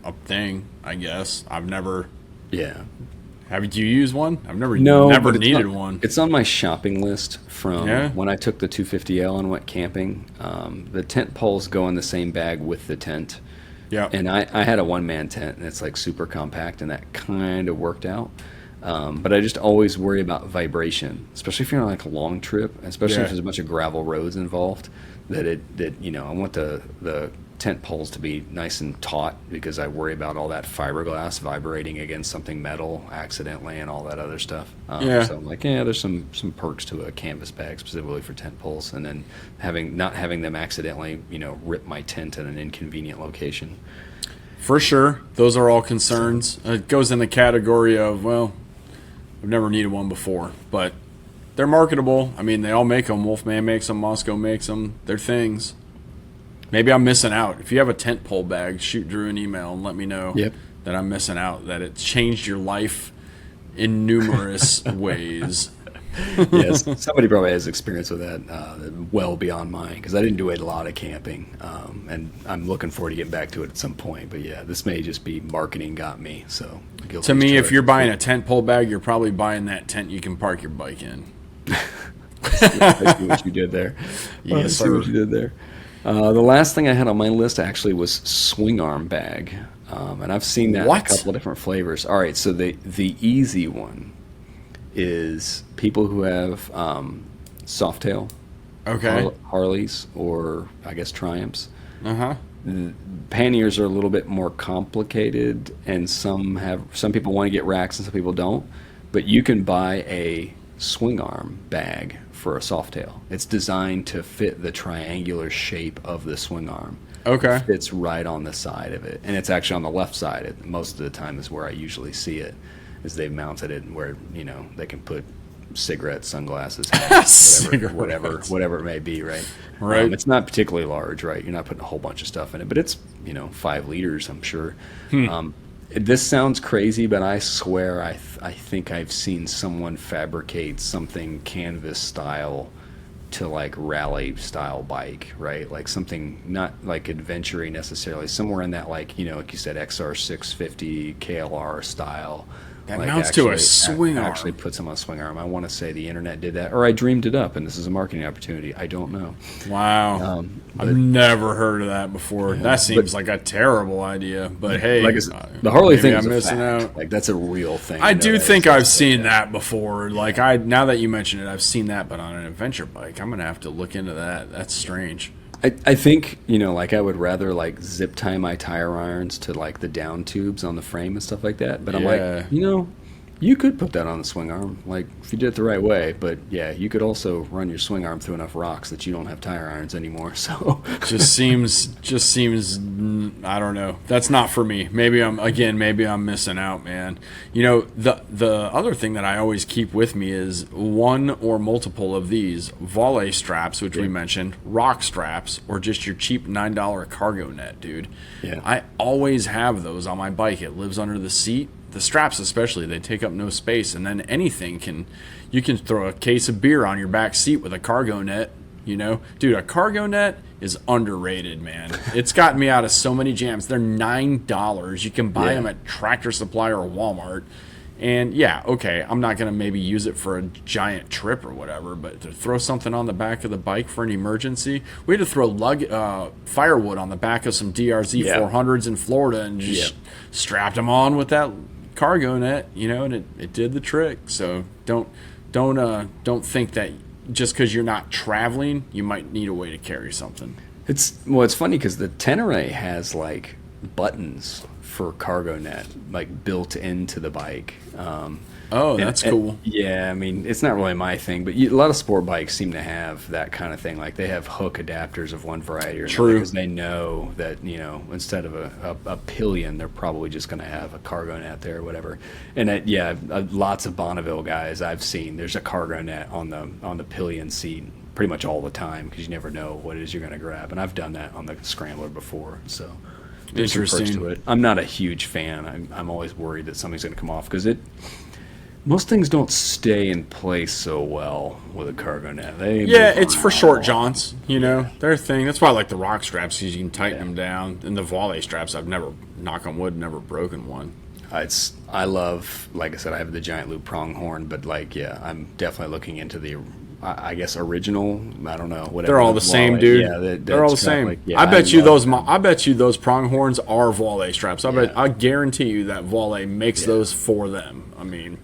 a thing, I guess. I've never. Yeah. Have you used one? I've never needed one. It's on my shopping list from when I took the 250L and went camping. The tent poles go in the same bag with the tent. Yeah. And I had a one-man tent, and it's like super compact, and that kind of worked out. But I just always worry about vibration, especially if you're on like a long trip, especially if there's a bunch of gravel roads involved. I want the tent poles to be nice and taut, because I worry about all that fiberglass vibrating against something metal accidentally and all that other stuff. So I'm like, there's some perks to a canvas bag specifically for tent poles, and then not having them accidentally rip my tent in an inconvenient location. For sure, those are all concerns. It goes in the category of, well, I've never needed one before, but they're marketable. I mean, they all make them. Wolfman makes them. Moscow makes them. They're things. Maybe I'm missing out. If you have a tent pole bag, shoot Drew an email and let me know that I'm missing out, that it changed your life in numerous ways. Yes, somebody probably has experience with that well beyond mine, because I didn't do a lot of camping, and I'm looking forward to getting back to it at some point. But yeah, this may just be marketing got me. So to me, if you're buying a tent pole bag, you're probably buying that tent you can park your bike in. I see what you did there. Yes, I see what you did there. The last thing I had on my list actually was swing arm bag, and I've seen that in a couple of different flavors. All right, so the easy one is people who have Softail, Harleys, or I guess Triumphs. Panniers are a little bit more complicated, and some people want to get racks and some people don't. But you can buy a swing arm bag for a Softail. It's designed to fit the triangular shape of the swing arm. Okay. It fits right on the side of it, and it's actually on the left side. Most of the time is where I usually see it, is they've mounted it where they can put cigarettes, sunglasses, hats, whatever it may be, right? Right. It's not particularly large, right? You're not putting a whole bunch of stuff in it, but it's 5 liters, I'm sure. This sounds crazy, but I swear I think I've seen someone fabricate something canvas style to like rally style bike, right? Like something not like adventure-y necessarily, somewhere in that like you said, XR 650 KLR style. That mounts to a swing arm. Actually puts them on a swing arm. I want to say the internet did that, or I dreamed it up, and this is a marketing opportunity. I don't know. Wow. I've never heard of that before. That seems like a terrible idea. But hey, the Harley thing is I'm a missing fact. out. Like that's a real thing. I do think I've seen that before. Like now that you mention it, I've seen that, but on an adventure bike. I'm gonna have to look into that. That's strange. I think, like I would rather like zip tie my tire irons to like the down tubes on the frame and stuff like that. But I'm like, you could put that on the swing arm, like if you did it the right way. But yeah, you could also run your swing arm through enough rocks that you don't have tire irons anymore. So just seems. I don't know. That's not for me. Maybe I'm missing out, man. The other thing that I always keep with me is one or multiple of these volley straps, which we mentioned, rock straps, or just your cheap $9 cargo net, dude. Yeah. I always have those on my bike. It lives under the seat. The straps especially, they take up no space, and then you can throw a case of beer on your back seat with a cargo net, Dude, a cargo net is underrated, man. It's gotten me out of so many jams. They're $9. You can buy them at Tractor Supply or Walmart. And I'm not going to maybe use it for a giant trip or whatever, but to throw something on the back of the bike for an emergency. We had to throw firewood on the back of some DRZ 400s in Florida and just strapped them on with that cargo net, and it did the trick. So don't think that just because you're not traveling, you might need a way to carry something. It's funny because the Tenere has like buttons for cargo net like built into the bike. That's cool. Yeah, I mean, it's not really my thing, but a lot of sport bikes seem to have that kind of thing. Like they have hook adapters of one variety or another because they know that, instead of a pillion, they're probably just going to have a cargo net there or whatever. And lots of Bonneville guys I've seen, there's a cargo net on the pillion seat pretty much all the time because you never know what it is you're going to grab. And I've done that on the Scrambler before, so there's some perks to it. I'm not a huge fan. I'm always worried that something's going to come off because most things don't stay in place so well with a cargo net. They Yeah, move it's for around short a lot. johns, their thing. That's why I like the rock straps, because you can tighten them down. And the volley straps, I've never, knock on wood, never broken one. I love, like I said, I have the giant loop pronghorn, but like, yeah, I'm definitely looking into the, I guess, original. I don't know, whatever. They're all the same, dude. Yeah, they're all the strap, same. like, yeah, I bet you love those. them. I bet you those pronghorns are volley straps. Yeah. I guarantee you that volley makes those for them. I mean,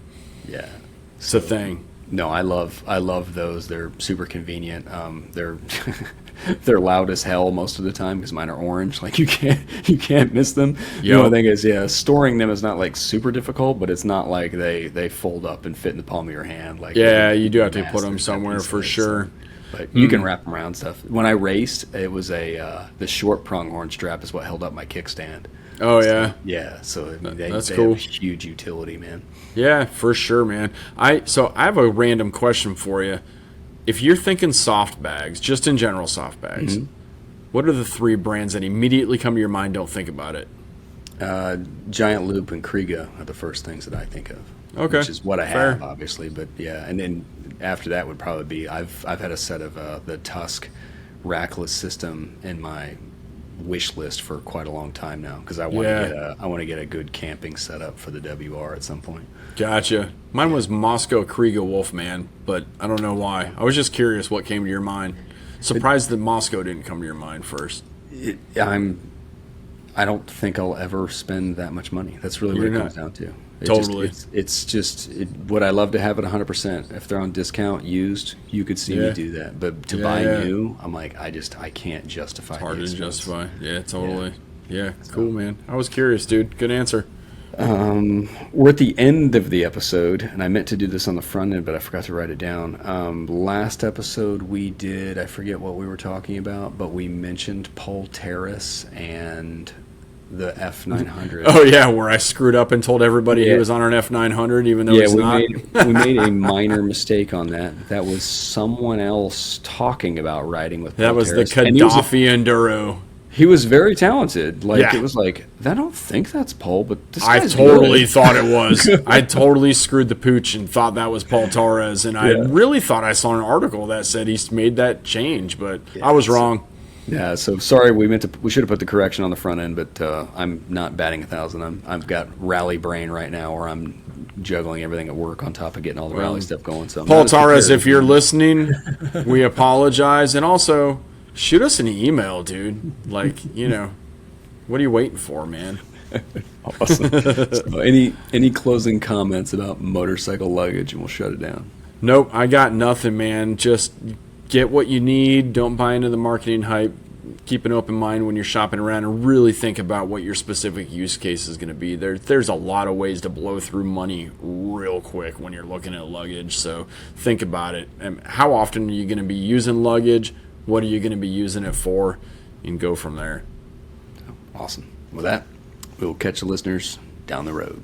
Yeah, it's a thing. no, I love those. They're super convenient. They're they're loud as hell most of the time because mine are orange. Like you can't miss them. The only thing is, yeah, storing them is not like super difficult, but it's not like they fold up and fit in the palm of your hand. Like Yeah, you do have to put massive them somewhere pieces, for sure. But you can wrap them around stuff. When I raced, it was the short pronghorn strap is what held up my kickstand. Oh yeah, Yeah, so they that's have cool. huge utility, man. yeah, for sure, man. I have a random question for you. If you're thinking soft bags, just in general soft bags, what are the 3 brands that immediately come to your mind? Don't think about it. Giant Loop and Kriega are the first things that I think of. Okay, Which is what I fair. have, obviously. But yeah, and then after that would probably be I've had a set of the Tusk rackless system in my wish list for quite a long time now because I want to get a good camping setup for the WR at some point. Gotcha. Mine was Moscow Kriega Wolfman, but I don't know why. I was just curious what came to your mind. Surprised that Moscow didn't come to your mind first. I don't think I'll ever spend that much money. That's really what You're it not. comes down to. Totally. It's just would I love to have it 100%. If they're on discount used, you could see me do that. But to buy new, I'm like I can't justify. Hard the to expense. justify. Yeah, totally. Yeah, cool, man. I was curious, dude. Good answer. We're at the end of the episode, and I meant to do this on the front end, but I forgot to write it down. Last episode we did, I forget what we were talking about, but we mentioned Paul Terrace and the F900. Oh yeah, where I screwed up and told everybody he Yeah. was on an F900, even though Yeah, he's we not. made a minor mistake on that. That was someone else talking about riding with Paul That was the Terrace. And he was Gaddafi Enduro. He was very talented. Like Yeah. it was like I don't think that's Paul, but this I guy's totally good. thought it was. I totally screwed the pooch and thought that was Paul Torres, and I really thought I saw an article that said he's made that change, but I was wrong. Yeah, so sorry. We should have put the correction on the front end, but I'm not batting 1,000. I've got rally brain right now, where I'm juggling everything at work on top of getting all the rally stuff going. So I'm Paul not as Torres, prepared if you're listening, we apologize, and also shoot us an email, dude. Like, what are you waiting for, man? Awesome. So any closing comments about motorcycle luggage, and we'll shut it down. Nope, I got nothing, man. Just get what you need. Don't buy into the marketing hype. Keep an open mind when you're shopping around and really think about what your specific use case is going to be. There's a lot of ways to blow through money real quick when you're looking at luggage. So think about it. And how often are you going to be using luggage? What are you going to be using it for? And go from there. Awesome. With that, we will catch the listeners down the road.